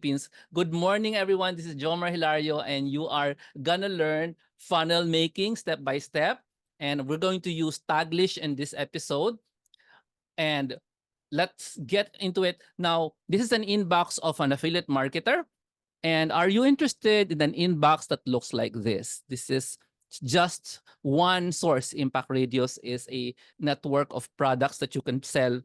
Philippines. Good morning, everyone. This is Jomar Hilario, and you are gonna learn funnel making step by step. And we're going to use Taglish in this episode. And let's get into it. Now, this is an inbox of an affiliate marketer. And are you interested in an inbox that looks like this? This is just one source. Impact Radius is a network of products that you can sell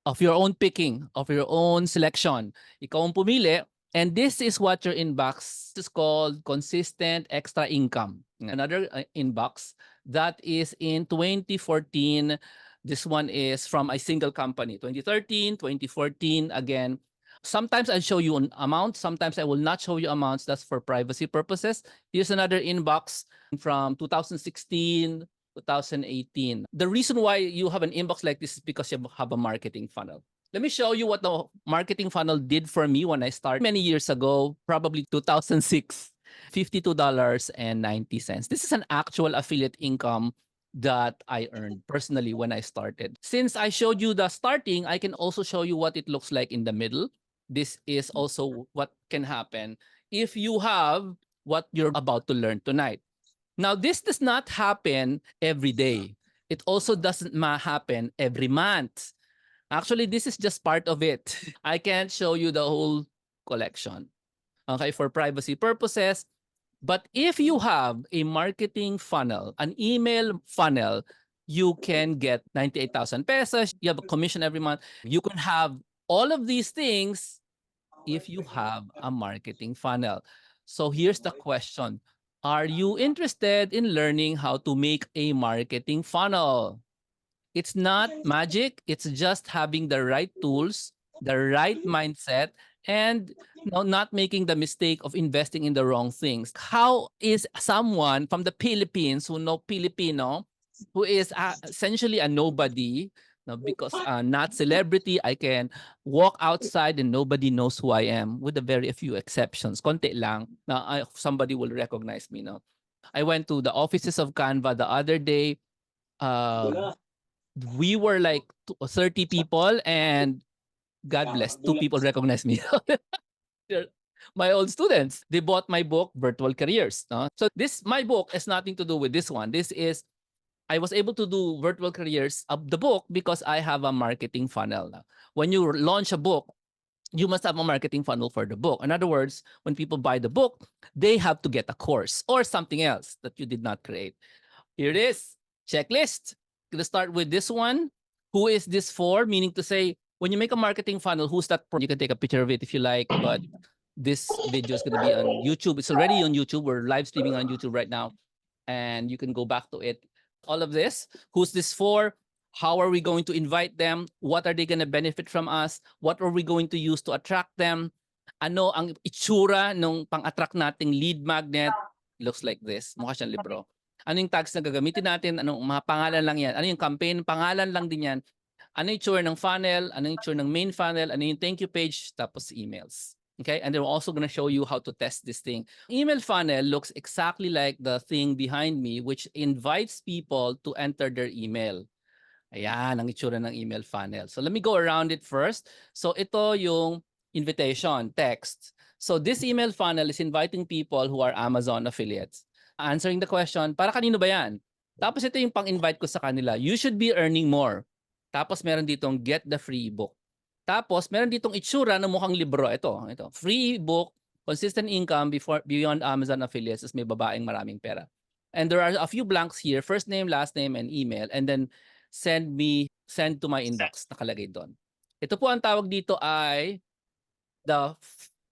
of your own picking, of your own selection. Ikaw ang pumili, and this is what your inbox is called: consistent extra income. Another inbox that is in 2014. This one is from a single company. 2013, 2014, again. Sometimes I'll show you an amount. Sometimes I will not show you amounts. That's for privacy purposes. Here's another inbox from 2016, 2018. The reason why you have an inbox like this is because you have a marketing funnel. Let me show you what the marketing funnel did for me when I started many years ago, probably 2006, $52.90. This is an actual affiliate income that I earned personally when I started. Since I showed you the starting, I can also show you what it looks like in the middle. This is also what can happen if you have what you're about to learn tonight. Now, this does not happen every day. It also doesn't happen every month. Actually, this is just part of it. I can't show you the whole collection, okay, for privacy purposes. But if you have a marketing funnel, an email funnel, you can get 98,000 pesos. You have a commission every month. You can have all of these things if you have a marketing funnel. So here's the question. Are you interested in learning how to make a marketing funnel? It's not magic. It's just having the right tools, the right mindset, and not making the mistake of investing in the wrong things. How is someone from the Philippines who know Filipino, who is essentially a nobody, because not celebrity, I can walk outside and nobody knows who I am, with a very few exceptions. Konti lang na somebody will recognize me. No, I went to the offices of Canva the other day. We were like 30 people, and God bless, 2 people recognized me. They're my old students. They bought my book, Virtual Careers. No? So my book has nothing to do with this one. This is, I was able to do Virtual Careers of the book because I have a marketing funnel. When you launch a book, you must have a marketing funnel for the book. In other words, when people buy the book, they have to get a course or something else that you did not create. Here it is, checklist. Gonna start with this one. Who is this for? Meaning to say, when you make a marketing funnel, who's that? You can take a picture of it if you like, but this video is going to be on YouTube. It's already on YouTube. We're live streaming on YouTube right now, and you can go back to it. All of this. Who's this for? How are we going to invite them? What are they going to benefit from us? What are we going to use to attract them? Ano ang itsura nung pang-attract nating lead magnet? Looks like this. Mukha siyang libro. Ano yung tags na gagamitin natin? Anong mga pangalan lang yan? Ano yung campaign? Pangalan lang din yan. Ano yung itsura ng funnel? Ano yung itsura ng main funnel? Ano yung thank you page? Tapos emails. Okay, and they're also going to show you how to test this thing. Email funnel looks exactly like the thing behind me, which invites people to enter their email. Ayan, ang itsura ng email funnel. So let me go around it first. So ito yung invitation, text. So this email funnel is inviting people who are Amazon affiliates. Answering the question, para kanino ba yan? Tapos ito yung pang-invite ko sa kanila. You should be earning more. Tapos meron ditong get the free book. Tapos meron ditong itsura na mukhang libro. Ito. Free book, consistent income beyond Amazon affiliates. May babaeng maraming pera. And there are a few blanks here. First name, last name, and email. And then send to my inbox. Nakalagay doon. Ito po ang tawag dito ay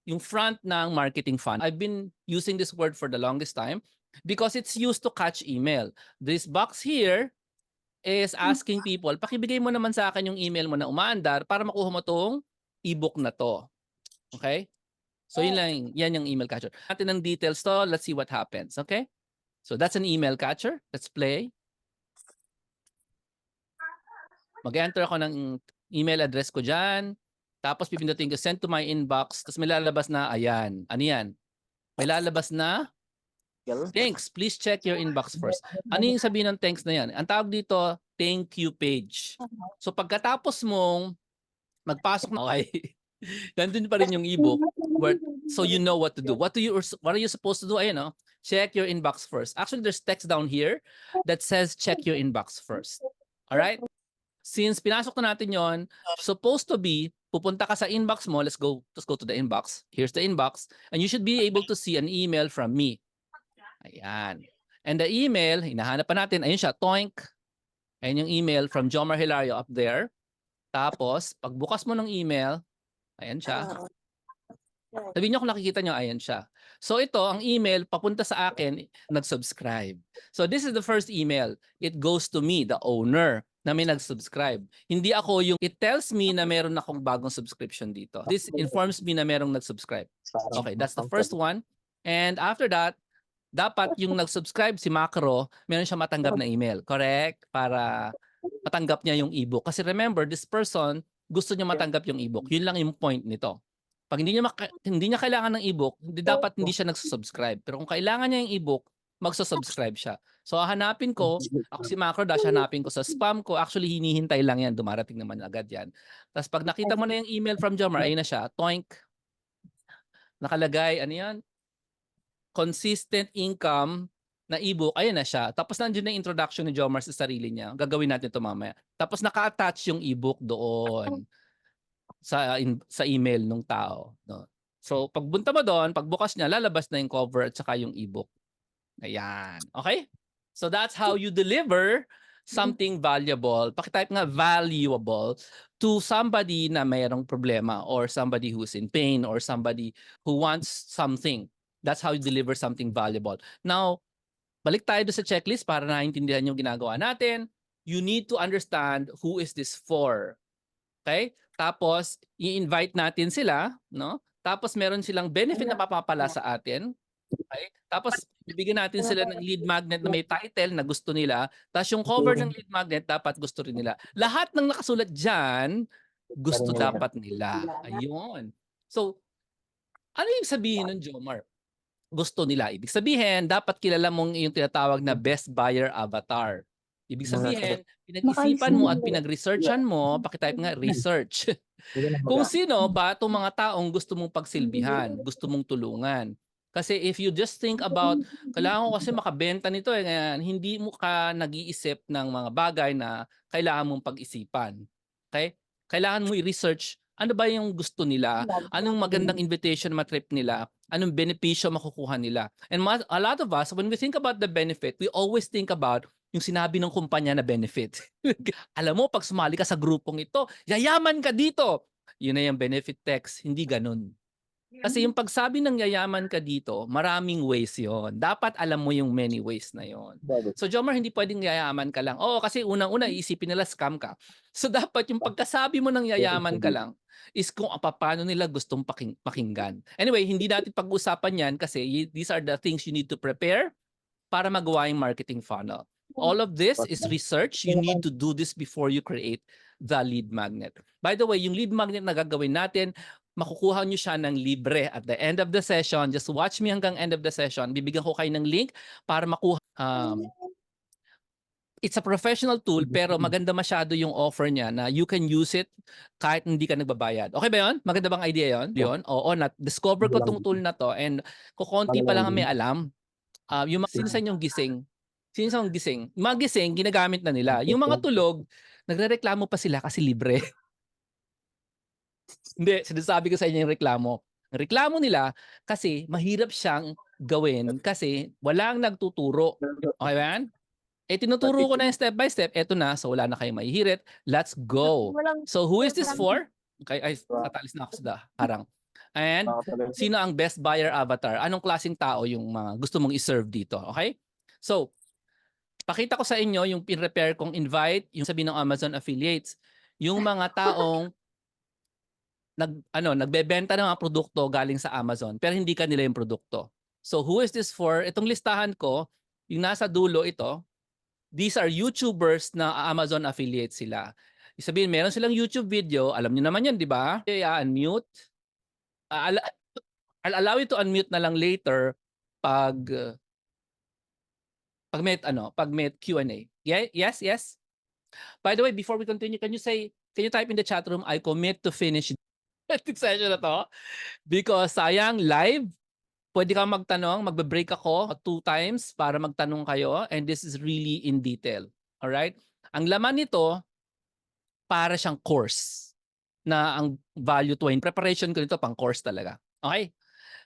yung front ng marketing funnel. I've been using this word for the longest time because it's used to catch email. This box here is asking people, pakibigay mo naman sa akin yung email mo na umaandar para makuha mo tong ebook na to. Okay? So yan yung email catcher. Natin ng details to, let's see what happens. Okay? So that's an email catcher. Let's play. Mag-enter ako ng email address ko dyan. Tapos pipindutin ko send to my inbox. Tapos may lalabas na, ayan. Ano yan? May lalabas na, thanks, please check your inbox first. Ano yung sabihin ng thanks na yan? Ang tawag dito, thank you page. So pagkatapos mong magpasok na, okay, Nandun pa rin yung ebook. So you know what to do. What are you supposed to do? Ayan, no? Check your inbox first. Actually, there's text down here that says check your inbox first. All right? Since pinasok na natin yon, supposed to be, pupunta ka sa inbox mo, let's go to the inbox. Here's the inbox. And you should be able to see an email from me. Ayan. And the email, hinahanap pa natin, ayun siya, toink. Ayun yung email from Jomar Hilario up there. Tapos, pagbukas mo ng email, ayan siya. Sabihin niyo kung nakikita niyo, ayan siya. So ito, ang email, papunta sa akin, nag-subscribe. So this is the first email. It goes to me, the owner, na may nag-subscribe. Hindi ako yung, it tells me na meron akong bagong subscription dito. This informs me na merong nag-subscribe. Okay, that's the first one. And after that, dapat yung nag-subscribe si Macro, meron siya matanggap na email. Correct? Para matanggap niya yung ebook. Kasi remember, this person, gusto niya matanggap yung ebook. Yun lang yung point nito. Pag hindi niya kailangan ng ebook, dapat hindi siya nagsusubscribe. Pero kung kailangan niya yung ebook, magsusubscribe siya. So hanapin ko, ako si Macro Dash, hanapin ko sa spam ko. Actually, hinihintay lang yan. Dumarating naman agad yan. Tapos pag nakita mo na yung email from Jomar, ayun na siya. Toink. Nakalagay, ano yan? Consistent income na ebook, ayun na siya. Tapos nandiyan na yung introduction ni Jomar sa sarili niya. Gagawin natin ito mamaya. Tapos naka-attach yung ebook doon sa email ng tao. No? So pagbunta mo doon, pagbukas niya, lalabas na yung cover at saka yung ebook. Ayan. Okay? So that's how you deliver something valuable. Pakitype nga valuable to somebody na mayroong problema or somebody who's in pain or somebody who wants something. That's how you deliver something valuable. Now, balik tayo sa checklist para naintindihan yung ginagawa natin. You need to understand who is this for. Okay? Tapos, i-invite natin sila, no? Tapos meron silang benefit na papapala sa atin. Okay? Tapos bibigyan natin sila ng lead magnet na may title na gusto nila. Tapos yung cover ng lead magnet dapat gusto rin nila. Lahat ng nakasulat diyan, gusto dapat nila. Ayun. So, ano yung sabihin ng Jomar? Gusto nila. Ibig sabihin, dapat kilala mong yung tinatawag na best buyer avatar. Ibig sabihin, pinag-isipan mo at pinag-researchan mo, pakitype nga research. Kung sino ba itong mga taong gusto mong pagsilbihan, gusto mong tulungan. Kasi if you just think about, kailangan ko kasi makabenta nito, hindi mo ka nag-iisip ng mga bagay na kailangan mong pag-isipan. Okay? Kailangan mo i-research ano ba yung gusto nila, anong magandang invitation ma-trip nila, anong benepisyo makukuha nila. And a lot of us, when we think about the benefit, we always think about yung sinabi ng kumpanya na benefit. Alam mo, pag sumali ka sa grupong ito, yayaman ka dito. Yun na yung benefit text, hindi ganun. Kasi yung pagsabi ng yayaman ka dito, maraming ways yon. Dapat alam mo yung many ways na yon. So Jomar, hindi pwedeng yayaman ka lang. Oo, kasi unang-una iisipin nila scam ka. So dapat yung pagkasabi mo ng yayaman ka lang is kung paano nila gustong pakinggan. Anyway, hindi natin pag-usapan yan kasi these are the things you need to prepare para magawa yung marketing funnel. All of this is research. You need to do this before you create the lead magnet. By the way, yung lead magnet na gagawin natin, makukuha nyo siya ng libre at the end of the session. Just watch me hanggang end of the session. Bibigyan ko kayo ng link para makuha. It's a professional tool pero maganda masyado yung offer niya na you can use it kahit hindi ka nagbabayad. Okay ba yun? Maganda bang idea yun? Yun? Oo, discover ko tong tool na to and kukonti pa lang ang may alam. Yung sino sa inyong gising? Sino sa inyong gising? Mga gising, ginagamit na nila. Yung mga tulog, nagrereklamo pa sila kasi libre. Hindi, sinasabi ko sa inyo yung reklamo. Ang reklamo nila kasi mahirap siyang gawin kasi walang nagtuturo. Okay ba yan? Tinuturo ko na yung step by step. Eto na, so wala na kayong mahihirit. Let's go. So who is this for? Okay, ay, natalis na ako sa harang. And sino ang best buyer avatar? Anong klaseng tao yung mga gusto mong i-serve dito? Okay? So, pakita ko sa inyo yung pin-prepare kong invite, yung sabi ng Amazon affiliates. Yung mga taong nagbebenta ng mga produkto galing sa Amazon pero hindi kanila yung produkto. So who is this for? Itong listahan ko, yung nasa dulo ito, these are YouTubers na Amazon affiliate sila. Sabihin, meron silang YouTube video, alam niyo naman yan, di ba? Unmute. I'll allow you to unmute na lang later pag may Q&A. Yes, yes. By the way, before we continue, can you type in the chat room, I commit to finish. session na to. Because sayang, live, pwede kang magtanong, magbe-break ako 2 times para magtanong kayo, and this is really in detail. Alright? Ang laman nito, para siyang course na ang value 20. Preparation ko nito pang course talaga. Okay?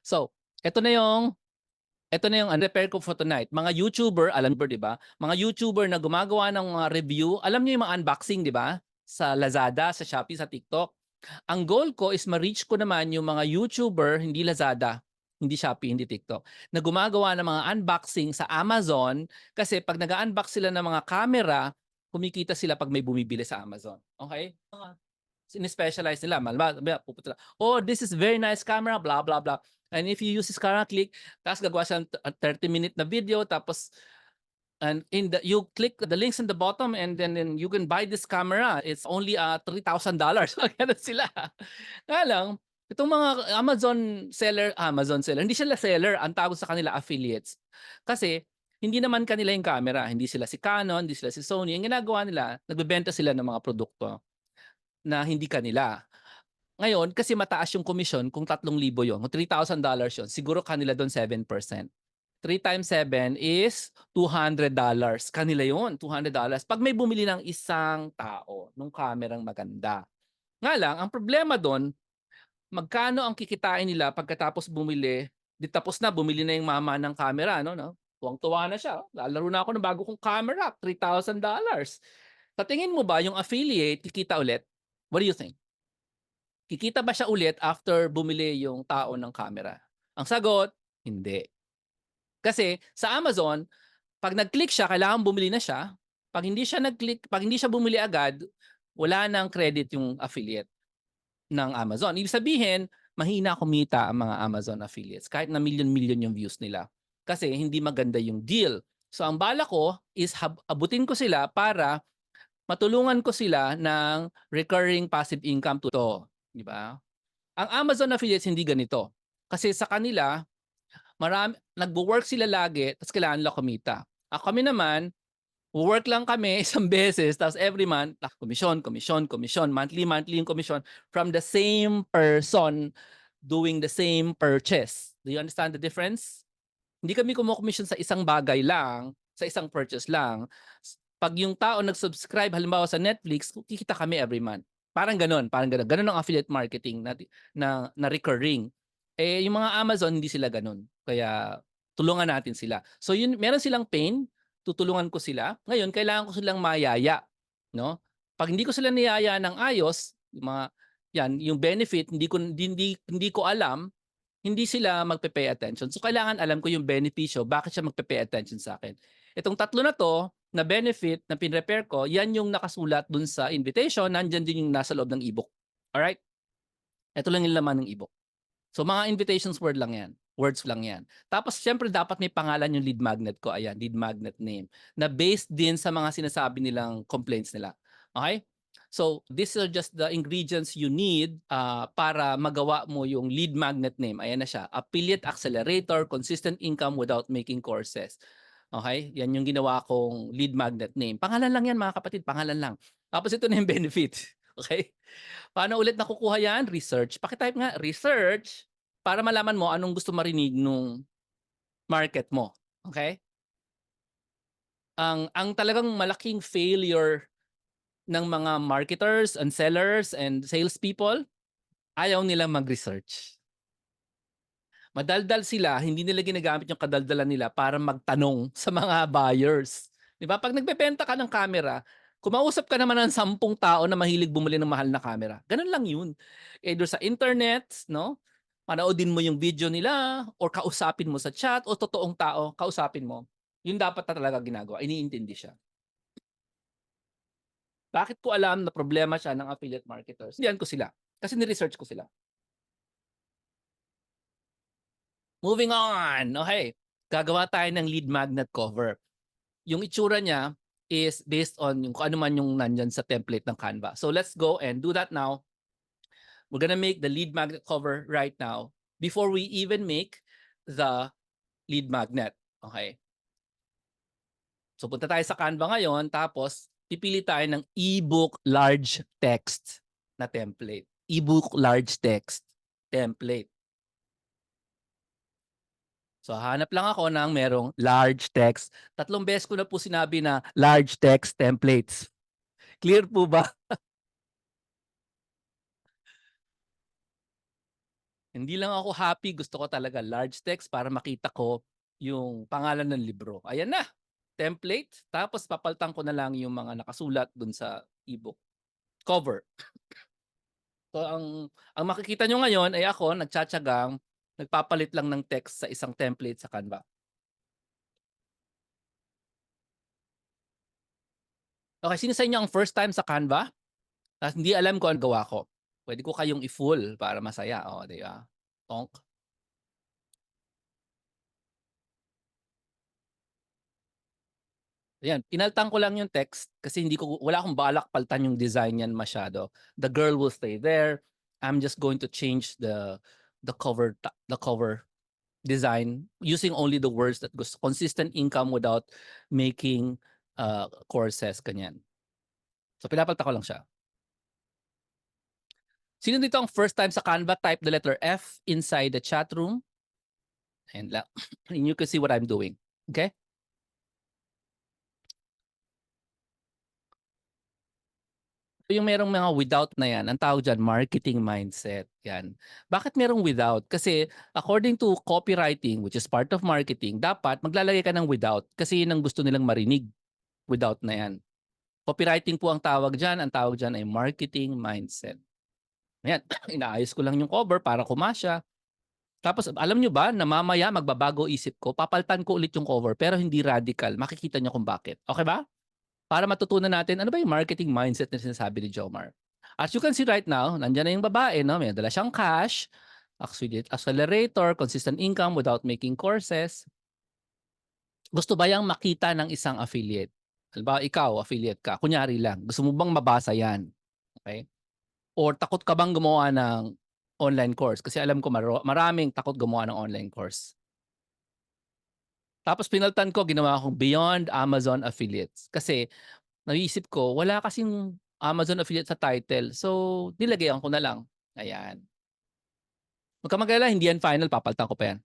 So, ito na yung prepare ko for tonight. Mga YouTuber, alam mo 'di ba? Mga YouTuber na gumagawa ng mga review, alam niyo yung mga unboxing, 'di ba? Sa Lazada, sa Shopee, sa TikTok. Ang goal ko is ma-reach ko naman yung mga YouTuber, hindi Lazada, hindi Shopee, hindi TikTok, na gumagawa ng mga unboxing sa Amazon, kasi pag nag-unbox sila ng mga camera, kumikita sila pag may bumibili sa Amazon. Okay? Specialize nila. Pupunta, oh, this is very nice camera, blah, blah, blah. And if you use this camera, click, tapos gagawa siya ng 30-minute na video, tapos and you click the links in the bottom, and then you can buy this camera. It's only $3,000. Ganun sila. Kaya lang, itong mga Amazon seller, hindi sila seller, ang tawag sa kanila affiliates. Kasi hindi naman kanila yung camera, hindi sila si Canon, hindi sila si Sony. Ang ginagawa nila, nagbebenta sila ng mga produkto na hindi kanila. Ngayon, kasi mataas yung komisyon kung 3,000 yun, kung $3,000 yun, siguro kanila doon 7%. 3 times 7 is $200. Kanila yun, $200. Pag may bumili ng isang tao nung kamerang maganda. Nga lang, ang problema doon, magkano ang kikitain nila pagkatapos bumili, di tapos na, bumili na yung mama ng camera, no? Tuwang-tuwa na siya. Lalaro na ako ng bago kong camera, $3,000. Sa tingin mo ba yung affiliate kikita ulit? What do you think? Kikita ba siya ulit after bumili yung tao ng camera? Ang sagot, hindi. Kasi sa Amazon, pag nag-click siya, kailangan bumili na siya. Pag hindi siya nag-click, pag hindi siya bumili agad, wala nang credit yung affiliate ng Amazon. Ibig sabihin, mahina kumita ang mga Amazon affiliates kahit na million-million yung views nila. Kasi hindi maganda yung deal. So ang bala ko is abutin ko sila para matulungan ko sila ng recurring passive income to, di ba? Ang Amazon affiliates hindi ganito. Kasi sa kanila, nagwo-work sila lagi, tapos kailangan nila kumita. Kami naman, work lang kami isang beses, tapos every month, commission, monthly yung commission from the same person doing the same purchase. Do you understand the difference? Hindi kami kumo-commission sa isang bagay lang, sa isang purchase lang. Pag yung tao nag-subscribe halimbawa sa Netflix, kikita kami every month. Parang ganoon, parang ganoon. Ganoon ang affiliate marketing na recurring. Eh yung mga Amazon hindi sila ganoon. Kaya tulungan natin sila. So yun, meron silang pain, tutulungan ko sila. Ngayon kailangan ko silang mayaya, no? Pag hindi ko sila niyaya ng ayos, yung mga yung benefit hindi ko alam, hindi sila magpe-pay attention. So kailangan alam ko yung benepisyo, bakit siya magpe-pay attention sa akin. Itong tatlo na to, na benefit na pinrepare ko, yan yung nakasulat dun sa invitation, nandyan din yung nasa loob ng ebook. Alright? Ito lang yung laman ng ebook. So mga invitations lang yan. Words lang yan. Tapos syempre dapat may pangalan yung lead magnet ko. Ayan, lead magnet name. Na based din sa mga sinasabi nilang complaints nila. Okay? So these are just the ingredients you need para magawa mo yung lead magnet name. Ayan na siya. Affiliate accelerator, consistent income without making courses. Okay? Yan yung ginawa kong lead magnet name. Pangalan lang yan mga kapatid, pangalan lang. Tapos ito na yung benefit. Okay? Paano ulit nakukuha yan? Research. Pakitype nga, research, para malaman mo anong gusto marinig nung market mo. Okay? Ang talagang malaking failure ng mga marketers and sellers and salespeople, ayaw nila mag-research. Madaldal sila, hindi nila ginagamit yung kadaldalan nila para magtanong sa mga buyers. 'Di ba? Pag nagbebenta ka ng camera, kumausap ka naman ng 10 tao na mahilig bumili ng mahal na camera. Ganun lang 'yun. Either sa internet, no? Panoodin mo yung video nila or kausapin mo sa chat o totoong tao kausapin mo. Yun dapat na talaga ginagawa. Iniintindi siya. Bakit ko alam na problema siya ng affiliate marketers? Diyan ko sila. Kasi ni-research ko sila. Moving on. Okay. Gagawa tayo ng lead magnet cover. Yung itsura niya is based on yung kung ano man yung nandyan sa template ng Canva. So let's go and do that now. We're gonna make the lead magnet cover right now before we even make the lead magnet. Okay. So punta tayo sa Canva ngayon, tapos pipili tayo ng ebook large text na template. ebook large text template. So hanap lang ako ng merong large text. 3 beses ko na po sinabi na large text templates. Clear po ba? Hindi lang ako happy, gusto ko talaga large text para makita ko yung pangalan ng libro. Ayan na, template. Tapos papaltan ko na lang yung mga nakasulat dun sa ebook cover. So ang makikita nyo ngayon ay ako nagtsatsagang nagpapalit lang ng text sa isang template sa Canva. Okay, sino sa inyo ang first time sa Canva? Tapos hindi alam ko ang gawa ko. Pwede ko kayong i-full para masaya. O, di ba? Tonk. Ayan, pinaltan ko lang yung text kasi wala akong balak paltan yung design niyan masyado. The girl will stay there. I'm just going to change the cover design using only the words that goes consistent income without making courses kanyan. So pinapalta ko lang siya. Sino dito ang first time sa Canva? Type the letter F inside the chat room. And you can see what I'm doing. Okay? Yung merong mga without na yan, ang tawag dyan, marketing mindset. Yan. Bakit merong without? Kasi according to copywriting, which is part of marketing, dapat maglalagay ka ng without kasi yun ang gusto nilang marinig. Without na yan. Copywriting po ang tawag dyan. Ang tawag dyan ay marketing mindset. Ayan, inaayos ko lang yung cover para kumasya. Tapos alam nyo ba na mamaya magbabago isip ko, papaltan ko ulit yung cover pero hindi radical. Makikita nyo kung bakit. Okay ba? Para matutunan natin ano ba yung marketing mindset na sinasabi ni Jomar. As you can see right now, nandiyan na yung babae, no? May dala siyang cash, accelerator, consistent income without making courses. Gusto ba yang makita ng isang affiliate? Halimbawa, ikaw, affiliate ka. Kunyari lang, gusto mo bang mabasa yan? Okay? Or takot ka bang gumawa ng online course? Kasi alam ko maraming takot gumawa ng online course. Tapos pinaltan ko, ginawa akong Beyond Amazon Affiliates. Kasi naisip ko, wala kasing Amazon affiliate sa title. So, nilagyan ko na lang. Ayan. Huwag ka mag-alala, hindi yan final. Papalitan ko pa yan.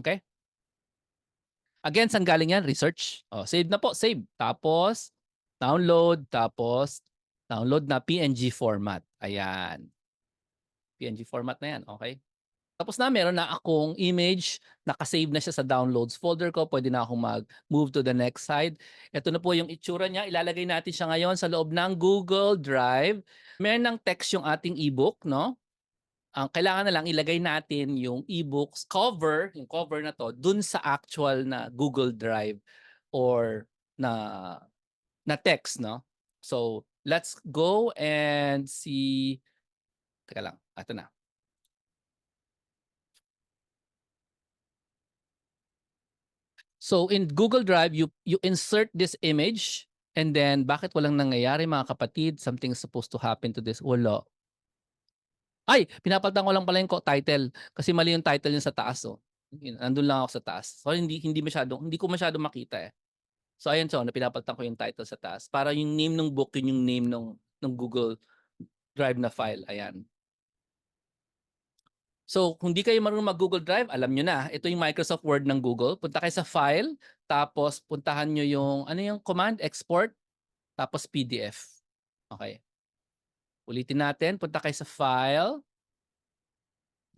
Okay? Again, saan galing yan? Research. Oh, save na po. Save. Tapos, download. Tapos, download na PNG format. Ayan. PNG format na yan. Okay? Tapos na, meron na akong image, nakasave na siya sa downloads folder ko, pwede na akong mag-move to the next slide. Ito na po yung itsura niya, ilalagay natin siya ngayon sa loob ng Google Drive. Meron ng text yung ating ebook, no? Ang kailangan na lang ilagay natin yung ebooks cover, yung cover na to, dun sa actual na Google Drive or na text, no? So, let's go and see. Teka lang, ito na. So in Google Drive, you insert this image and then bakit walang nangyayari mga kapatid? Something's supposed to happen to this. Wala. Ay, pinapalitan ko lang pala yung title kasi mali yung title niya sa taas. Oh. Nandun lang ako sa taas. So hindi ko masyado makita eh. So ayan so, pinapalitan ko yung title sa taas para yung name ng book yun yung name ng Google Drive na file. Ayan. So, kung di kayo marunong mag-Google Drive, alam nyo na. Ito yung Microsoft Word ng Google. Punta kayo sa File, tapos puntahan nyo yung, ano yung command? Export, tapos PDF. Okay. Ulitin natin. Punta kayo sa File.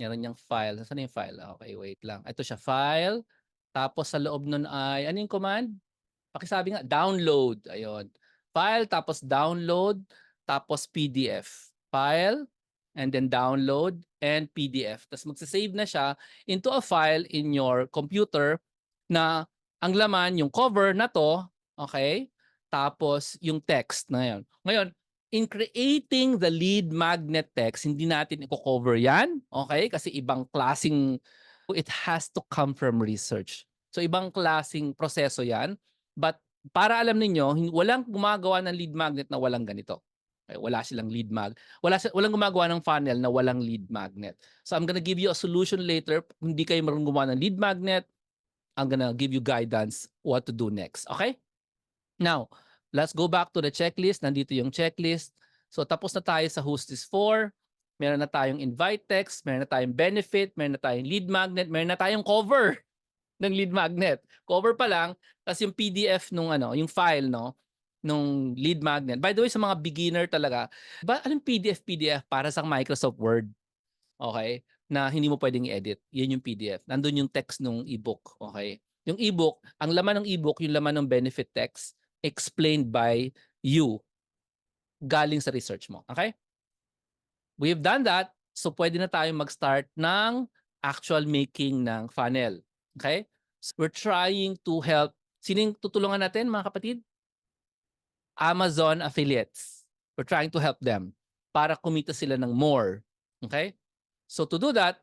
Meron yung File. Saan yung File? Okay, wait lang. Ito siya, File. Tapos sa loob nun ay, ano yung command? Pakisabi nga, download. Ayun. File, tapos download, tapos PDF. File, and then download, and PDF. Tapos magsasave na siya into a file in your computer na ang laman, yung cover na to, okay? Tapos yung text na yun. Ngayon, in creating the lead magnet text, hindi natin i-cover yan, okay? Kasi ibang klaseng, it has to come from research. So ibang klaseng proseso yan. But para alam ninyo, walang gumagawa ng lead magnet na walang ganito. Okay, wala silang lead mag. Walang gumagawa ng funnel na walang lead magnet. So I'm gonna give you a solution later. Kung hindi kayo marunong gumawa ng lead magnet, I'm gonna give you guidance what to do next. Okay? Now, let's go back to the checklist. Nandito yung checklist. So tapos na tayo sa who's this for. meron na tayong invite text, meron na tayong benefit, meron na tayong lead magnet, meron na tayong cover ng lead magnet. Cover pa lang, tapos yung PDF nung yung file, no, nung lead magnet. By the way, sa mga beginner talaga, anong PDF para sa Microsoft Word? Okay? Na hindi mo pwedeng i-edit. Yan yung PDF. Nandun yung text nung ebook. Okay? Yung ebook, ang laman ng ebook, yung laman ng benefit text, explained by you, galing sa research mo. Okay? We've done that, so pwede na tayong mag-start ng actual making ng funnel. Okay? So we're trying to help. Sining tutulungan natin, mga kapatid? Amazon affiliates. We're trying to help them para kumita sila ng more. Okay? So to do that,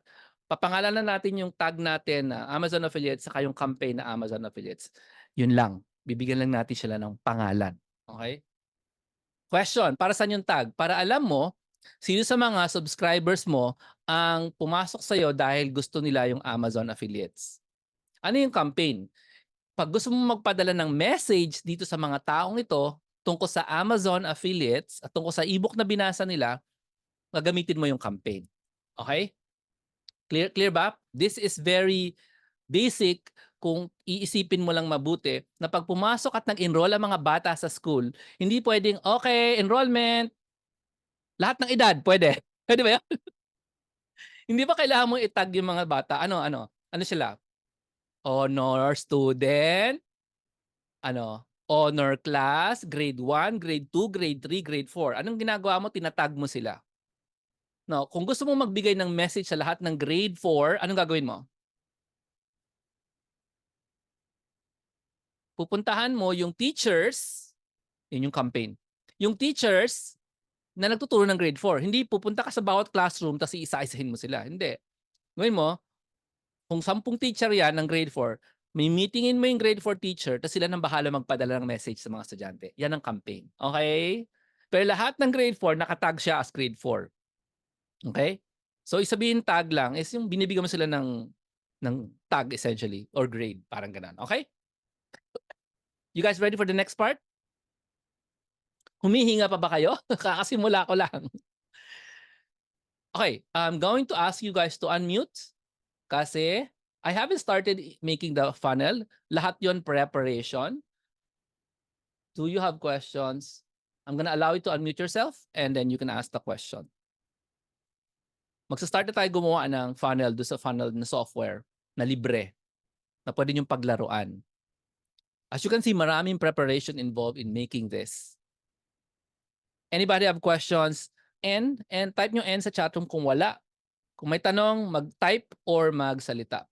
papangalanan natin yung tag natin na Amazon affiliates saka yung campaign na Amazon affiliates. Yun lang. Bibigyan lang natin sila ng pangalan. Okay? Question, para saan yung tag? Para alam mo, sino sa mga subscribers mo ang pumasok sa'yo dahil gusto nila yung Amazon affiliates. Ano yung campaign? Pag gusto mo magpadala ng message dito sa mga taong ito tungkol sa Amazon affiliates at tungkol sa ebook na binasa nila, gagamitin mo yung campaign. Okay? Clear ba? This is very basic kung iisipin mo lang mabuti na pag pumasok at nag-enroll ang mga bata sa school, hindi pwedeng, okay, enrollment, lahat ng edad, pwede. Pwede ba yan? Hindi ba kailangan mo itag yung mga bata? Ano sila? Honor student, honor class, grade 1, grade 2, grade 3, grade 4. Anong ginagawa mo? Tinatag mo sila. No, kung gusto mo magbigay ng message sa lahat ng grade 4, anong gagawin mo? Pupuntahan mo yung teachers, yun yung campaign. Yung teachers na nagtuturo ng grade 4. Hindi pupunta ka sa bawat classroom tapos iisa-isahin mo sila. Hindi. Gawin mo, kung 10 teacher yan ng grade 4, may meetingin mo yung grade 4 teacher tapos sila nang bahala magpadala ng message sa mga estudyante. Yan ang campaign. Okay? Pero lahat ng grade 4, nakatag siya as grade 4. Okay? So, isabihin tag lang is yung binibigyan mo sila ng tag essentially or grade. Parang ganun. Okay? You guys ready for the next part? Humihinga pa ba kayo? Kakasimula ko lang. Okay, I'm going to ask you guys to unmute kasi I haven't started making the funnel. Lahat yon preparation. Do you have questions? I'm gonna allow you to unmute yourself and then you can ask the question. Magsa-start na tayo gumawa ng funnel do sa funnel na software na libre na pwede niyong paglaruan. As you can see, maraming preparation involved in making this. Anybody have questions? And type nyo N sa chatroom kung wala. Kung may tanong, mag-type or magsalita.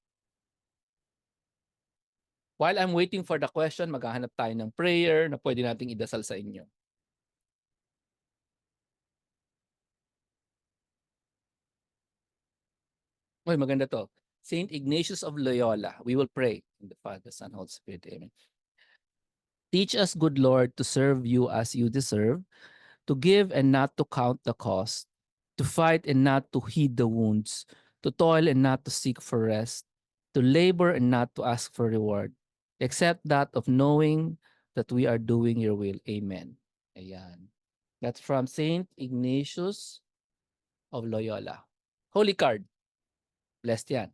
While I'm waiting for the question, maghahanap tayo ng prayer na pwede nating idasal sa inyo. Uy, maganda to. Saint Ignatius of Loyola. We will pray in the Father, Son, Holy Spirit. Amen. Teach us, good Lord, to serve you as you deserve, to give and not to count the cost, to fight and not to heed the wounds, to toil and not to seek for rest, to labor and not to ask for reward, except that of knowing that we are doing your will. Amen. Ayan. That's from Saint Ignatius of Loyola. Holy card. Blessed yan.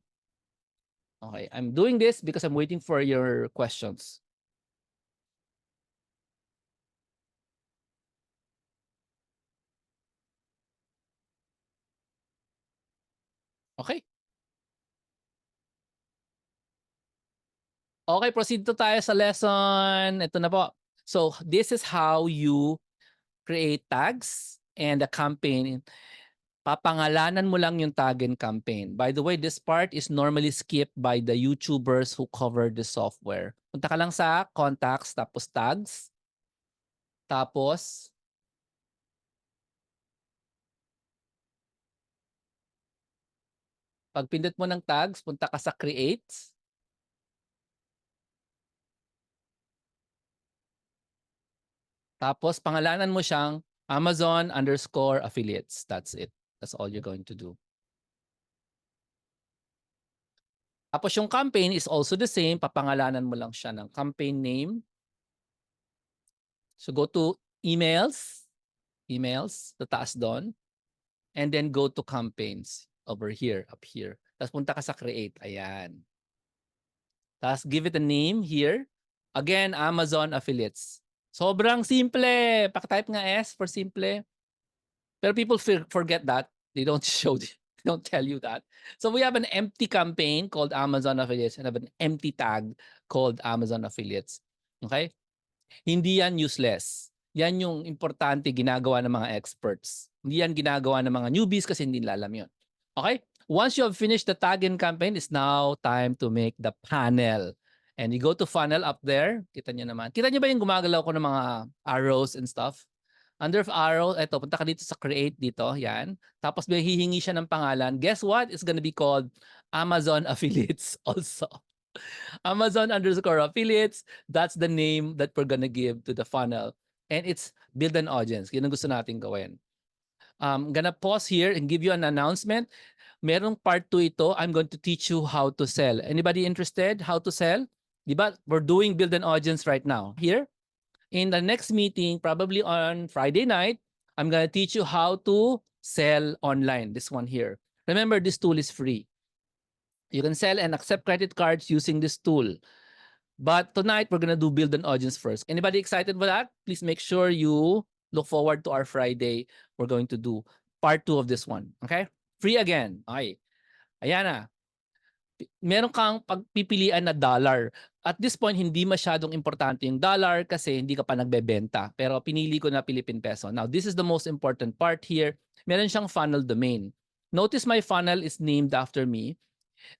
Okay, I'm doing this because I'm waiting for your questions. Okay. Okay, proceed to tayo sa lesson. Ito na po. So, this is how you create tags and a campaign. Papangalanan mo lang yung tag and campaign. By the way, this part is normally skipped by the YouTubers who cover the software. Punta ka lang sa contacts, tapos tags. Tapos, pag pindot mo ng tags, punta ka sa create. Tapos, pangalanan mo siyang Amazon_affiliates. That's it. That's all you're going to do. Tapos yung campaign is also the same. Papangalanan mo lang siya ng campaign name. So go to emails. Emails, tataas doon. and then go to campaigns over here, up here. Tapos punta ka sa create. Ayan. Tapos give it a name here. Again, Amazon affiliates. Sobrang simple. Pakitype nga S for simple. Pero people forget that. They don't show, they don't tell you that. So we have an empty campaign called Amazon affiliates and have an empty tag called Amazon affiliates. Okay? Hindi yan useless. Yan yung importante ginagawa ng mga experts. Hindi yan ginagawa ng mga newbies kasi hindi nila alam yun. Okay? Once you have finished the tag and campaign, it's now time to make the panel. And you go to funnel up there. Kita niyo naman. Kita niyo ba yung gumagalaw ko ng mga arrows and stuff? Under arrow, eto, punta ka dito sa create dito. Yan. Tapos may hihingi siya ng pangalan. Guess what? It's gonna be called Amazon Affiliates also. Amazon _ affiliates. That's the name that we're gonna give to the funnel. And it's build an audience. Yun ang gusto natin gawin. Gonna pause here and give you an announcement. Merong part 2 ito. I'm going to teach you how to sell. Anybody interested how to sell? Diba? We're doing build an audience right now. Here, in the next meeting, probably on Friday night, I'm gonna teach you how to sell online. This one here. Remember, this tool is free. You can sell and accept credit cards using this tool. But tonight, we're gonna do build an audience first. Anybody excited for that? Please make sure you look forward to our Friday. We're going to do part 2 of this one. Okay? Free again. Okay. Ayan na. Meron kang pagpipilian na dollar. At this point, hindi masyadong importante yung dollar kasi hindi ka pa nagbebenta. Pero pinili ko na Philippine peso. Now, this is the most important part here. Meron siyang funnel domain. Notice my funnel is named after me.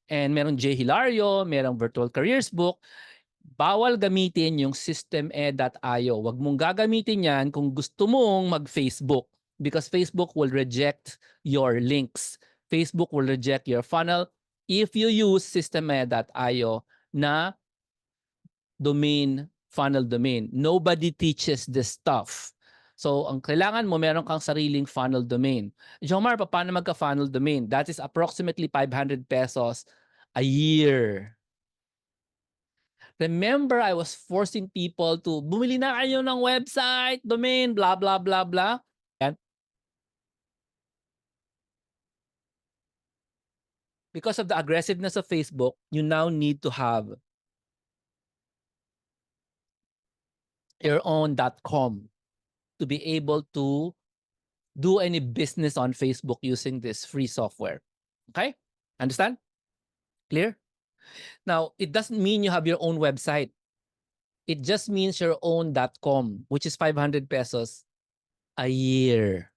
And meron J. Hilario, merong Virtual Careers Book. Bawal gamitin yung systeme.io. Huwag mong gagamitin yan kung gusto mong mag-Facebook because Facebook will reject your links. Facebook will reject your funnel if you use systeme.io na domain, funnel domain. Nobody teaches this stuff. So, ang kailangan mo, meron kang sariling funnel domain. Jomar, paano magka-funnel domain? That is approximately 500 pesos a year. Remember, I was forcing people to bumili na kayo ng website, domain, blah, blah, blah, blah. Yan. Because of the aggressiveness of Facebook, you now need to have your own .com to be able to do any business on Facebook using this free software. Okay? Understand? Clear? Now, it doesn't mean you have your own website. It just means your own .com, which is 500 pesos a year.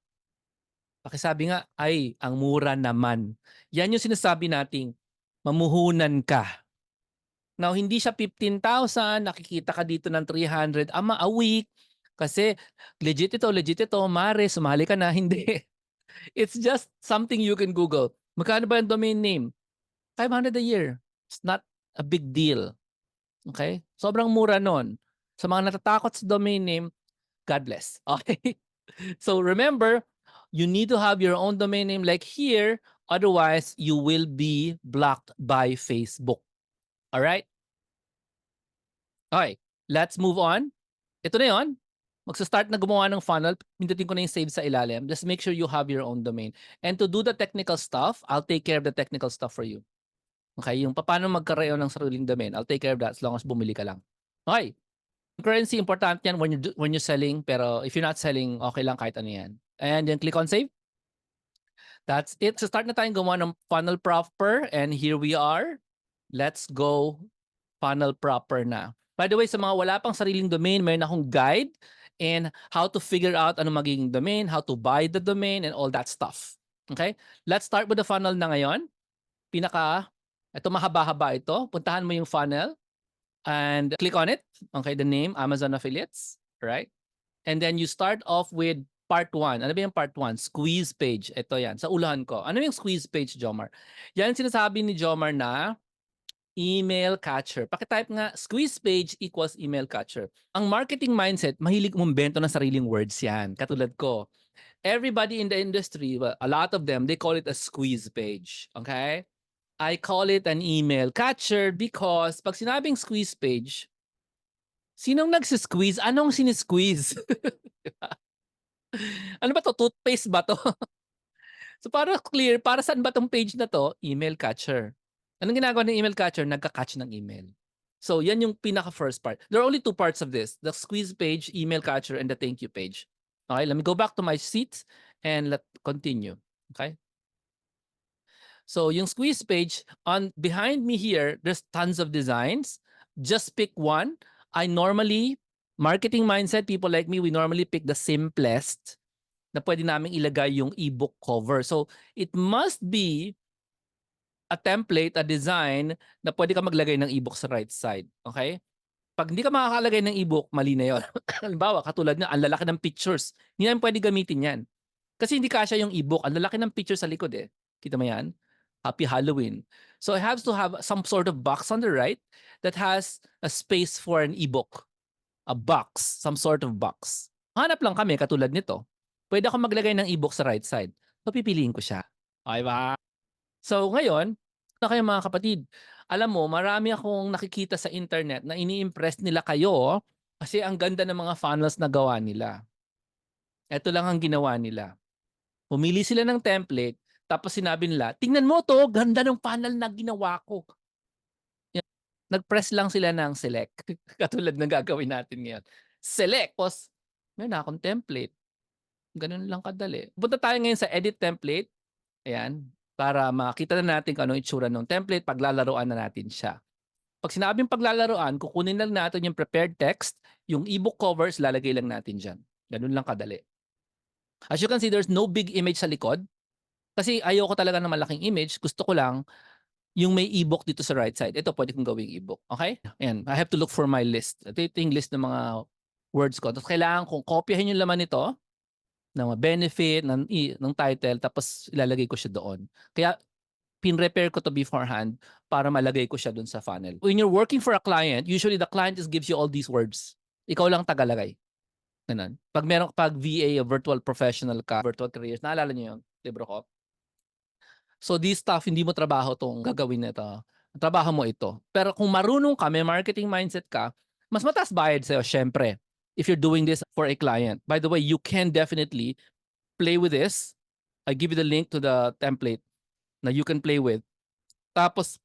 Pakisabi nga, ay, ang mura naman. Yan yung sinasabi nating mamuhunan ka. Now, hindi siya 15,000, nakikita ka dito ng 300 a week. Kasi legit ito, Mare, sumali ka na. Hindi. It's just something you can Google. Magkano ba yung domain name? 500 a year. It's not a big deal. Okay? Sobrang mura nun. Sa mga natatakot sa domain name, God bless. Okay? So remember, you need to have your own domain name like here. Otherwise, you will be blocked by Facebook. All right? Okay. Let's move on. Ito na yun. Magsa-start na gumawa ng funnel. Pindutin ko na yung save sa ilalim. Just make sure you have your own domain. And to do the technical stuff, I'll take care of the technical stuff for you. Okay? Yung paano magkaroon ng sariling domain, I'll take care of that as long as bumili ka lang. Okay. Currency, important yan when you're selling. Pero if you're not selling, okay lang kahit ano yan. And then click on save. That's it. So start na tayong gumawa ng funnel proper. And here we are. Let's go funnel proper na. By the way, sa mga wala pang sariling domain, mayroon akong guide and how to figure out ano magiging domain, how to buy the domain, and all that stuff. Okay? Let's start with the funnel na ngayon. Ito mahaba-haba ito. Puntahan mo yung funnel and click on it. Okay, the name, Amazon Affiliates. Right? And then you start off with part 1. Ano ba yung part 1? Squeeze page. Ito yan. Sa ulahan ko. Ano yung squeeze page, Jomar? Yan sinasabi ni Jomar na email catcher. Pakitype nga, squeeze page equals email catcher. Ang marketing mindset, mahilig umbento ng sariling words yan. Katulad ko. Everybody in the industry, well, a lot of them, they call it a squeeze page. Okay? I call it an email catcher because pag sinabing squeeze page, sinong nagsisqueeze? Anong sinisqueeze? Ano ba to? Toothpaste ba to? So para clear, para saan ba 'tong page na 'to? Email catcher. Anong ginagawa ng email catcher? Nagka-catch ng email. So yan yung pinaka-first part. There are only two parts of this, the squeeze page, email catcher, and the thank you page. Okay, let me go back to my seats and let continue. Okay? So yung squeeze page, on behind me here, there's tons of designs. Just pick one. I normally, marketing mindset, people like me, we normally pick the simplest na pwede naming ilagay yung ebook cover. So it must be a template, a design na pwede ka maglagay ng ebook sa right side. Okay? Pag hindi ka makakalagay ng ebook, mali na yun. Halimbawa, katulad na, ang lalaki ng pictures. Hindi namin pwede gamitin yan. Kasi hindi kasya yung ebook. Ang lalaki ng picture sa likod eh. Kita mo yan? Happy Halloween. So I have to have some sort of box on the right that has a space for an ebook. A box. Some sort of box. Hanap lang kami katulad nito. Pwede ako maglagay ng ebook sa right side. So pipiliin ko siya. Okay ba? So ngayon, na kayo mga kapatid, alam mo, marami akong nakikita sa internet na ini-impress nila kayo kasi ang ganda ng mga funnels na gawa nila. Ito lang ang ginawa nila. Pumili sila ng template, tapos sinabi nila, tingnan mo to, ganda ng funnel na ginawa ko. Yan. Nag-press lang sila ng select. Katulad ng gagawin natin ngayon. Select. Tapos, may na akong template. Ganun lang kadali. Punta tayo ngayon sa edit template. Ayan. Para makita na natin kung anong itsura ng template, paglalaroan na natin siya. Pag sinabing paglalaroan, kukunin lang natin yung prepared text, yung ebook covers, lalagay lang natin dyan. Ganun lang kadali. As you can see, there's no big image sa likod. Kasi ayoko talaga ng malaking image. Gusto ko lang yung may ebook dito sa right side. Ito, pwede kong gawing ebook. Okay? Ayan. I have to look for my list. Ito yung list ng mga words ko. Tapos kailangan kong kopyahin yung laman nito ng benefit, ng title, tapos ilalagay ko siya doon. Kaya pin-repair ko to beforehand para malagay ko siya doon sa funnel. When you're working for a client, usually the client just gives you all these words. Ikaw lang tagalagay. Ganun. Pag VA, virtual professional ka, virtual careers, naalala niyo yun, libro ko? So this stuff, hindi mo trabaho tong gagawin nito. Trabaho mo ito. Pero kung marunong ka, may marketing mindset ka, mas mataas bayad sa'yo, syempre, if you're doing this for a client. By the way, you can definitely play with this. I give you the link to the template na you can play with. Tapos,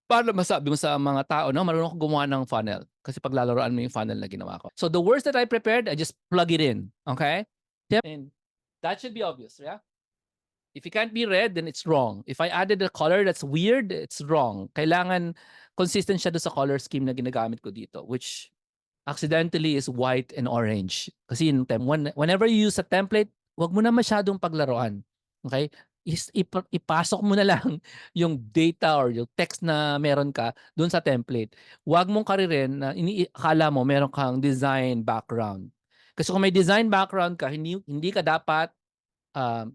paano masabi mo sa mga tao, no, marunong ako gumawa ng funnel. Kasi paglalaroan mo yung funnel na ginawa ko. So the words that I prepared, I just plug it in. Okay? And that should be obvious, yeah? If it can't be read, then it's wrong. If I added a color that's weird, it's wrong. Kailangan consistent siya doon sa color scheme na ginagamit ko dito, which accidentally is white and orange. Kasi whenever you use a template, wag mo na masyadong paglaruan. Okay? Ipasok mo na lang yung data or yung text na meron ka doon sa template. Wag mong karirin na akala mo meron kang design background. Kasi kung may design background ka, hindi ka dapat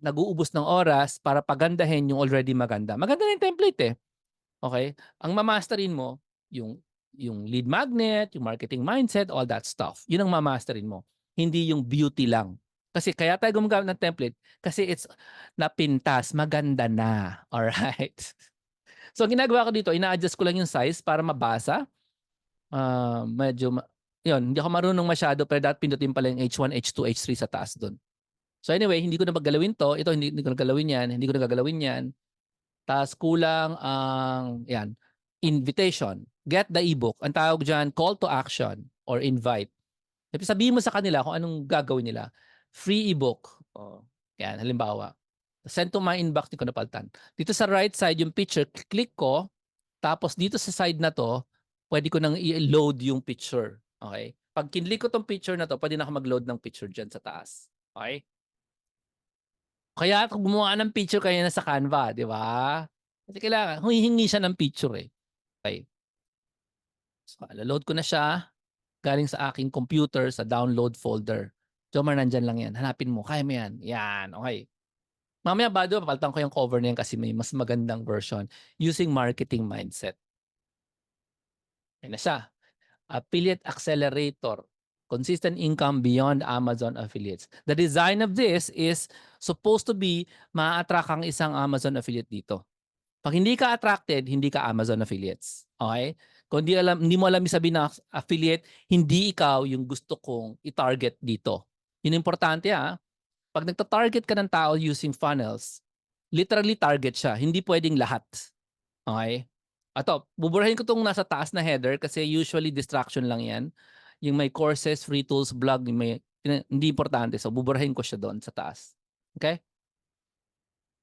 nag-uubos ng oras para pagandahin yung already maganda. Maganda na yung template eh. Okay? Ang mamasterin mo, yung lead magnet, yung marketing mindset, all that stuff. Yun ang mamasterin mo. Hindi yung beauty lang. Kasi kaya tayo gumagamit ng template kasi it's napintas, maganda na. Alright? So, ang ginagawa ko dito, ina-adjust ko lang yung size para mabasa. Yun, hindi ako marunong masyado pero dapat pindutin pala yung H1, H2, H3 sa taas doon. So anyway, hindi ko na maggalawin to. Ito, hindi ko na gagalawin yan. Hindi ko na gagalawin yan. Tapos kulang ang, yan, invitation. Get the ebook. Ang tawag dyan, call to action or invite. Sabihin mo sa kanila kung anong gagawin nila. Free ebook. Oh, yan, halimbawa. Send to my inbox, hindi ko napaltan. Dito sa right side, yung picture, click ko. Tapos dito sa side na to, pwede ko nang i-load yung picture. Okay? Pag kinlik ko tong picture na to, pwede na ako mag-load ng picture dyan sa taas. Okay? Kaya gumawa ng picture kayo na sa Canva, di ba? Kasi kailangan, humihingi siya ng picture eh. Okay. So, load ko na siya galing sa aking computer sa download folder. Jomar, nandyan lang yan. Hanapin mo. Kaya mo yan. Yan. Okay. Mamaya bado, papalitan ko yung cover na yan kasi may mas magandang version using marketing mindset. Yan na siya. Affiliate Accelerator. Consistent income beyond Amazon affiliates. The design of this is supposed to be ma-attract ang isang Amazon affiliate dito. Pag hindi ka attracted, hindi ka Amazon affiliates. Okay? Kung hindi mo alam sabihin na affiliate, hindi ikaw yung gusto kong i-target dito. Yun importante ha. Pag nagta-target ka ng tao using funnels, literally target siya, hindi puwedeng lahat. Okay? Ato, buburahin ko 'tong nasa taas na header kasi usually distraction lang 'yan. Yung may courses, free tools, blog, yung may hindi importante. So, buburahin ko siya doon sa taas. Okay?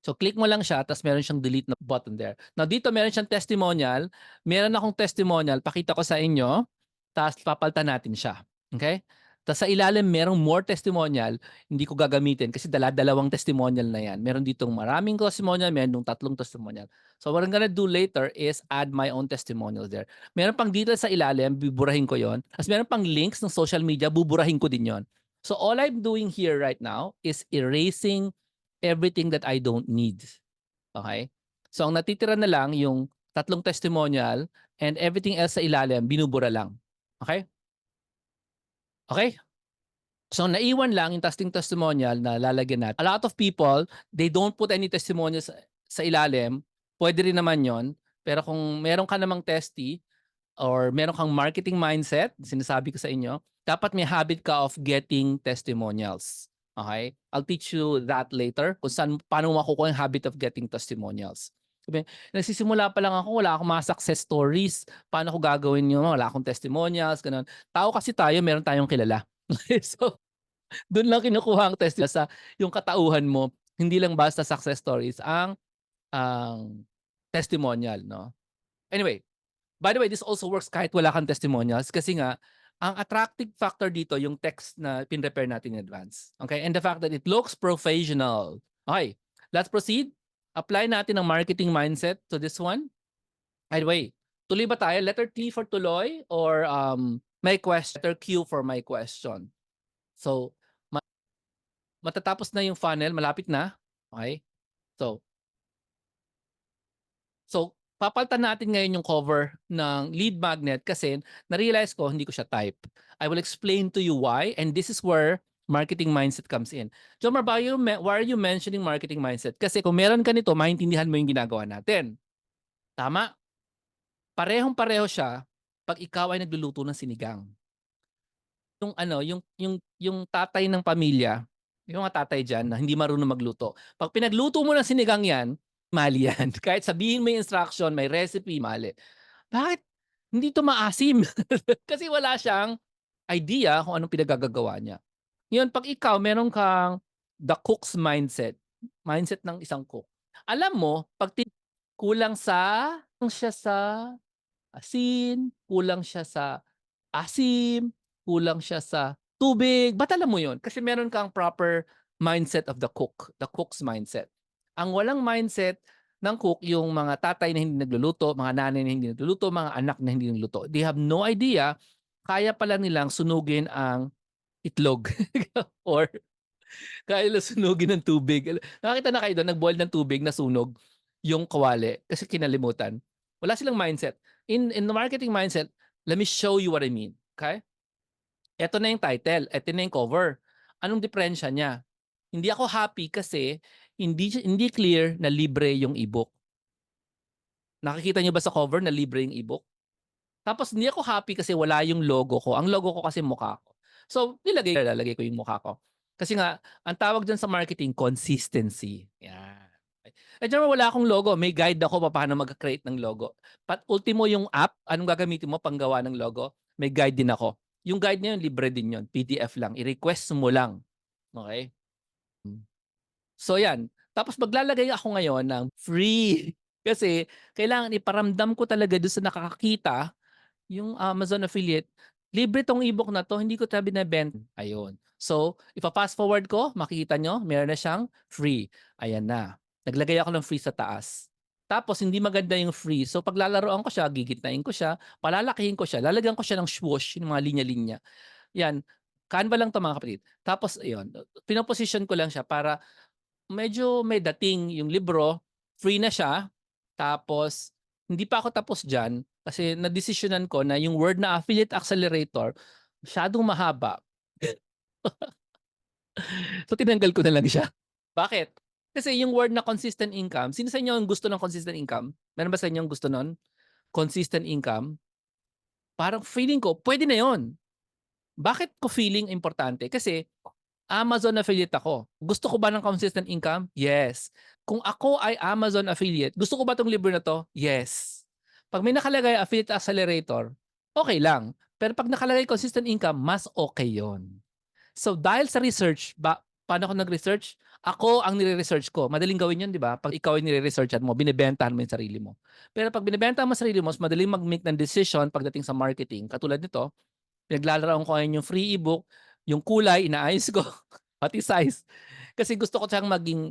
So, click mo lang siya tapos meron siyang delete na button there. Now, dito meron siyang testimonial. Meron akong testimonial, pakita ko sa inyo, tapos papalitan natin siya. Okay? Tapos sa ilalim merong more testimonial, hindi ko gagamitin kasi dala-dalawang testimonial na yan. Meron ditong maraming testimonial, meron ditong 3 testimonial. So what I'm gonna do later is add my own testimonials there. Meron pang dito sa ilalim, buburahin ko yon. Tapos meron pang links ng social media, buburahin ko din yon. So all I'm doing here right now is erasing everything that I don't need. Okay? So ang natitira na lang yung 3 testimonial and everything else sa ilalim, binubura lang. Okay? Okay? So naiwan lang yung testimonial na lalagyan natin. A lot of people, they don't put any testimonials sa ilalim. Pwede rin naman yon. Pero kung meron ka namang testy or meron kang marketing mindset, sinasabi ko sa inyo, dapat may habit ka of getting testimonials. Okay? I'll teach you that later kung paano makukuha yung habit of getting testimonials. Sabi, nagsisimula pa lang ako, wala akong mga success stories. Paano ko gagawin yun? Wala akong testimonials, ganun. Tao kasi tayo, meron tayong kilala. So, doon lang kinukuha ang testimonial sa yung katauhan mo, hindi lang basta success stories ang testimonial, no? Anyway, by the way, this also works kahit wala kang testimonials kasi nga ang attractive factor dito yung text na pin-prepare natin in advance. Okay? And the fact that it looks professional. Okay, let's proceed. Apply natin ang marketing mindset to this one. By the way, tuloy ba tayo? Letter T for tuloy or my question? Letter Q for my question. So, matatapos na yung funnel, malapit na. Okay? So, papalitan natin ngayon yung cover ng lead magnet kasi na-realize ko hindi ko siya type. I will explain to you why and this is where marketing mindset comes in. Jomar, why are you mentioning marketing mindset? Kasi kung meron ka nito, maintindihan mo yung ginagawa natin. Tama? Parehong-pareho siya pag ikaw ay nagluluto ng sinigang. Yung ano, yung tatay ng pamilya, yung mga tatay diyan na hindi marunong magluto. Pag pinagluto mo ng sinigang 'yan, mali 'yan. Kahit sabihin mo yung instruction, may recipe, mali. Bakit hindi 'to maasim? Kasi wala siyang idea kung anong pinagagagawa niya. Ngayon 'pag ikaw meron kang the cook's mindset, mindset ng isang cook. Alam mo 'pag kulang siya sa asin, kulang siya sa asim, kulang siya sa tubig, ba't alam mo yun? Kasi meron kang proper mindset of the cook's mindset. Ang walang mindset ng cook, yung mga tatay na hindi nagluluto, mga nanay na hindi nagluluto, mga anak na hindi nagluluto. They have no idea, kaya pala nilang sunugin ang itlog or kaya nila sunugin ng tubig. Nakakita na kayo doon, nag-boil ng tubig, nasunog yung kawali kasi kinalimutan. Wala silang mindset. In the marketing mindset, let me show you what I mean. Okay? Ito na yung title, ito na yung cover. Anong diferensya niya? Hindi ako happy kasi hindi clear na libre yung ebook. Nakikita niyo ba sa cover na libre yung ebook? Tapos hindi ako happy kasi wala yung logo ko. Ang logo ko kasi mukha ko. So, lalagay ko yung mukha ko. Kasi nga, ang tawag dyan sa marketing, consistency. Yan. Eh, dyan wala akong logo. May guide ako paano mag-create ng logo. Ultimo yung app, anong gagamitin mo panggawa ng logo? May guide din ako. Yung guide niya yun, libre din yun. PDF lang. I-request mo lang. Okay? So yan. Tapos maglalagay ako ngayon ng free. Kasi kailangan iparamdam ko talaga doon sa nakakakita yung Amazon affiliate, libre tong ebook na 'to, hindi ko 'to binebenta. Ayun. So, ipa-fast forward ko, makikita nyo, meron na siyang free. Ayan na. Naglagay ako ng free sa taas. Tapos, hindi maganda yung free. So, paglalaroan ko siya, gigitnain ko siya, palalakihin ko siya, lalagyan ko siya ng swoosh, yung mga linya-linya. Yan. Canva lang 'to mga kapatid. Tapos, ayun, pinoposition ko lang siya para medyo may dating yung libro, free na siya. Tapos, hindi pa ako tapos diyan kasi nadesisyonan ko na yung word na affiliate accelerator masyadong mahaba. So tinanggal ko na lang siya. Bakit? Kasi yung word na consistent income, sino sa inyo ang gusto ng consistent income? Meron ba sa inyo ang gusto nun? Consistent income? Parang feeling ko, pwede na yon. Bakit ko feeling importante? Kasi Amazon affiliate ako. Gusto ko ba ng consistent income? Yes. Kung ako ay Amazon affiliate, gusto ko ba 'tong libro na 'to? Yes. 'Pag may nakalagay affiliate accelerator, okay lang. Pero 'pag nakalagay consistent income, mas okay 'yon. So dahil sa research, paano ako nag-research? Ako ang nire-research ko. Madaling gawin 'yun, 'di ba? 'Pag ikaw ay nire-researchan mo, binebentahan mo 'yung sarili mo. Pero 'pag binebentahan mo sarili mo, mas madaling mag-make ng decision pagdating sa marketing. Katulad nito, pinaglalarawan ko ngayon yung free ebook, yung kulay inaayos ko, pati size. Kasi gusto ko siyang maging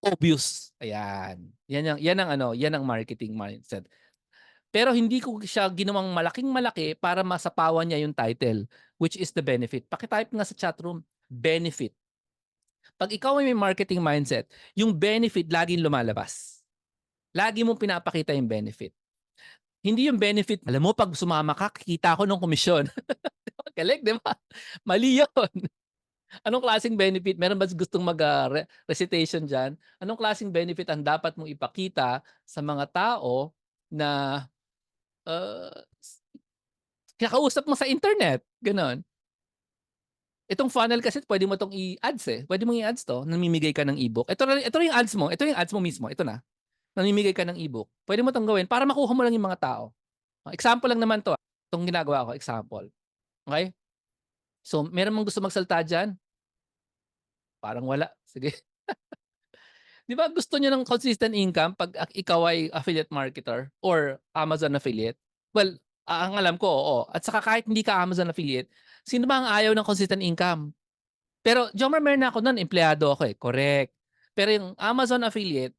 obvious. Ayan. Yan ang marketing mindset. Pero hindi ko siya ginawang malaking-malaki para masapawan niya yung title, which is the benefit. Paki-type nga sa chatroom, benefit. Pag ikaw ay may marketing mindset, yung benefit laging lumalabas. Lagi mong pinapakita yung benefit. Hindi yung benefit, alam mo, pag sumama ka, kikita ko ng komisyon. Galing, di ba? Mali yun. Anong klaseng benefit? Meron ba gustong recitation dyan? Anong klaseng benefit ang dapat mong ipakita sa mga tao na uh, kakausap mo sa internet? Ganon. Itong funnel kasi pwede mo itong i-ads eh. Pwede mong i-ads to, namimigay ka ng ebook. Ito yung ads mo. Ito yung ads mo mismo. Ito na. Namimigay ka ng ebook. Pwede mo itong gawin para makuha mo lang yung mga tao. Example lang naman to. Itong ginagawa ko, example. Okay? So, meron mong gusto magsalta dyan? Parang wala. Sige. Di ba gusto niyo ng consistent income pag ikaw ay affiliate marketer or Amazon affiliate? Well, ang alam ko, oo. At saka kahit hindi ka Amazon affiliate, sino ba ang ayaw ng consistent income? Pero Jomar, meron na ako nun, empleyado ako eh. Correct. Pero yung Amazon affiliate,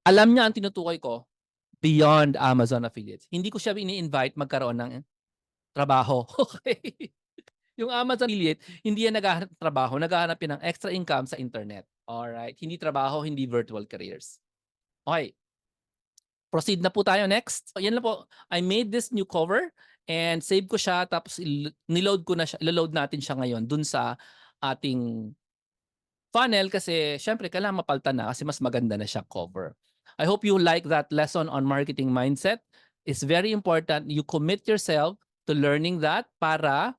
alam niya ang tinutukoy ko beyond Amazon affiliates. Hindi ko siya ini-invite magkaroon ng trabaho. Okay? Yung Amazon affiliate, hindi yan naghahanap ng trabaho, naghahanap yan ng extra income sa internet. Alright? Hindi trabaho, hindi virtual careers. Okay. Proceed na po tayo next. So, yan lang po. I made this new cover and save ko siya tapos niload ko na siya, ilo-load natin siya ngayon dun sa ating funnel kasi syempre kailangan mapaltan na kasi mas maganda na siya cover. I hope you like that lesson on marketing mindset. It's very important you commit yourself to learning that para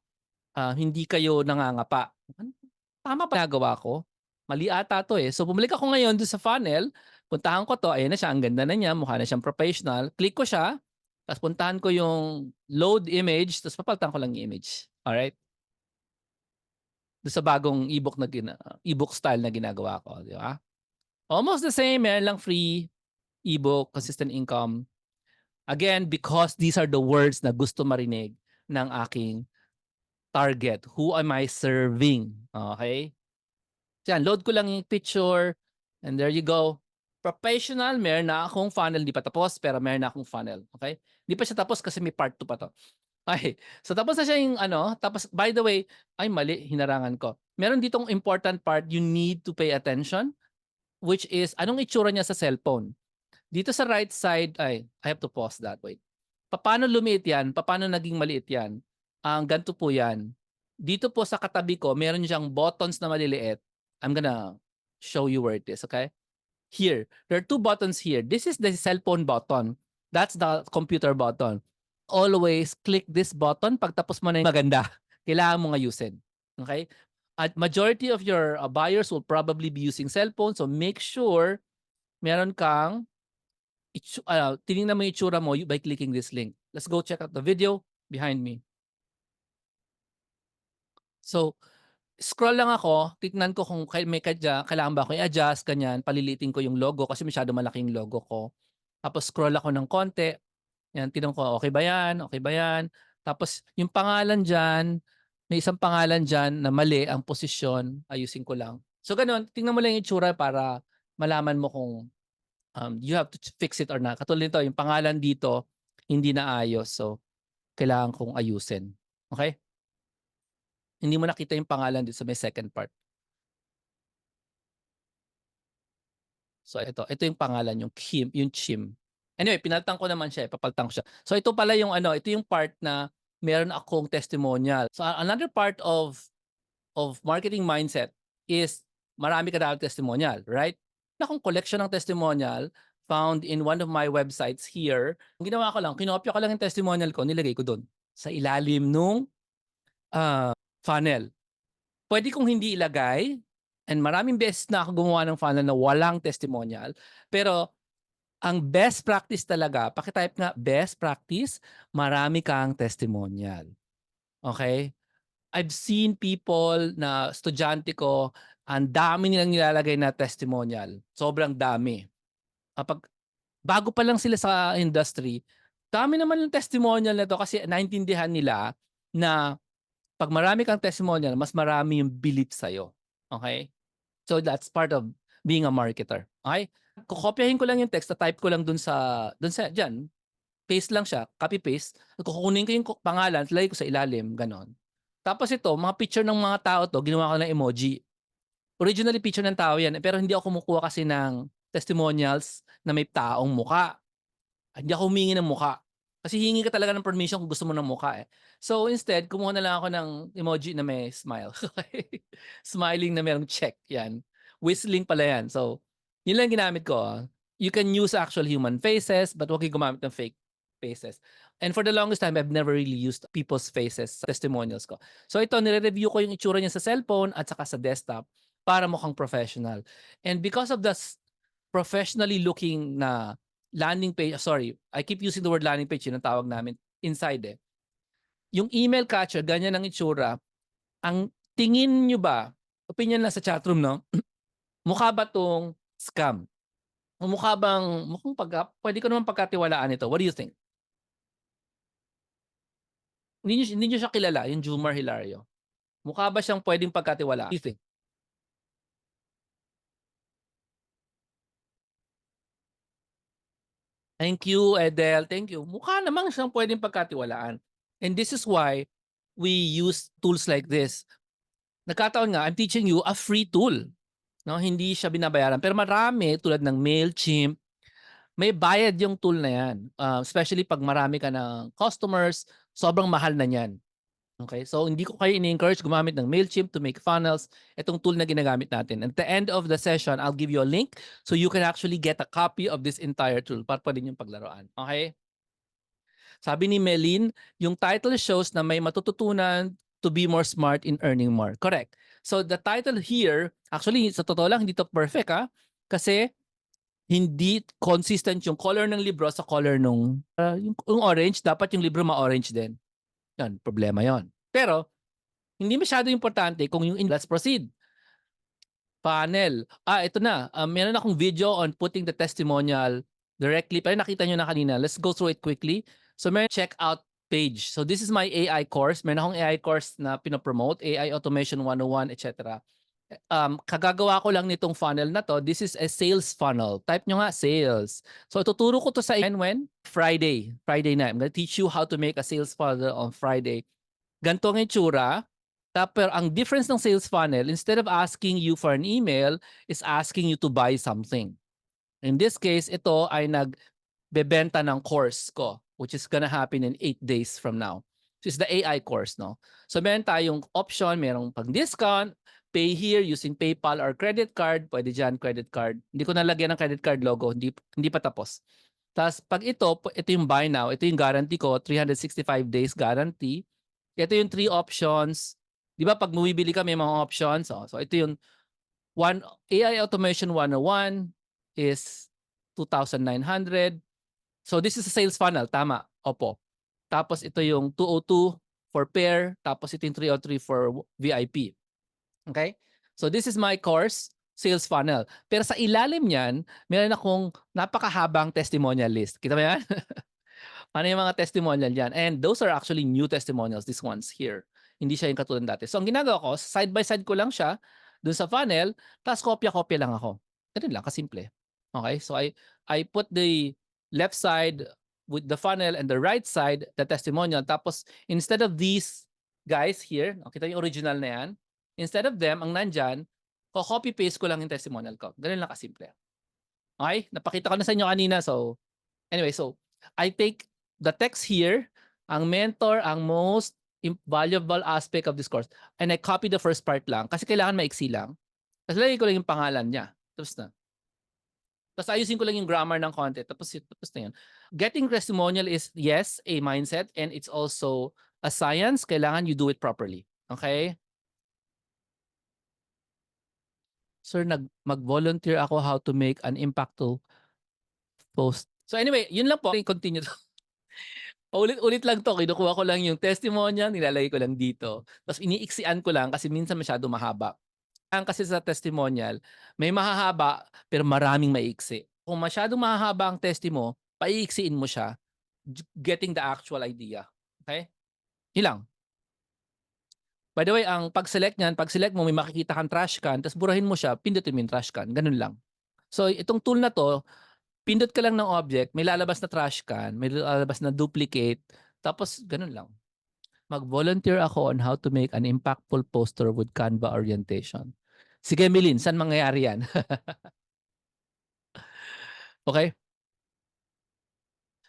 hindi kayo nangangapa. Tama ba nagawa ko? Mali ata to eh. So bumalik ako ngayon doon sa funnel, puntahan ko to, ayan na siya, ang ganda na niya, mukha na siyang professional. Click ko siya, tapos puntahan ko yung load image, tapos papalitan ko lang yung image. Alright? Doon sa bagong ebook na ebook style na ginagawa ko, di ba? Almost the same, meron lang free ebook, consistent income. Again, because these are the words na gusto marinig ng aking target. Who am I serving? Okay? Yan, load ko lang yung picture and there you go. Professional, meron na akong funnel. Hindi pa tapos, pero meron na akong funnel. Okay? Hindi pa siya tapos kasi may part 2 pa to. Okay. So tapos na siya yung ano. Tapos by the way, ay mali, hinarangan ko. Meron ditong important part you need to pay attention, which is anong itsura niya sa cellphone. Dito sa right side, ay, I have to pause that. Wait. Paano lumiit yan? Paano naging maliit yan? Ganito po yan. Dito po sa katabi ko, meron siyang buttons na maliliit. I'm gonna show you where it is, okay? Here, there are 2 buttons here. This is the cellphone button. That's the computer button. Always click this button pag tapos mo na yung maganda. Kailangan mo ayusin. Okay? At majority of your buyers will probably be using cellphone, so make sure meron kang tinignan mo yung itsura mo by clicking this link. Let's go check out the video behind me. So, scroll lang ako, tignan ko kung may kailangan ba ako i-adjust, ganyan, palilitin ko yung logo kasi masyado malaki yung logo ko. Tapos scroll ako ng konti, yan, tinanong ko, okay ba yan? Okay ba yan? Tapos yung pangalan dyan, may isang pangalan dyan na mali ang posisyon, ayusin ko lang. So ganun, tingnan mo lang yung itsura para malaman mo kung you have to fix it or not. Katulad nito, yung pangalan dito, hindi na ayos. So, kailangan kong ayusin. Okay? Hindi mo nakita yung pangalan dito sa may second part. So, ito yung pangalan, yung Kim, yung Chim. Anyway, pinalitan ko naman siya, papalitan ko siya. So, ito pala yung ito yung part na meron akong testimonial. So, another part of marketing mindset is marami ka dapat testimonial, right? Akong collection ng testimonial found in one of my websites here. Ang ginawa ko lang, kinopya ko lang yung testimonial ko, nilagay ko doon sa ilalim nung funnel. Pwede kong hindi ilagay, and maraming beses na ako gumawa ng funnel na walang testimonial. Pero ang best practice talaga, pakitype nga best practice, marami kang testimonial. Okay? I've seen people na estudyante ko, ang dami nilang nilalagay na testimonial. Sobrang dami. Kapag bago pa lang sila sa industry, dami naman yung testimonial na to kasi naintindihan nila na pag marami kang testimonial, mas marami yung belief sa'yo. Okay? So that's part of being a marketer. Okay? Kokopyahin ko lang yung text, type ko lang dun sa diyan. Paste lang siya, copy paste. Kukunin ko yung pangalan, lagay ko sa ilalim, ganon. Tapos ito, mga picture ng mga tao to, ginawa ko ng emoji. Originally picture ng tao yan, pero hindi ako kumukuha kasi ng testimonials na may taong muka. Hindi ako humingi ng muka. Kasi hingi ka talaga ng permission kung gusto mo ng muka eh. So instead, kumuha na lang ako ng emoji na may smile. Smiling na merong check. Yan. Whistling pala yan. So, yun lang ginamit ko. You can use actual human faces, but huwag yung gumamit ng fake faces. And for the longest time, I've never really used people's faces sa testimonials ko. So ito, nire-review ko yung itsura niya sa cellphone at saka sa desktop para mukhang professional. And because of the professionally looking na landing page, sorry, I keep using the word landing page, yun ang tawag namin inside eh. Yung email catcher, ganyan ang itsura. Ang tingin nyo ba, opinion lang sa chatroom, no? Mukha ba tong scam? O mukha bang, pwede ko naman pagkatiwalaan ito. What do you think? Hindi nyo siya kilala, yung Jumar Hilario. Mukha ba siyang pwedeng pagkatiwalaan? What do you think? Thank you, Edel. Thank you. Mukha namang siyang pwedeng pagkatiwalaan. And this is why we use tools like this. Nagkataon nga, I'm teaching you a free tool. No, hindi siya binabayaran. Pero marami tulad ng Mailchimp, may bayad yung tool na yan. Especially pag marami ka ng customers, sobrang mahal na niyan. Okay? So hindi ko kayo ini-encourage gumamit ng Mailchimp to make funnels. Itong tool na ginagamit natin. At the end of the session, I'll give you a link so you can actually get a copy of this entire tool para pwede niyong paglaruan. Okay? Sabi ni Melin, yung title shows na may matututunan to be more smart in earning more. Correct. So the title here, actually sa totoo lang hindi to perfect kasi hindi consistent yung color ng libro sa color nung yung orange, dapat yung libro ma-orange din. Yan, problema yon. Pero hindi masyado importante kung yung let's proceed. Panel. Ito na. Meron akong video on putting the testimonial directly. Pero nakita nyo na kanina. Let's go through it quickly. So meron check out page. So this is my AI course. Meron akong AI course na pinopromote. AI Automation 101, etc. Kagagawa ko lang nitong funnel na to. This is a sales funnel. Type nyo nga sales. So tuturo ko to sa when? Friday. Friday night. I'm gonna teach you how to make a sales funnel on Friday. Ganito ang itsura. Tapos ang difference ng sales funnel, instead of asking you for an email, is asking you to buy something. In this case, ito ay nagbebenta ng course ko, which is gonna happen in 8 days from now. So it's the AI course, no? So meron tayong option, merong pang-discount, pay here using PayPal or credit card. Pwede dyan, credit card. Hindi ko nalagyan ng credit card logo, hindi pa tapos. Tapos pag ito yung buy now, ito yung guarantee ko, 365 days guarantee. Ito yung 3 options. Di ba pag bumibili ka may mga options? So ito yung AI Automation 101 is 2,900. So this is a sales funnel. Tama. Opo. Tapos ito yung 202 for pair. Tapos ito yung 303 for VIP. Okay? So this is my course, sales funnel. Pero sa ilalim niyan, meron akong napakahabang testimonial list. Kita mo yan? Ano yung mga testimonial yan? And those are actually new testimonials, these ones here. Hindi siya yung katulad dati. So ang ginagawa ko, side by side ko lang siya dun sa funnel, tapos kopya-kopya lang ako. Ganun lang, kasimple. Okay? So I put the left side with the funnel and the right side, the testimonial. Tapos instead of these guys here, kita yung original na yan, instead of them, ang nandyan, copy-paste ko lang yung testimonial ko. Ganun lang kasimple. Okay? Napakita ko na sa inyo kanina. So anyway, so I take the text here, ang mentor, ang most valuable aspect of this course. And I copy the first part lang kasi kailangan maiksi lang. Tapos lagay ko lang yung pangalan niya. Tapos na. Tapos ayusin ko lang yung grammar ng content. Tapos na yun. Getting testimonial is, yes, a mindset, and it's also a science. Kailangan you do it properly. Okay? Sir, mag-volunteer ako how to make an impactful post. So anyway, yun lang po. Continue. Paulit-ulit lang to. Kinukuha ko lang yung testimonial, nilalagay ko lang dito. Tapos iniiksian ko lang kasi minsan masyado mahaba. Ang kasi sa testimonial, may mahahaba pero maraming maiksi. Kung masyadong mahahaba ang testi mo, paiiksiin mo siya, getting the actual idea. Okay? Yun lang. By the way, ang pag-select niyan, pag-select mo, may makikita kang trash can, tapos burahin mo siya, pindutin mo yung trash can. Ganun lang. So, itong tool na to, pindot ka lang ng object, may lalabas na trash can, may lalabas na duplicate, tapos ganun lang. Mag-volunteer ako on how to make an impactful poster with Canva orientation. Sige, Milin, saan mangyayari yan? Okay?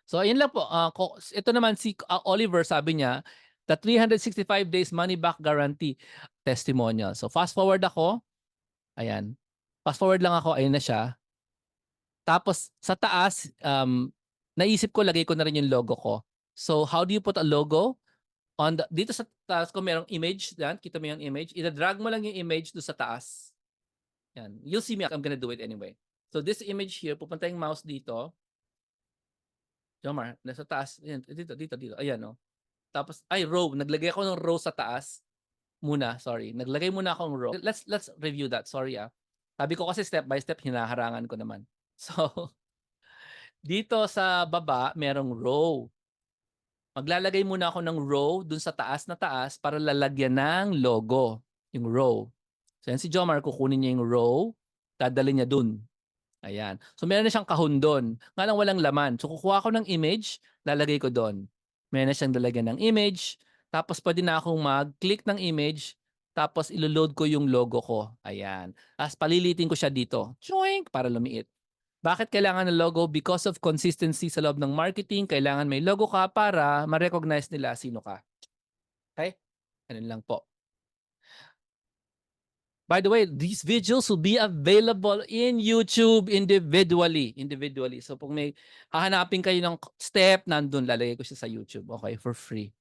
So, ayun lang po. Ito naman si Oliver, sabi niya, the 365 days money back guarantee testimonial. So, fast forward ako. Ayan. Fast forward lang ako. Ayun na siya. Tapos, sa taas, naisip ko, lagay ko na rin yung logo ko. So, how do you put a logo? Dito sa taas ko, merong image. Yan. Kita mo yung image. Ida-drag mo lang yung image doon sa taas. Yan. You'll see me. I'm gonna do it anyway. So, this image here, pupunta yung mouse dito. Jomar, nasa taas. Ayan, dito. Ayan, oh. Tapos, row. Naglagay ako ng row sa taas. Muna, sorry. Naglagay muna akong row. Let's review that. Sorry, ah. Sabi ko kasi step by step, hinaharangan ko naman. So, dito sa baba, merong row. Maglalagay muna ako ng row dun sa taas na taas para lalagyan ng logo. Yung row. So, yan si Jomar, kukunin niya yung row, dadalhin niya dun. Ayan. So, meron na siyang kahon doon. Nga lang walang laman. So, kukuha ko ng image, lalagay ko doon. Meron na siyang lalagyan ng image. Tapos, pwede na akong mag-click ng image. Tapos, ilo-load ko yung logo ko. Ayan. Tapos, palilitin ko siya dito. Choink! Para lumiit. Bakit kailangan ng logo? Because of consistency sa loob ng marketing, kailangan may logo ka para ma-recognize nila sino ka. Okay? Ganun lang po. By the way, these videos will be available in YouTube individually. So kung may hahanapin kayo ng step, nandun, lalagay ko siya sa YouTube. Okay, for free.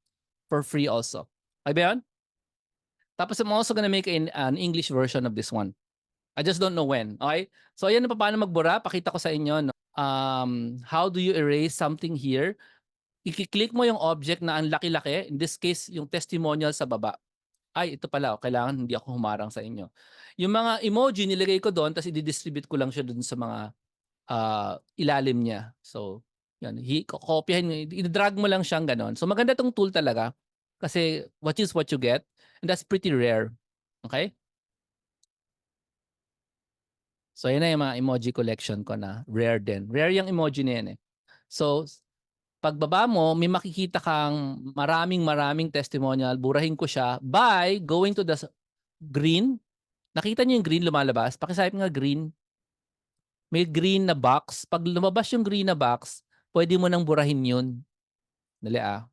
For free also. Okay ba yun? Tapos I'm also gonna make an English version of this one. I just don't know when. Okay? So ayan na paano magbura. Pakita ko sa inyo. No? How do you erase something here? I-click mo yung object na ang laki-laki. In this case, yung testimonial sa baba. Ay, ito pala, kailangan hindi ako humarang sa inyo. Yung mga emoji, nilagay ko doon, tapos i-distribute ko lang siya doon sa mga ilalim niya. So, yan, kopyahin, i-drag mo lang siyang ganon. So, maganda tong tool talaga kasi what is what you get, and that's pretty rare. Okay? So, yan na yung mga emoji collection ko na rare din. Rare yung emoji na yan eh. So, pagbaba mo, may makikita kang maraming testimonial. Burahin ko siya by going to the green. Nakita niyo yung green lumalabas? Pakisabi nga green. May green na box. Pag lumabas yung green na box, pwede mo nang burahin yun. Dali ah.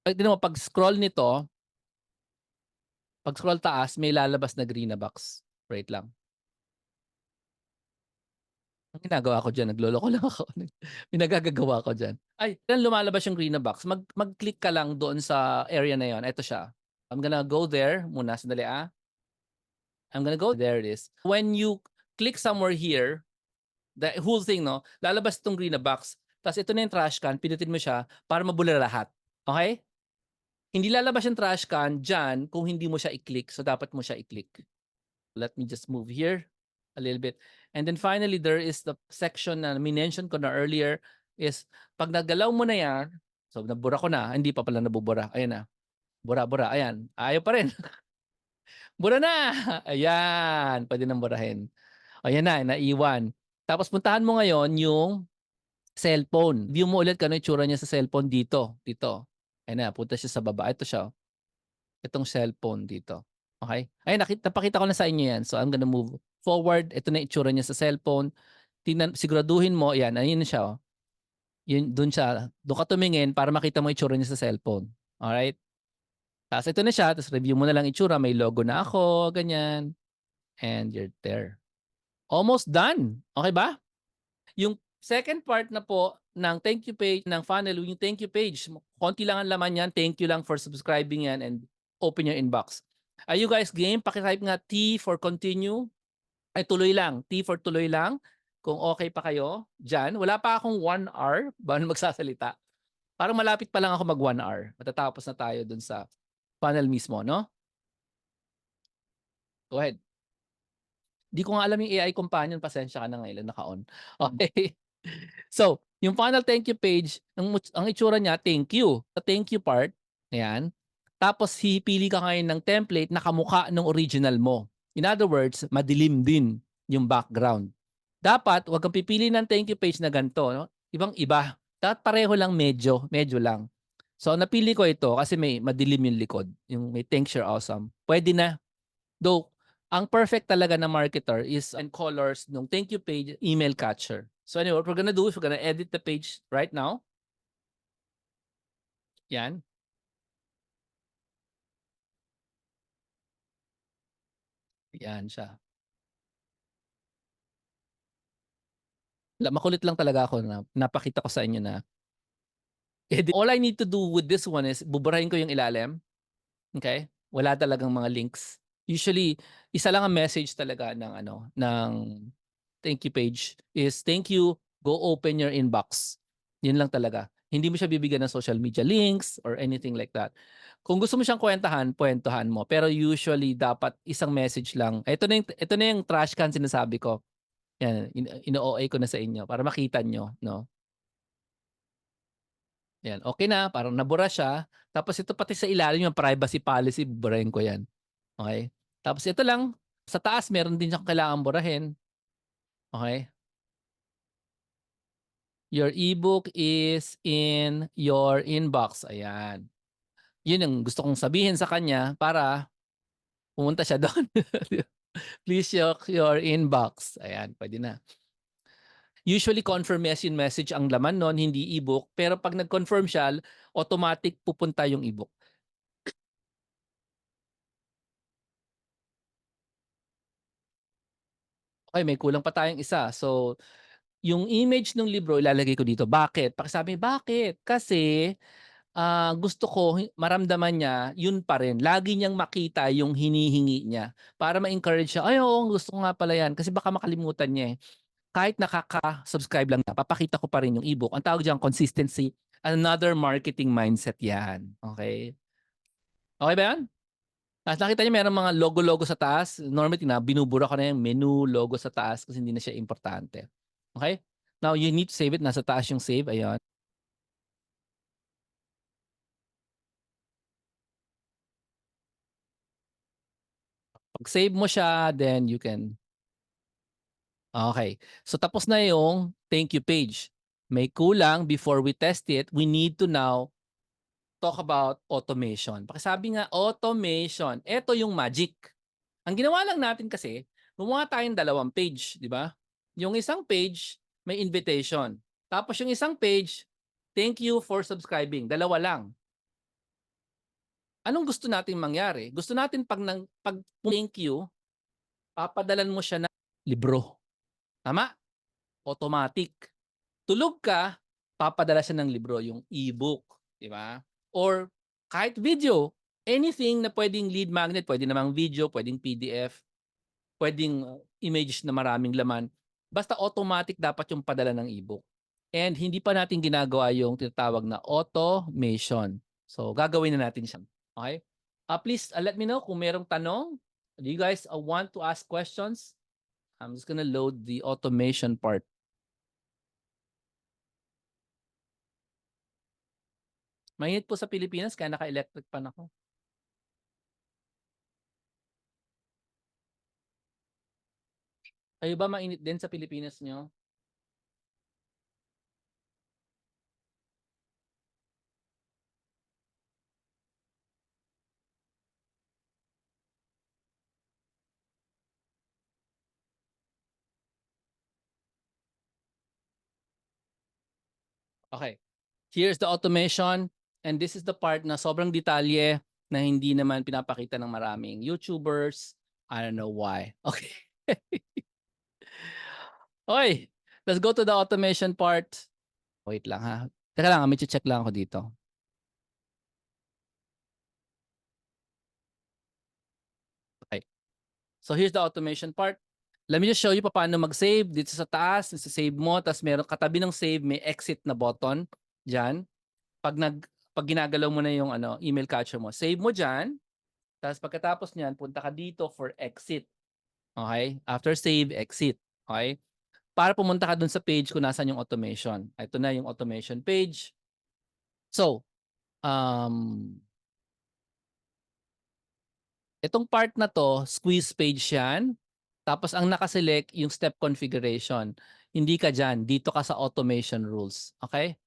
Pag scroll nito, pag scroll taas, may lalabas na green na box. Wait lang. Ang ginagawa ko dyan, nagloloko lang ako. May nagagagawa ko dyan. Ay, yan lumalabas yung green na box. Mag-click ka lang doon sa area na yon. Ito siya. I'm gonna go there muna. Sandali ah. I'm gonna go, there it is. When you click somewhere here, the whole thing, no, lalabas itong green na box. Tapos ito na yung trash can, pinutin mo siya para mabula lahat. Okay? Hindi lalabas yung trash can dyan kung hindi mo siya i-click. So, dapat mo siya i-click. Let me just move here a little bit. And then finally, there is the section na minention ko na earlier is pag nagalaw mo na yan, so nabura ko na, hindi pa pala nabubura. Ayan na. Bura. Ayan. Ayaw pa rin. Bura na. Ayan. Pwede nang burahin. Ayan na, naiwan. Tapos puntahan mo ngayon yung cellphone. View mo ulit kung ano itsura niya sa cellphone dito. Dito. Ayan na, punta siya sa baba. Ito siya. Itong cellphone dito. Okay? Ayun, napakita ko na sa inyo yan. So I'm gonna move forward. Ito na itsura niya sa cellphone. Siguraduhin mo, yan, ayun na siya. Oh. Yun, dun siya. Doon ka tumingin para makita mo itsura niya sa cellphone. Alright? Tapos ito na siya. Tapos review mo na lang itsura. May logo na ako. Ganyan. And you're there. Almost done. Okay ba? Yung second part na po ng thank you page ng funnel, yung thank you page, konti lang ang laman yan. Thank you lang for subscribing yan and open your inbox. Are you guys game? Paki-type nga T for continue. Ay, tuloy lang. T for tuloy lang. Kung okay pa kayo dyan. Wala pa akong 1 hour bago magsasalita. Parang malapit pa lang ako mag 1 hour. Matatapos na tayo dun sa panel mismo, no? Go ahead. Di ko nga alam yung AI companion. Pasensya ka na ngayon. Naka-on. Okay. So, yung final thank you page, ang itsura niya, thank you. Sa thank you part, ayan. Tapos, pili ka ngayon ng template na kamukha ng original mo. In other words, madilim din yung background. Dapat, wag kang pipili ng thank you page na ganito. No? Ibang-iba. Dapat pareho lang medyo lang. So, napili ko ito kasi may madilim yung likod. Yung may thanks, you're awesome. Pwede na. Though, ang perfect talaga na marketer is and colors nung thank you page, email catcher. So anyway, what we're gonna do is we're gonna edit the page right now. Yan. Yan siya. Makulit lang talaga ako na napakita ko sa inyo na edit. All I need to do with this one is buburahin ko yung ilalim. Okay? Wala talagang mga links. Usually, isa lang ang message talaga ng ng thank you page is thank you, go open your inbox. Yun lang talaga. Hindi mo siya bibigyan ng social media links or anything like that. Kung gusto mo siyang kwentuhan mo. Pero usually dapat isang message lang. Ito na yung trash can sinasabi ko. Yan, ino-OA ko na sa inyo para makita nyo, no? Yan, okay na, parang nabura siya. Tapos ito pati sa ilalim yung privacy policy, burahin ko yan. Okay? Tapos ito lang, sa taas meron din siyang kailangan burahin. Okay? Your ebook is in your inbox. Ayan. Yun ang gusto kong sabihin sa kanya para pumunta siya doon. Please check your inbox. Ayan, pwede na. Usually confirmation message ang laman nun, hindi ebook. Pero pag nag-confirm siya, automatic pupunta yung ebook. Okay, may kulang pa tayong isa. So, yung image ng libro ilalagay ko dito. Bakit? Pakisabi, bakit? Kasi gusto ko maramdaman niya yun pa rin. Lagi niyang makita yung hinihingi niya para ma-encourage siya. Ay, oo, gusto ko nga pala yan. Kasi baka makalimutan niya eh. Kahit nakaka-subscribe lang na, papakita ko pa rin yung ebook. Ang tawag diyan, consistency. Another marketing mindset yan. Okay? Okay ba yan? At nakita niyo meron mga logo-logo sa taas. Normally, binubura ko na yung menu logo sa taas kasi hindi na siya importante. Okay? Now, you need to save it. Nasa taas yung save. Ayan. Pag save mo siya, then you can. Okay. So, tapos na yung thank you page. May kulang before we test it. We need to now talk about automation. Pakisabi nga, automation. Ito yung magic. Ang ginawa lang natin kasi, gumawa tayong dalawang page, di ba? Yung isang page, may invitation. Tapos yung isang page, thank you for subscribing. Dalawa lang. Anong gusto nating mangyari? Gusto natin pag thank you, papadalan mo siya ng libro. Tama? Automatic. Tulog ka, papadala siya ng libro, yung e-book. Di ba? Or kahit video, anything na pwedeng lead magnet, pwede namang video, pwedeng PDF, pwedeng image na maraming laman. Basta automatic dapat yung padala ng ebook. And hindi pa natin ginagawa yung tinatawag na automation. So, gagawin na natin siya. Okay? Please let me know kung merong tanong. Do you guys want to ask questions? I'm just gonna load the automation part. Mainit po sa Pilipinas kaya naka-electric pan ako. Kayo ba mainit din sa Pilipinas nyo? Okay. Here's the automation and this is the part na sobrang detalye na hindi naman pinapakita ng maraming YouTubers. I don't know why. Okay. Okay. Let's go to the automation part. Wait lang ha. Teka lang, may check lang ako dito. So here's the automation part. Let me just show you paano mag-save. Dito sa taas, save mo, tapos meron katabi ng save, may exit na button diyan. Pag ginagalaw mo na yung email catcher mo, save mo diyan. Tapos pagkatapos niyan, punta ka dito for exit. Okay? After save, exit. Okay? Para pumunta ka dun sa page kung nasan yung automation. Ito na yung automation page. So, itong part na to, squeeze page yan. Tapos ang nakaselect yung step configuration. Hindi ka dyan. Dito ka sa automation rules. Okay?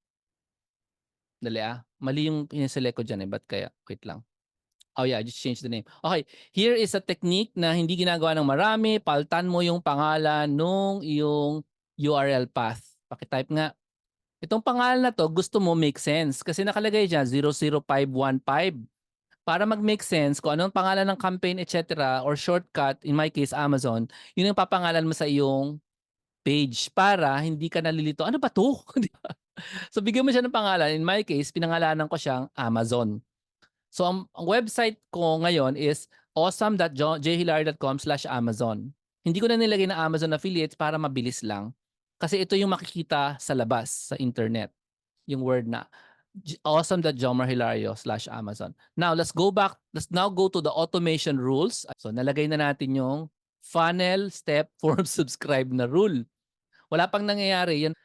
Dali Mali yung piniselect ko dyan Ba't kaya? Wait lang. Oh yeah, just change the name. Okay, here is a technique na hindi ginagawa ng marami. Paltan mo yung pangalan nung iyong URL path. Pakitype nga. Itong pangalan na to, gusto mo make sense. Kasi nakalagay dyan, 00515. Para mag-make sense kung anong pangalan ng campaign, etc. or shortcut, in my case, Amazon, yun yung papangalan mo sa iyong page para hindi ka nalilito. Ano ba to? So bigyan mo siya ng pangalan. In my case, pinangalanan ko siyang Amazon. So ang website ko ngayon is awesome.jhilary.com/Amazon. Hindi ko na nilagay na Amazon affiliates para mabilis lang. Kasi ito yung makikita sa labas, sa internet. Yung word na awesome.jomarhilario/Amazon. Now, let's go back. Let's now go to the automation rules. So, nalagay na natin yung funnel, step, form, subscribe na rule. Wala pang nangyayari. Yan,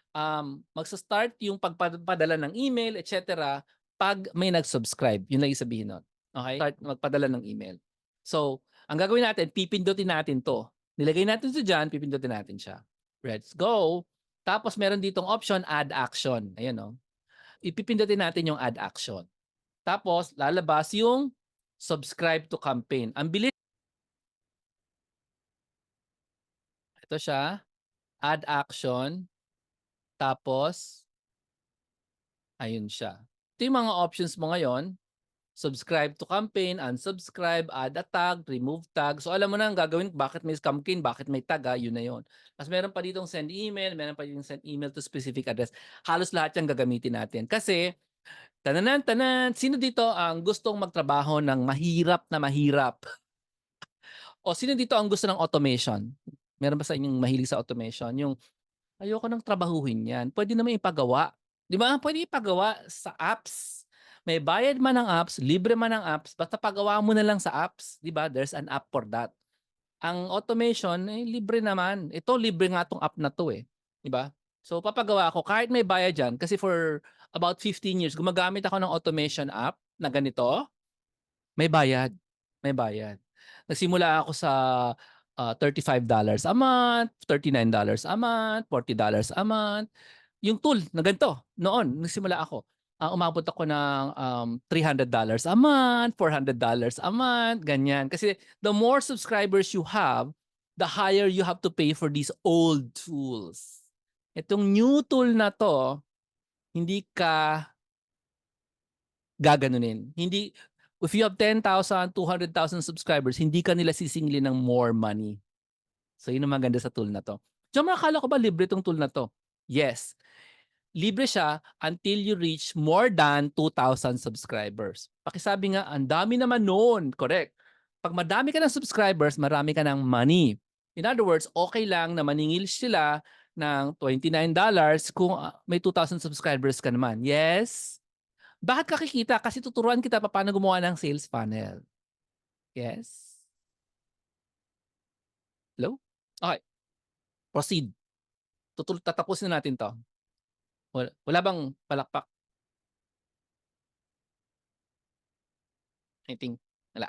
magsa-start yung pagpadala ng email, etc. pag may nag-subscribe. Yun lang yung sabihin nun. Okay? Start magpadala ng email. So, ang gagawin natin, pipindutin natin to. Nilagay natin ito dyan, pipindutin natin siya. Let's go. Tapos, meron ditong option, add action. Ayan o. Ipipindutin natin yung add action. Tapos, lalabas yung subscribe to campaign. Ang bilis. Ito siya. Add action. Tapos, ayun siya. Ito yung mga options mo ngayon. Subscribe to campaign, unsubscribe, add a tag, remove tag. So alam mo na ang gagawin, bakit may campaign, bakit may tag, yun na yun. Tapos meron pa ditong send email, meron pa ditong send email to specific address. Halos lahat yung gagamitin natin. Kasi, tanan, sino dito ang gustong magtrabaho ng mahirap na mahirap? O sino dito ang gusto ng automation? Meron ba sa inyong mahilig sa automation? Yung ayoko nang trabahuhin yan. Pwede naman ipagawa. Di ba? Pwede ipagawa sa apps. May bayad man ng apps, libre man ng apps, basta pagawa mo na lang sa apps. Di ba? There's an app for that. Ang automation, libre naman. Ito, libre nga tong app na to Di ba? So, papagawa ako kahit may bayad dyan. Kasi for about 15 years, gumagamit ako ng automation app na ganito. May bayad. May bayad. Nagsimula ako sa $35 a month, $39 a month, $40 a month. Yung tool na ganito, noon, nagsimula ako. Umabot ako ng $300 a month, $400 a month, ganyan. Kasi the more subscribers you have, the higher you have to pay for these old tools. Itong new tool na to, hindi ka gaganunin. Hindi, if you have 10,000, 200,000 subscribers, hindi ka nila sisingilin ng more money. So yun ang maganda sa tool na to. Diyan akala ko ba libre tong tool na to? Yes. Libre siya until you reach more than 2,000 subscribers. Pakisabi nga, ang dami naman noon. Correct. Pag madami ka ng subscribers, marami ka ng money. In other words, okay lang na maningil sila ng $29 kung may 2,000 subscribers ka naman. Yes. Bakit ka kikita? Kasi tuturuan kita paano gumawa ng sales funnel. Yes. Hello? Okay. Proceed. Tatapusin na natin to. Wala bang palakpak? Anything? Wala.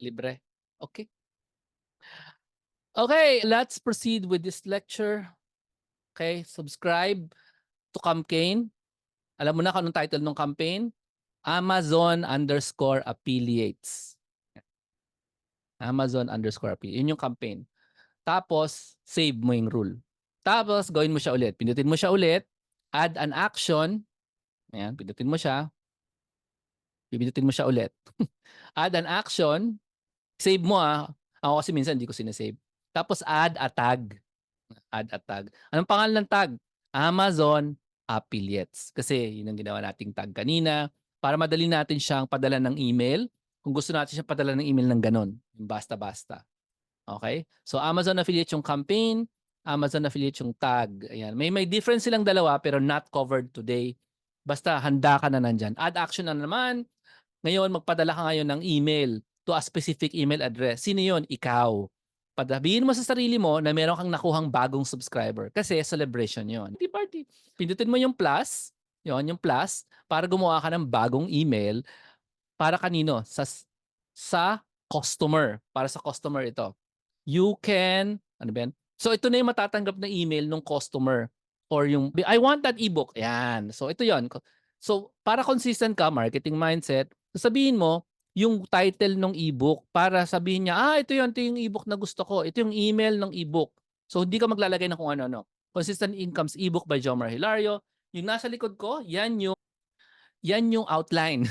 Libre. Okay. Okay, let's proceed with this lecture. Okay, subscribe to campaign. Alam mo na kung anong title ng campaign? Amazon_affiliates. Amazon_affiliates. Yun yung campaign. Tapos, save mo yung rule. Tapos, gawin mo siya ulit. Pindutin mo siya ulit. Add an action. Ayan, pindutin mo siya. Pindutin mo siya ulit. Add an action. Save mo Ako kasi minsan hindi ko sinasave. Tapos add a tag. Add a tag. Anong pangalan ng tag? Amazon affiliates. Kasi yun ang ginawa nating tag kanina. Para madali natin siyang padala ng email. kung gusto natin siya padala ng email ng gano'n, yung basta-basta. Okay? So Amazon affiliate yung campaign, Amazon affiliate yung tag. Ayan. May difference silang dalawa pero not covered today. Basta handa ka na nandyan. Add action na naman. Ngayon, magpadala ka ngayon ng email to a specific email address. Sino yun? Ikaw. Padabihin mo sa sarili mo na meron kang nakuhang bagong subscriber kasi celebration yon. Party party. Pindutin mo yung plus, yon yung plus, para gumawa ka ng bagong email para kanino? Sa customer. Para sa customer ito. You can, ano ba yan? So ito na yung matatanggap na email ng customer or yung, I want that ebook. Yan. So ito yon. So para consistent ka, marketing mindset, sabihin mo, yung title ng ebook para sabihin niya, ito yung ebook na gusto ko. Ito yung email ng ebook. So hindi ka maglalagay ng kung ano-ano. Consistent Incomes ebook by Jomar Hilario. Yung nasa likod ko, yan yung outline.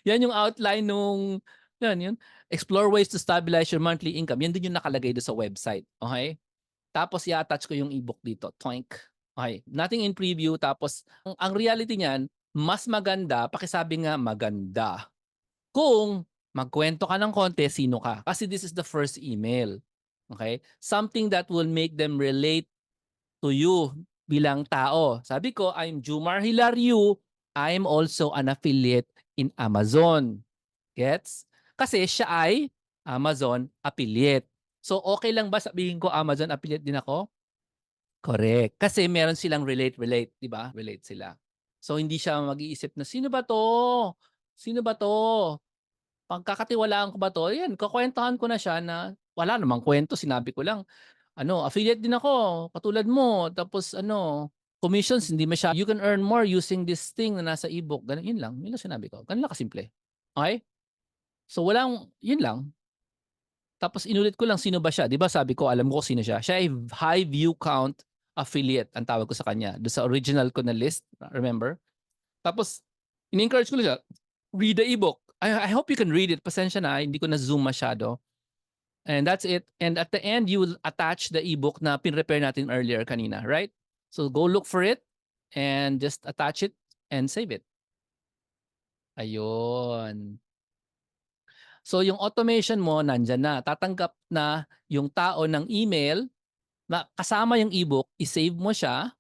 Yan yung outline nung yun. Explore ways to stabilize your monthly income. Yan din yung nakalagay doon sa website. Okay? Tapos i-attach ko yung ebook dito. Toink. Okay. Nothing in preview. Tapos ang reality niyan, mas maganda, pakisabi nga maganda. Kung magkwento ka ng konti, sino ka? Kasi this is the first email. Okay? Something that will make them relate to you bilang tao. Sabi ko, I'm Jumar Hilario. I'm also an affiliate in Amazon. Gets? Kasi siya ay Amazon affiliate. So okay lang ba sabihin ko Amazon affiliate din ako? Correct. Kasi meron silang relate, 'di ba? Relate sila. So hindi siya mag-iisip na sino ba 'to? Sino ba 'to? Pagkakatiwalaan ko ba 'to? Ayan, kukwentuhan ko na siya na wala namang kwento, sinabi ko lang, affiliate din ako katulad mo. Tapos commissions hindi you can earn more using this thing na nasa ebook. Ganun, yun lang. Yun lang sinabi ko. Ganun lang kasimple. Okay? So yun lang. Tapos inulit ko lang sino ba siya. 'Di ba sabi ko alam ko sino siya. Siya ay high view count affiliate ang tawag ko sa kanya. Do sa original ko na list, remember? Tapos in-encourage ko lang siya, read the ebook. I hope you can read it. Pasensya na, hindi ko na zoom masyado. And that's it. And at the end, you will attach the ebook na pinrepare natin earlier kanina, right? So go look for it and just attach it and save it. Ayun. So yung automation mo nandyan na. Tatanggap na yung tao ng email na kasama yung ebook, i-save mo siya,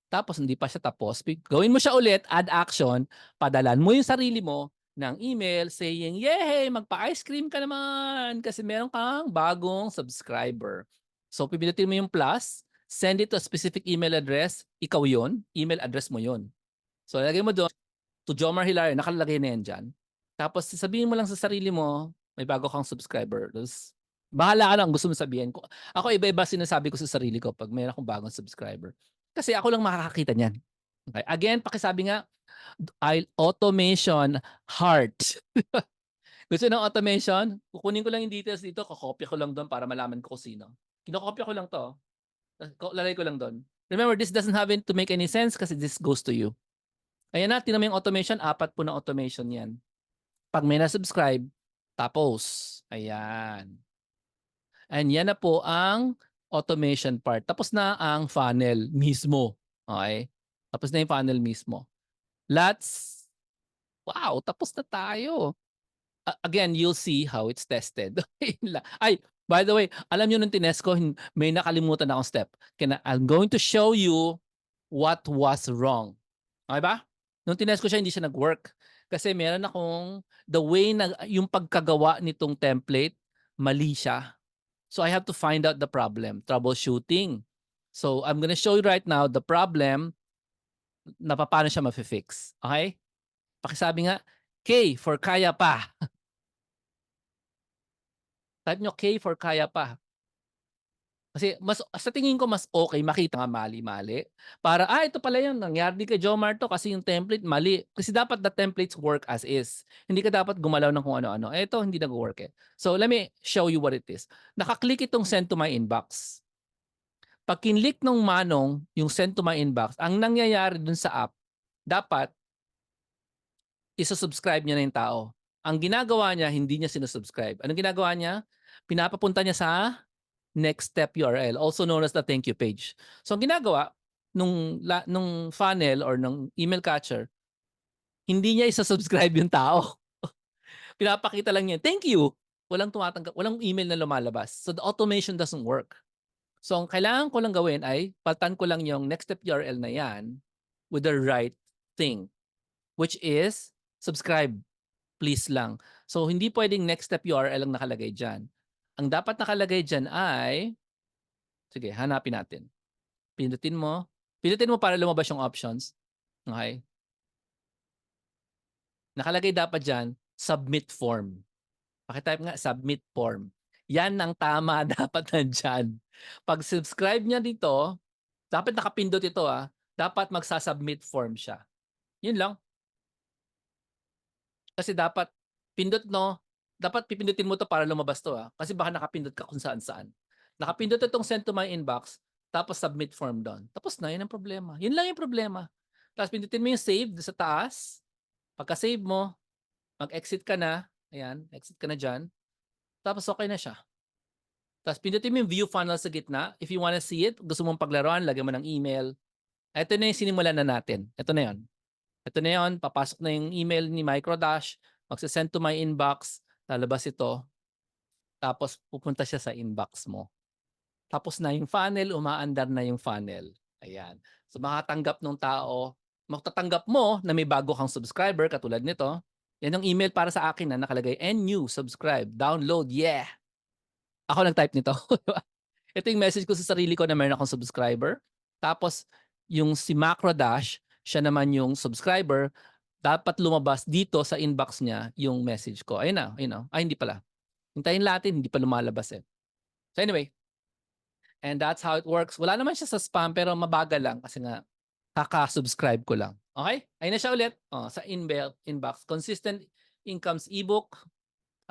tapos hindi pa siya tapos. Gawin mo siya ulit, add action, padalan mo yung sarili mo ng email saying, yay, magpa-ice cream ka naman kasi meron kang bagong subscriber. So pipindutin mo yung plus, send it to a specific email address, ikaw yon, email address mo yon. So lagay mo doon, to Jomar Hilario, nakalagay na yan dyan. Tapos sabihin mo lang sa sarili mo, may bago kang subscriber. Tapos, bahala ka lang gusto mo sabihin. Ako iba-iba sinasabi ko sa sarili ko pag mayroon akong bagong subscriber. Kasi ako lang makakakita niyan. Okay? Again, pakisabi nga, automation heart. Gusto ng automation? Kukunin ko lang yung details dito, kakopya ko lang doon para malaman ko kung sino. Kinokopya ko lang to. Lalagay ko lang doon. Remember, this doesn't have to make any sense kasi this goes to you. Ayan na, tinan mo yung automation. 4 po na automation yan. Pag may na-subscribe, tapos. Ayan. And yan na po ang automation part. Tapos na ang funnel mismo. Okay? Tapos na yung funnel mismo. Wow, tapos na tayo. Again, you'll see how it's tested. Ay, by the way, alam nyo nung tinest ko, may nakalimutan akong step. I'm going to show you what was wrong. Okay ba? Nung tinest ko siya, hindi siya nag-work. Kasi meron akong, the way na yung pagkagawa nitong template, mali siya. So I have to find out the problem, troubleshooting. So I'm gonna show you right now the problem na paano siya ma-fix. Okay? Pakisabi nga, K for kaya pa. Type nyo K for kaya pa. Kasi sa tingin ko mas okay makita nga mali-mali. Para ito pala yun, nangyari kay Jomar to kasi yung template mali. Kasi dapat the templates work as is. Hindi ka dapat gumalaw ng kung ano-ano. Ito hindi nag-work eh. So let me show you what it is. Nakaklik itong send to my inbox. Pag kinlik ng manong yung send to my inbox, ang nangyayari dun sa app, dapat isa-subscribe niya na yung tao. Ang ginagawa niya, hindi niya sinusubscribe. Anong ginagawa niya? Pinapapunta niya sa next step URL, also known as the thank you page. So ang ginagawa nung funnel or ng email catcher, hindi niya isa-subscribe yung tao. Pinapakita lang niya, "Thank you." Walang tumatanggap, walang email na lumalabas. So the automation doesn't work. So ang kailangan ko lang gawin ay palitan ko lang yung next step URL na yan with the right thing, which is subscribe, please lang. So hindi pwedeng next step URL ang nakalagay diyan. Ang dapat nakalagay diyan ay, sige, hanapin natin. Pindutin mo. Pindutin mo para lumabas yung options. Okay? Nakalagay dapat diyan, submit form. Paki-type nga, submit form. Yan ang tama dapat nandiyan. Pag subscribe niya dito, dapat nakapindot ito dapat magsa-submit form siya. Yun lang. Kasi dapat pindot dapat pipindutin mo 'to para lumabas 'to kasi baka nakapindot ka kung saan-saan. Nakapindot itong send to my inbox, tapos submit form do'n. Tapos na, 'yun ang problema. 'Yun lang yung problema. Tapos pindutin mo yung save do'n sa taas. Pagka-save mo, mag-exit ka na, ayan, exit ka na diyan, tapos okey na siya. Tapos pindutin mo yung view funnel sa gitna. If you wanna see it, gusto mong paglaruan, lagyan mo ng email. Eto na yung sinimulan na natin. Eto na 'yon. Eto na 'yon, papasok na yung email ni Microdash, magse-send to my inbox, lalabas ito, tapos pupunta siya sa inbox mo. Tapos na yung funnel, umaandar na yung funnel, ayan. So makakatanggap nung tao, matatanggap mo na may bago kang subscriber katulad nito, yan yung email para sa akin na nakalagay, "And new, subscribe, download, yeah." Ako nag-type nito, Ito yung message ko sa sarili ko na meron akong subscriber. Tapos yung si Macrodash, siya naman yung subscriber, dapat lumabas dito sa inbox niya yung message ko. Ayun na, ayun na. Ay, hindi pala. Hintayin natin, hindi pa lumalabas eh. So anyway, and that's how it works. Wala naman siya sa spam pero mabagal lang kasi nga kaka-subscribe ko lang. Okay? Ayun na siya ulit. Sa inbox. Consistent Incomes ebook.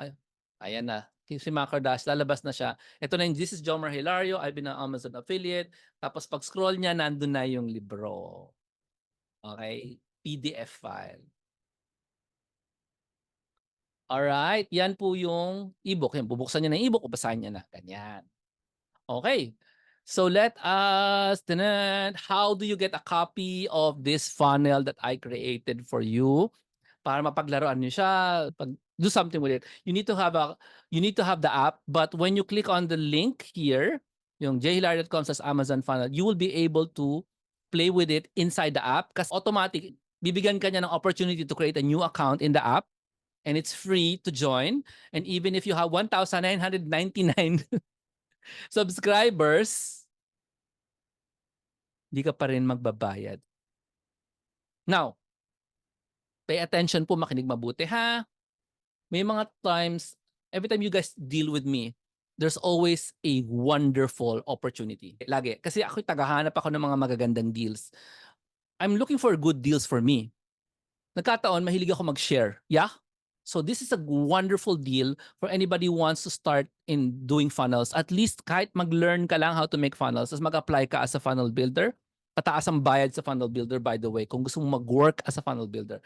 Ay, ayan na. Si Macrodash, lalabas na siya. Ito na yung This is Jomar Hilario. I've been an Amazon affiliate. Tapos pag scroll niya, nandun na yung libro. Okay? PDF file. Alright. Yan po yung ebook. Yan, bubuksan niya na yung ebook, babasahin niya na. Ganyan. Okay. So let us, how do you get a copy of this funnel that I created for you? Para mapaglaruan niyo siya, do something with it. You need to have the app, but when you click on the link here, yung jhilario.com/Amazon funnel, you will be able to play with it inside the app kasi automatic bibigyan ka niya ng opportunity to create a new account in the app and it's free to join. And even if you have 1,999 subscribers, hindi ka pa rin magbabayad. Now, pay attention po, makinig mabuti ha. May mga times, every time you guys deal with me, there's always a wonderful opportunity. Lagi. Kasi ako tagahanap ako ng mga magagandang deals. I'm looking for good deals for me. Nagkataon, mahilig ako mag-share. Yeah? So this is a wonderful deal for anybody who wants to start in doing funnels. At least kahit mag-learn ka lang how to make funnels, as mag-apply ka as a funnel builder, pataas ang bayad sa funnel builder, by the way, kung gusto mo mag-work as a funnel builder.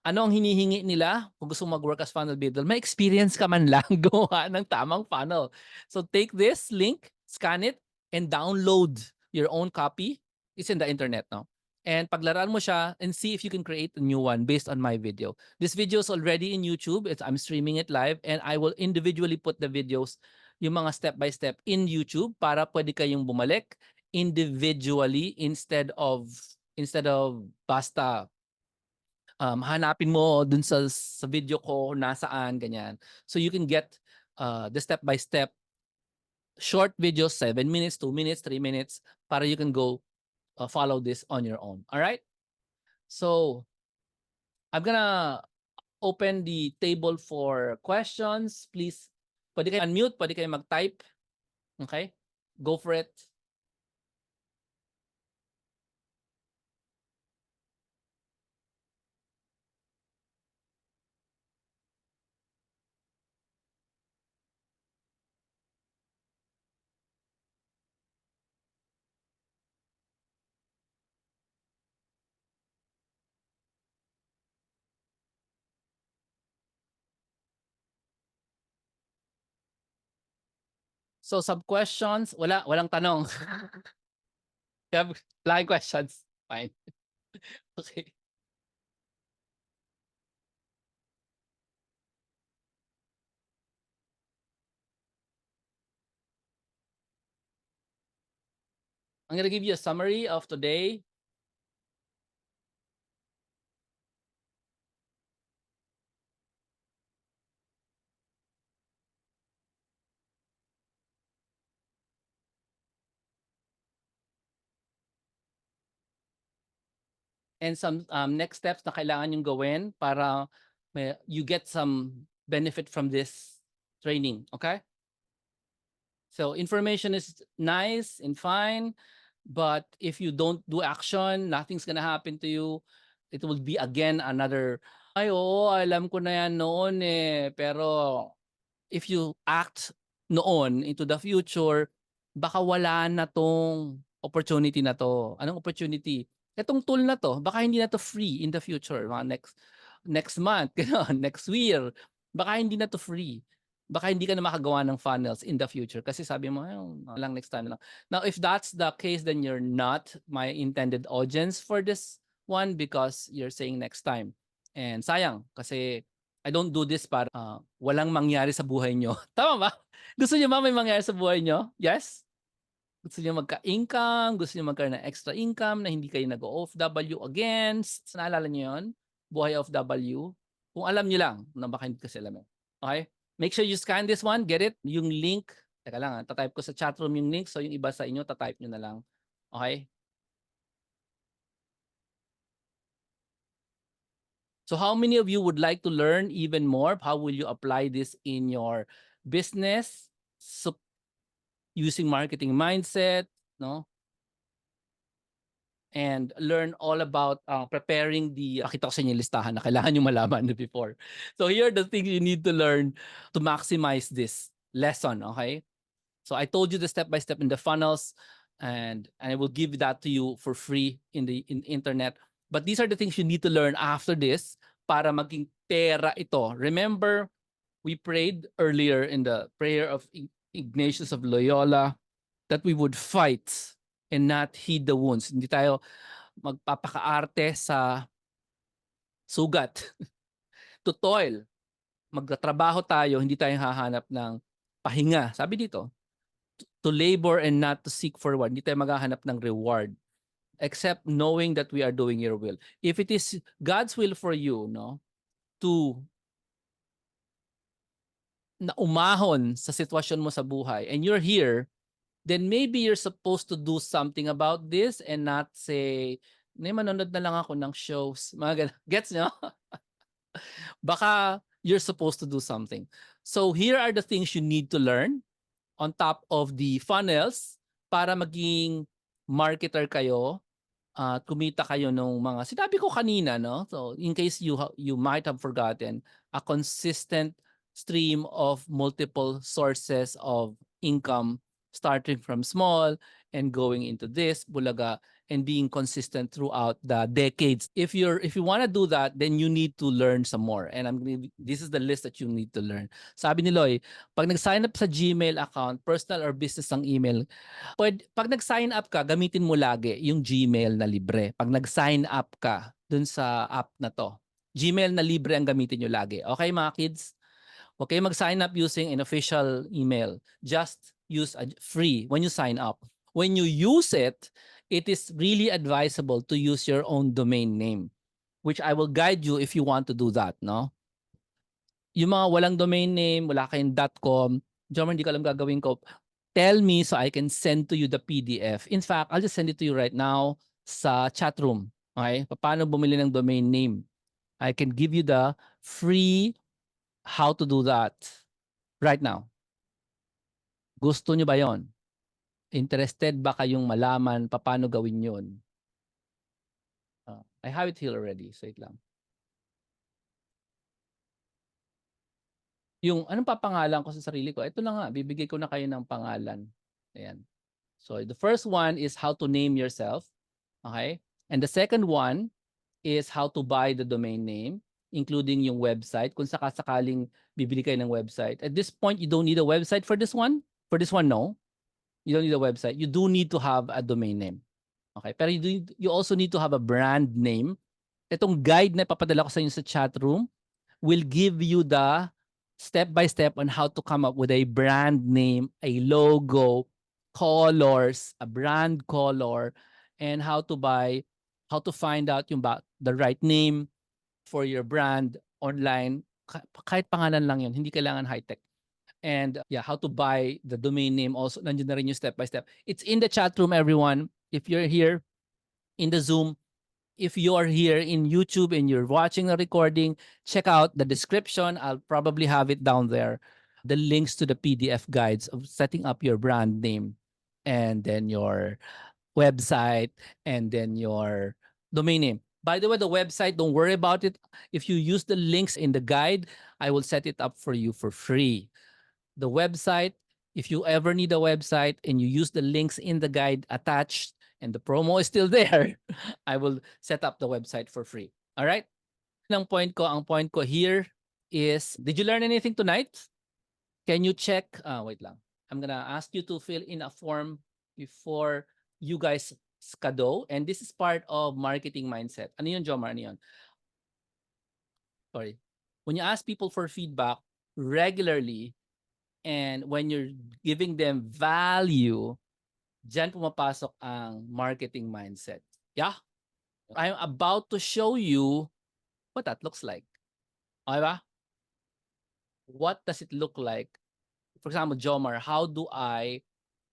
Ano ang hinihingi nila kung gusto mong mag-work as funnel builder? May experience ka man lang gumawa ng tamang funnel. So take this link, scan it, and download your own copy. It's in the internet now. And paglaruan mo siya and see if you can create a new one based on my video. This video is already in YouTube. I'm streaming it live and I will individually put the videos, yung mga step by step in YouTube para pwede kayong bumalik individually instead of basta hanapin mo dun sa video ko nasaan, ganyan. So you can get the step-by-step short videos, 7 minutes, 2 minutes, 3 minutes, para you can go follow this on your own. All right? So I'm gonna open the table for questions. Please, pwede kayo unmute, pwede kayo mag-type. Okay? Go for it. So some questions, walang tanong. Wala questions. Fine. Okay. I'm gonna give you a summary of today. And some next steps na kailangan yung gawin para you get some benefit from this training, okay? So information is nice and fine, but if you don't do action, nothing's gonna happen to you. It will be again another, ay oo, alam ko na yan noon eh. Pero if you act noon into the future, baka wala na tong opportunity na to. Anong opportunity? Itong tool na to, baka hindi na to free in the future. Mga next month, next year, baka hindi na to free. Baka hindi ka na makagawa ng funnels in the future kasi sabi mo, lang next time lang. Now, if that's the case, then you're not my intended audience for this one because you're saying next time. And sayang kasi I don't do this para walang mangyari sa buhay nyo. Tama ba? Gusto nyo ba may mangyari sa buhay nyo? Yes? Gusto nyo magka-income? Gusto nyo magkaroon ng extra income na hindi kayo nag-OFW again? Naalala nyo yun? Buhay OFW? Kung alam nyo lang, na baka hindi kasi alam. Okay? Make sure you scan this one. Get it? Yung link. Teka lang, tatype ko sa chatroom yung link. So yung iba sa inyo, tatype nyo na lang. Okay? So how many of you would like to learn even more? How will you apply this in your business? So using marketing mindset, no? And learn all about preparing the, pakita ko sa inyo yung listahan na kailangan nyo malaman before. So here are the things you need to learn to maximize this lesson, okay? So I told you the step-by-step in the funnels and I will give that to you for free in the internet. But these are the things you need to learn after this para maging pera ito. Remember, we prayed earlier in the prayer of Ignatius of Loyola that we would fight and not heed the wounds. Hindi tayo magpapakaarte sa sugat. To toil. Magtatrabaho tayo, hindi tayo hahanap ng pahinga. Sabi dito, to labor and not to seek for reward. Hindi tayo maghahanap ng reward except knowing that we are doing your will. If it is God's will for you, no, to na umahon sa sitwasyon mo sa buhay and you're here, then maybe you're supposed to do something about this and not say, manonood na lang ako ng shows. Mga ganun. Gets nyo? Baka you're supposed to do something. So here are the things you need to learn on top of the funnels para maging marketer kayo at kumita kayo nung mga sinabi ko kanina, no? So in case you might have forgotten, a consistent stream of multiple sources of income starting from small and going into this, Bulaga, and being consistent throughout the decades. If you want to do that, then you need to learn some more. And this is the list that you need to learn. Sabi ni Loy, pag nag-sign up sa Gmail account, personal or business ang email, pag nag-sign up ka, gamitin mo lagi yung Gmail na libre. Pag nag-sign up ka dun sa app na to, Gmail na libre ang gamitin nyo lagi. Okay mga kids? Huwag kayo mag-sign up using an official email. Just use a free when you sign up. When you use it, it is really advisable to use your own domain name, which I will guide you if you want to do that, no? Yung mga walang domain name, wala kayong .com, Jomar, hindi ko alam gagawin ko. Tell me so I can send to you the PDF. In fact, I'll just send it to you right now sa chat room. Okay? Paano bumili ng domain name? I can give you the free how to do that right now. Gusto nyo ba yon? Interested ba kayong malaman paano gawin yun? I have it here already. So, wait lang. Yung anong papangalan ko sa sarili ko? Ito na nga, bibigay ko na kayo ng pangalan. Ayan. So, the first one is how to name yourself. Okay? And the second one is how to buy the domain name, including yung website. Kung sakasakaling bibili kayo ng website. At this point, you don't need a website for this one. For this one, no. You don't need a website. You do need to have a domain name. Okay? Pero you also need to have a brand name. Itong guide na ipapadala ko sa inyo sa chat room will give you the step-by-step on how to come up with a brand name, a logo, colors, a brand color, and how to buy, how to find out the right name for your brand online. Kahit pangalan lang yun, hindi kailangan high-tech. And yeah, how to buy the domain name also. Nandiyan na rin yung step by step. It's in the chat room, everyone. If you're here in the Zoom, if you're here in YouTube and you're watching the recording, check out the description. I'll probably have it down there. The links to the PDF guides of setting up your brand name and then your website and then your domain name. By the way, the website, don't worry about it. If you use the links in the guide, I will set it up for you for free. The website, if you ever need a website and you use the links in the guide attached and the promo is still there, I will set up the website for free. All right? Ang point ko here is, did you learn anything tonight? Can you check? Wait lang. I'm gonna ask you to fill in a form before you guys skado. And this is part of marketing mindset. Ano yun, Jomar? Ano yun? Sorry. When you ask people for feedback regularly, and when you're giving them value, dyan pumapasok ang marketing mindset. Yeah? I'm about to show you what that looks like. Okay ba? What does it look like? For example, Jomar, how do I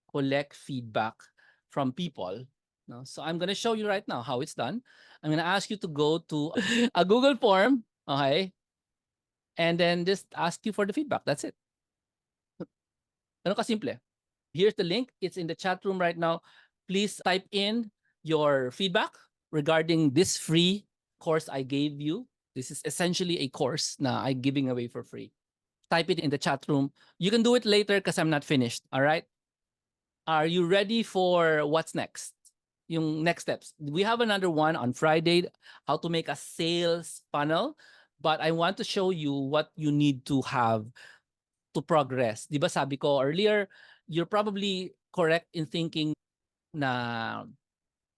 collect feedback from people? No? So I'm going to show you right now how it's done. I'm going to ask you to go to a Google form, okay? And then just ask you for the feedback. That's it. Ano kasimple? Here's the link. It's in the chat room right now. Please type in your feedback regarding this free course I gave you. This is essentially a course na I'm giving away for free. Type it in the chat room. You can do it later because I'm not finished. All right? Are you ready for what's next? Yung next steps. We have another one on Friday, how to make a sales funnel. But I want to show you what you need to have to progress. Di ba sabi ko earlier, you're probably correct in thinking na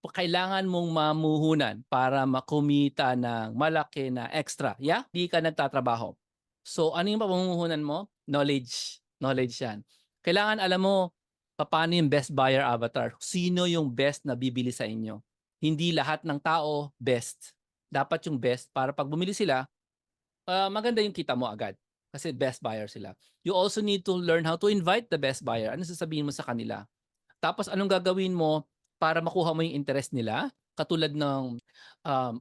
kailangan mong mamuhunan para makumita ng malaki na extra. Yeah? Di ka nagtatrabaho. So ano yung pamumuhunan mo? Knowledge. Knowledge yan. Kailangan alam mo paano yung best buyer avatar. Sino yung best na bibili sa inyo. Hindi lahat ng tao best. Dapat yung best para pag bumili sila, maganda yung kita mo agad. Kasi best buyer sila. You also need to learn how to invite the best buyer. Ano sasabihin mo sa kanila? Tapos anong gagawin mo para makuha mo yung interest nila? Katulad ng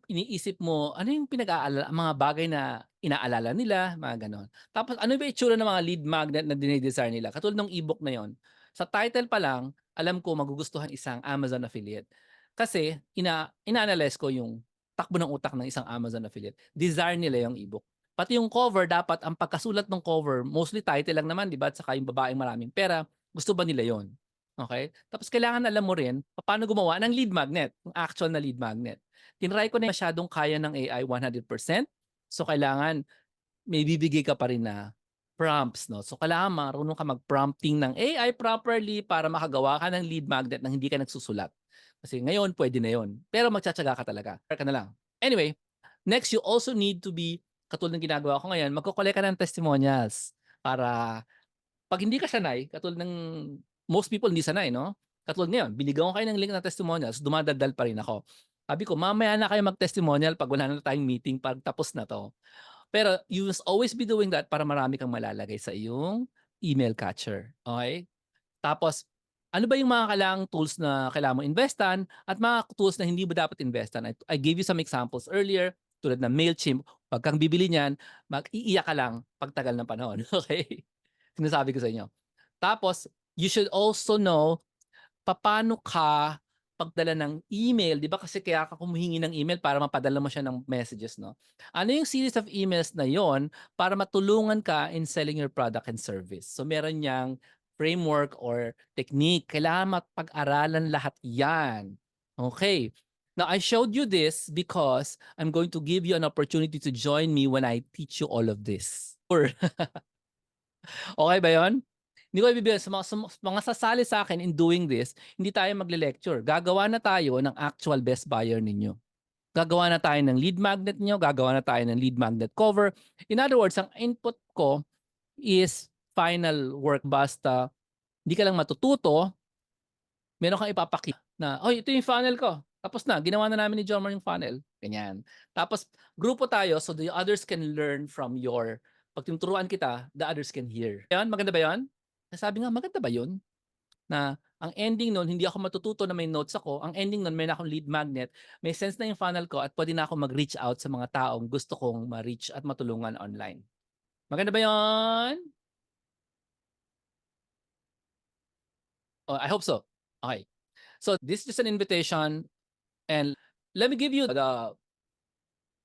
iniisip mo, ano yung pinag-aalala, mga bagay na inaalala nila, mga ganon. Tapos ano ba itsura ng mga lead magnet na dinidesire nila? Katulad ng ebook na yon. Sa title pa lang, alam ko magugustuhan isang Amazon affiliate. Kasi ina-analyze ko yung takbo ng utak ng isang Amazon affiliate. Desire nila yung ebook. Pati yung cover, dapat ang pagkasulat ng cover, mostly title lang naman, di ba? At saka yung babaeng maraming pera, gusto ba nila yon? Okay? Tapos kailangan alam mo rin paano gumawa ng lead magnet, yung actual na lead magnet. Tinry ko na masyadong kaya ng AI 100%. So kailangan may bibigay ka pa rin na prompts, no? So kailangan marunong ka mag-prompting ng AI properly para makagawa ka ng lead magnet nang hindi ka nagsusulat. Kasi ngayon pwede na 'yon. Pero magtsatsaga ka talaga. Ka na lang. Anyway, next you also need to be katulad ng ginagawa ko ngayon, magko-collect ka ng testimonials para pag hindi ka sanay, katulad ng most people hindi sanay, no? Katulad ngayon, binigyan ko kayo ng link na testimonials, dumadaldal pa rin ako. Sabi ko, mamaya na kayo mag-testimonial pag wala na tayong meeting, pag tapos na to. Pero you must always be doing that para marami kang malalagay sa iyong email catcher. Okay? Tapos, ano ba yung mga kailangang tools na kailangan mo investan at mga tools na hindi mo dapat investan? I gave you some examples earlier, tulad ng MailChimp. Pag kang bibili niyan, mag-iiyak ka lang pagtagal ng panahon. Okay? Sinasabi ko sa inyo. Tapos, you should also know paano ka pagdala ng email, 'di ba? Kasi kaya ka humihingi ng email para mapadala mo siya ng messages, no? Ano yung series of emails na 'yon para matulungan ka in selling your product and service? So meron niyang framework or technique. Kailangan mapag-aralan lahat 'yan. Okay. Now, I showed you this because I'm going to give you an opportunity to join me when I teach you all of this. Okay ba 'yon? Hindi ko ibibigay sa mga sasali sa akin in doing this, hindi tayo magle-lecture. Gagawa na tayo ng actual best buyer ninyo. Gagawa na tayo ng lead magnet niyo, gagawa na tayo ng lead magnet cover. In other words, ang input ko is final work basta hindi ka lang matututo, meron kang ipapakita na, "Oy, ito yung funnel ko. Tapos na, ginawa na namin ni Jomar yung funnel." Ganyan. Tapos grupo tayo so the others can learn from your 'pag tinuturuan kita, the others can hear. Yun, maganda ba yun? Sabi nga, maganda ba yun? Na ang ending nun, hindi ako matututo na may notes ako. Ang ending nun, meron akong lead magnet. May sense na yung funnel ko at pwede na ako mag-reach out sa mga taong gusto kong ma-reach at matulungan online. Maganda ba yun? Oh, I hope so. Okay. So this is an invitation and let me give you the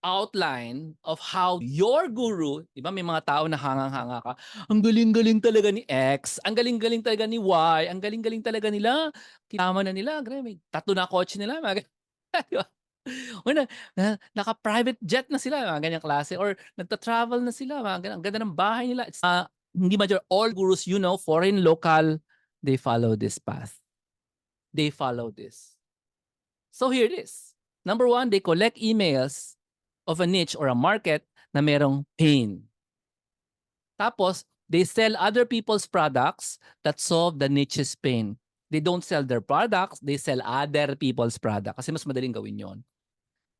outline of how your guru, di ba may mga tao na hangang-hanga ka, ang galing-galing talaga ni X, ang galing-galing talaga ni Y, ang galing-galing talaga nila, kinama na nila, grabe, may 3 na kotse nila, mga di ba? O naka-private jet na sila, mga ganyang klase, or nagta-travel na sila, mga ganyan, ang ganda ng bahay nila. Hindi major, all gurus, foreign, local, they follow this path. They follow this. So here it is. Number one, they collect emails of a niche or a market na merong pain. Tapos, they sell other people's products that solve the niche's pain. They don't sell their products, they sell other people's products kasi mas madaling gawin yon.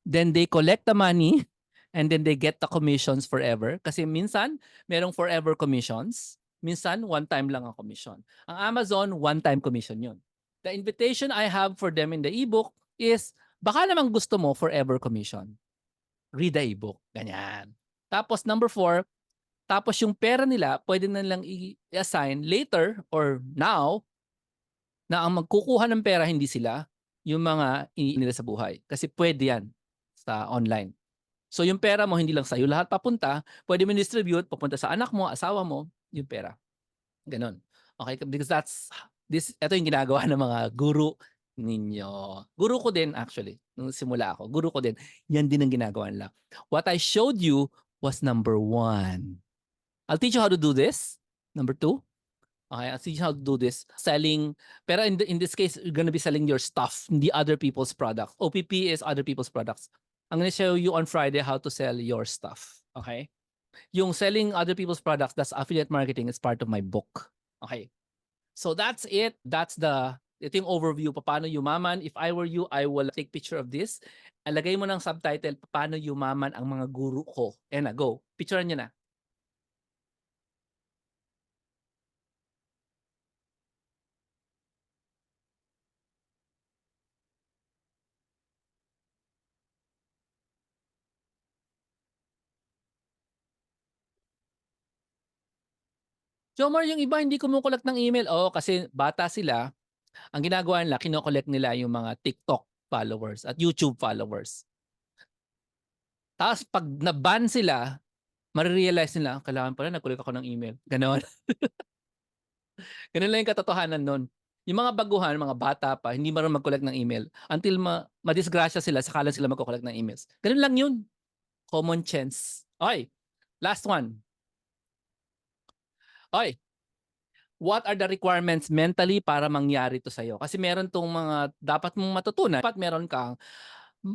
Then they collect the money and then they get the commissions forever kasi minsan merong forever commissions, minsan one time lang ang commission. Ang Amazon, one time commission yun. The invitation I have for them in the ebook is baka namang gusto mo forever commission. Read the ebook. Ganyan. Tapos number 4, tapos yung pera nila pwede na lang i-assign later or now na ang magkukuha ng pera hindi sila, yung mga nila sa buhay. Kasi pwede yan sa online. So yung pera mo hindi lang sa'yo lahat papunta, pwede mo distribute, papunta sa anak mo, asawa mo, yung pera. Ganon. Okay? Because ito yung ginagawa ng mga guru ninyo. Guru ko din actually. Nung simula ako, guru ko din. Yan din ang ginagawa nila. What I showed you was number 1. I'll teach you how to do this. Number 2. Okay, I'll teach you how to do this. Selling, pero in this case, you're gonna be selling your stuff, hindi other people's products. OPP is other people's products. I'm gonna show you on Friday how to sell your stuff. Okay? Yung selling other people's products, that's affiliate marketing. It's part of my book. Okay? So that's it. Ito yung overview, paano yumaman. If I were you, I will take picture of this. Alagay mo ng subtitle, paano yumaman ang mga guru ko. And go. Picturean nyo na. Jomar, yung iba hindi kumukolek ng email. Oo, kasi bata sila. Ang ginagawa nila, kinokollect nila yung mga TikTok followers at YouTube followers. Tapos pag na-ban sila, marirealize nila, kailangan pala nag-collect ako ng email. Ganon. Ganun lang yung katotohanan nun. Yung mga baguhan, mga bata pa, hindi marunong mag-collect ng email. Until madisgrasya sila, saka lang sila mag-collect ng emails. Ganun lang yun. Common sense. Okay. Last one. Okay. What are the requirements mentally para mangyari to sa'yo? Kasi meron tong mga dapat mong matutunan. Dapat meron kang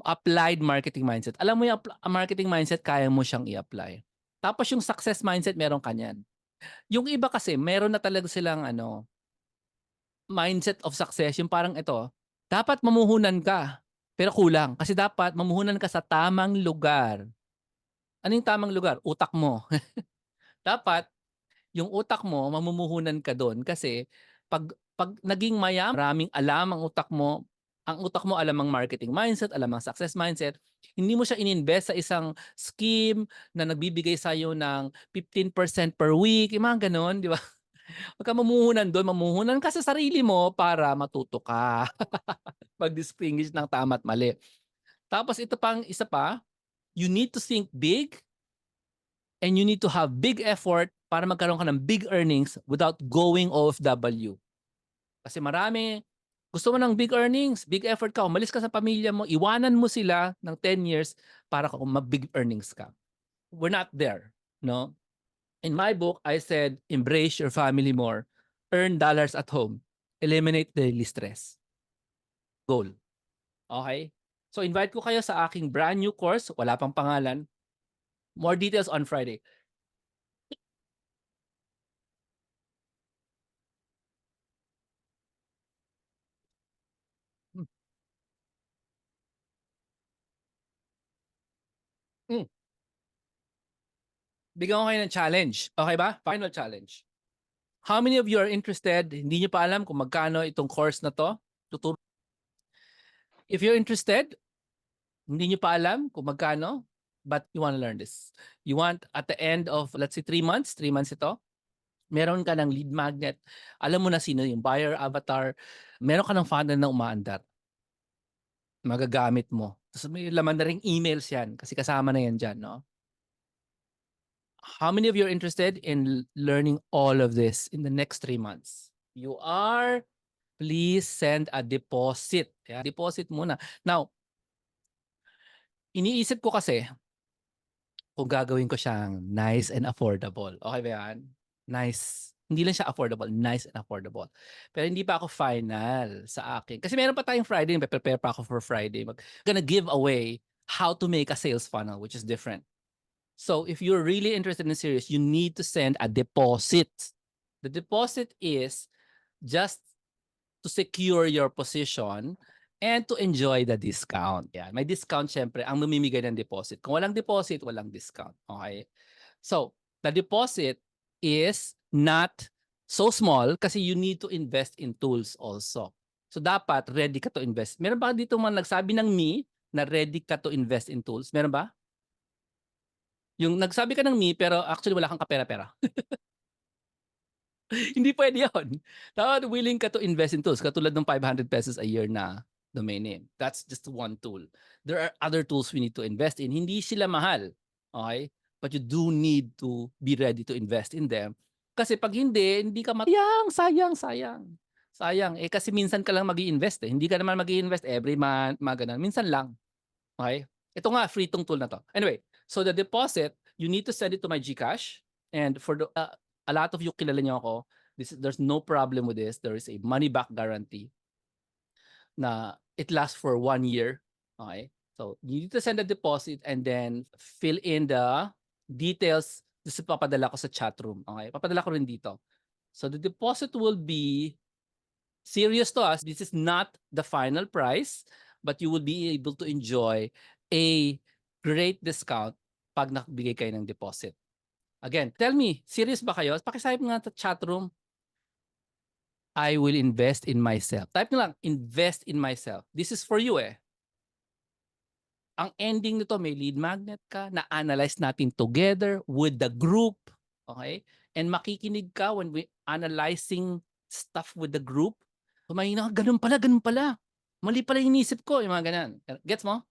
applied marketing mindset. Alam mo yung marketing mindset, kaya mo siyang i-apply. Tapos yung success mindset, meron kanyan. Yung iba kasi, meron na talaga silang mindset of success. Yung parang ito, dapat mamuhunan ka, pero kulang. Kasi dapat mamuhunan ka sa tamang lugar. Ano yung tamang lugar? Utak mo. Dapat yung utak mo, mamumuhunan ka doon kasi pag naging maraming alam ang utak mo alam ang marketing mindset, alam ang success mindset, hindi mo siya ininvest sa isang scheme na nagbibigay sa iyo ng 15% per week, yung mga ganon, di ba? Huwag ka mamuhunan doon, mamuhunan ka sa sarili mo para matuto ka. Mag-distinguish ng tama at mali. Tapos ito pang isa pa, you need to think big and you need to have big effort para magkaroon ka ng big earnings without going OFW. Kasi marami, gusto mo ng big earnings, big effort ka, umalis ka sa pamilya mo, iwanan mo sila ng 10 years para mag-big earnings ka. We're not there, no? In my book, I said, embrace your family more, earn dollars at home, eliminate daily stress. Goal. Okay? So invite ko kayo sa aking brand new course, wala pang pangalan. More details on Friday. Hmm. Bigyan ko kayo ng challenge. Okay ba? Final challenge. How many of you are interested? Hindi nyo pa alam kung magkano itong course na to? Tuturo. If you're interested, hindi nyo pa alam kung magkano, but you want to learn this. You want at the end of, let's say, 3 months ito, meron ka ng lead magnet. Alam mo na sino yung buyer avatar. Meron ka ng funnel na umaandar. Magagamit mo. Tapos may laman na ring emails yan kasi kasama na yan dyan, no? How many of you are interested in learning all of this in the next 3 months? You are, please send a deposit. Yeah, deposit muna. Now, iniisip ko kasi kung gagawin ko siyang nice and affordable. Okay ba yan? Nice. Hindi lang siya affordable, nice and affordable. Pero hindi pa ako final sa akin. Kasi meron pa tayong Friday, prepare pa ako for Friday. Gonna give away how to make a sales funnel, which is different. So if you're really interested in series, you need to send a deposit. The deposit is just to secure your position and to enjoy the discount. Yeah, may discount syempre ang mamimigay ng deposit. Kung walang deposit, walang discount. Okay? So, the deposit is not so small kasi you need to invest in tools also. So, dapat ready ka to invest. Meron ba dito man nagsabi ng me na ready ka to invest in tools? Meron ba? Yung nagsabi ka ng me pero actually wala kang kapera-pera. Hindi pwede yun. Dapat willing ka to invest in tools. Katulad ng 500 pesos a year na domain name. That's just one tool. There are other tools we need to invest in. Hindi sila mahal. Okay? But you do need to be ready to invest in them. Kasi pag hindi ka sayang. Sayang. Eh kasi minsan ka lang mag-i-invest eh. Hindi ka naman mag-i-invest every month, mga ganun. Minsan lang. Okay? Ito nga, free tong tool na to. Anyway, so the deposit, you need to send it to my GCash. And for a lot of you kilala niyo ako, there's no problem with this. There is a money back guarantee na it lasts for 1 year. Okay? So you need to send a deposit and then fill in the details. This papadala ko sa chat room. Okay? Papadala ko rin dito. So the deposit will be serious to us. This is not the final price, but you will be able to enjoy a great discount pag nagbigay kayo ng deposit. Again, tell me, serious ba kayo? Pakisabi nga sa chat room, I will invest in myself. Type nyo lang, invest in myself. This is for you eh. Ang ending nito, may lead magnet ka, na-analyze natin together with the group. Okay? And makikinig ka when we analyzing stuff with the group. Kumain na, ganun pala. Mali pala yung inisip ko, yung mga ganyan. Gets mo?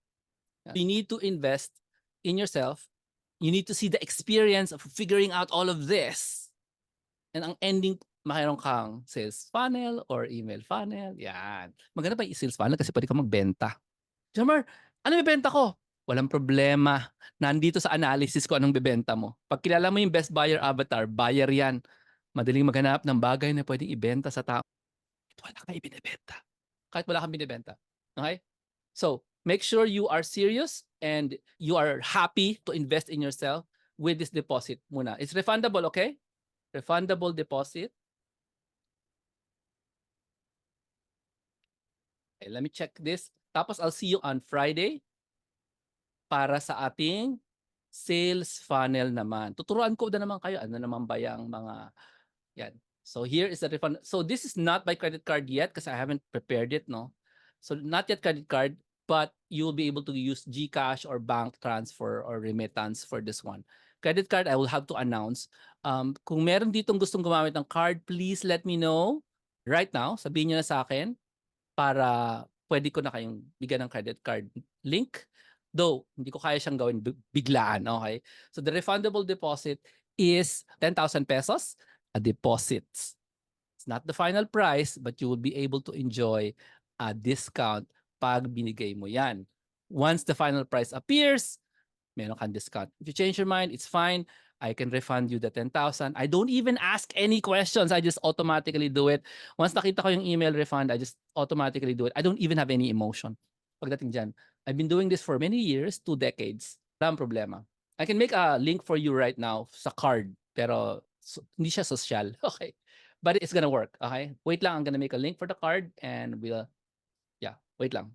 You need to invest in yourself. You need to see the experience of figuring out all of this. And ang ending, mayroon kang sales funnel or email funnel. Yan. Maganda pa yung sales funnel kasi pwede ka magbenta. Jamar, ano yung benta ko? Walang problema. Nandito sa analysis ko anong bebenta mo. Pag kilala mo yung best buyer avatar, buyer yan. Madaling maghanap ng bagay na pwedeng ibenta sa tao. Wala kang ibinibenta. Kahit wala kang binibenta. Okay? So, make sure you are serious and you are happy to invest in yourself with this deposit muna. It's refundable, okay? Refundable deposit. Okay, let me check this. Tapos I'll see you on Friday para sa ating sales funnel naman. Tuturuan ko na naman kayo. Ano naman ba yung mga yan. So here is the refund. So this is not by credit card yet because I haven't prepared it, no? So not yet credit card, but you will be able to use GCash or bank transfer or remittance for this one. Credit card, I will have to announce. Kung meron ditong gustong gumamit ng card, please let me know right now. Sabihin nyo na sa akin para pwede ko na kayong bigyan ng credit card link. Though, hindi ko kaya siyang gawin biglaan, okay? So the refundable deposit is 10,000 pesos. A deposit. It's not the final price, but you will be able to enjoy a discount pag binigay mo yan. Once the final price appears, meron kang discount. If you change your mind, it's fine. I can refund you the 10,000. I don't even ask any questions. I just automatically do it. Once nakita ko yung email refund, I just automatically do it. I don't even have any emotion pagdating dyan. I've been doing this for many years, 2 decades. Walang problema. I can make a link for you right now sa card, pero hindi siya social. Okay. But it's gonna work. Okay. Wait lang. I'm gonna make a link for the card and wait lang.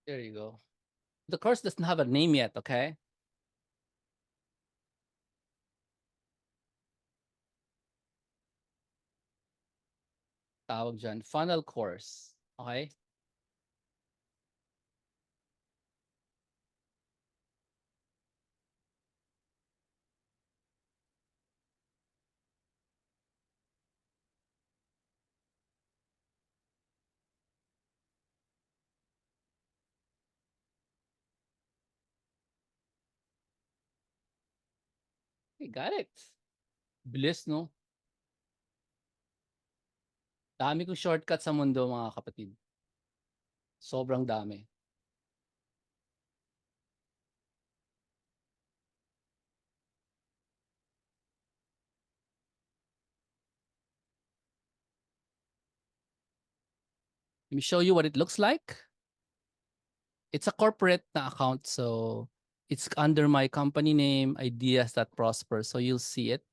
There you go. The course doesn't have a name yet, okay? Tawag dyan, funnel course. Okay? Okay, got it. Bilis, no? Dami kong shortcut sa mundo, mga kapatid. Sobrang dami. Let me show you what it looks like. It's a corporate na account, so it's under my company name, Ideas That Prosper. So you'll see it.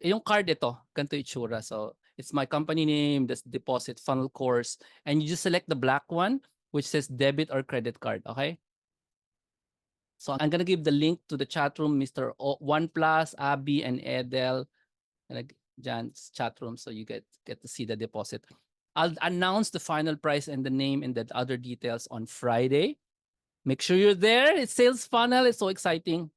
Yung card ito, ganito itsura. So it's my company name, this deposit funnel course, and you just select the black one, which says debit or credit card, okay? So I'm gonna give the link to the chat room, Mr. OnePlus, Abby, and Edel, and Jan's chat room, so you get to see the deposit. I'll announce the final price and the name and the other details on Friday. Make sure you're there. It's sales funnel. It's so exciting.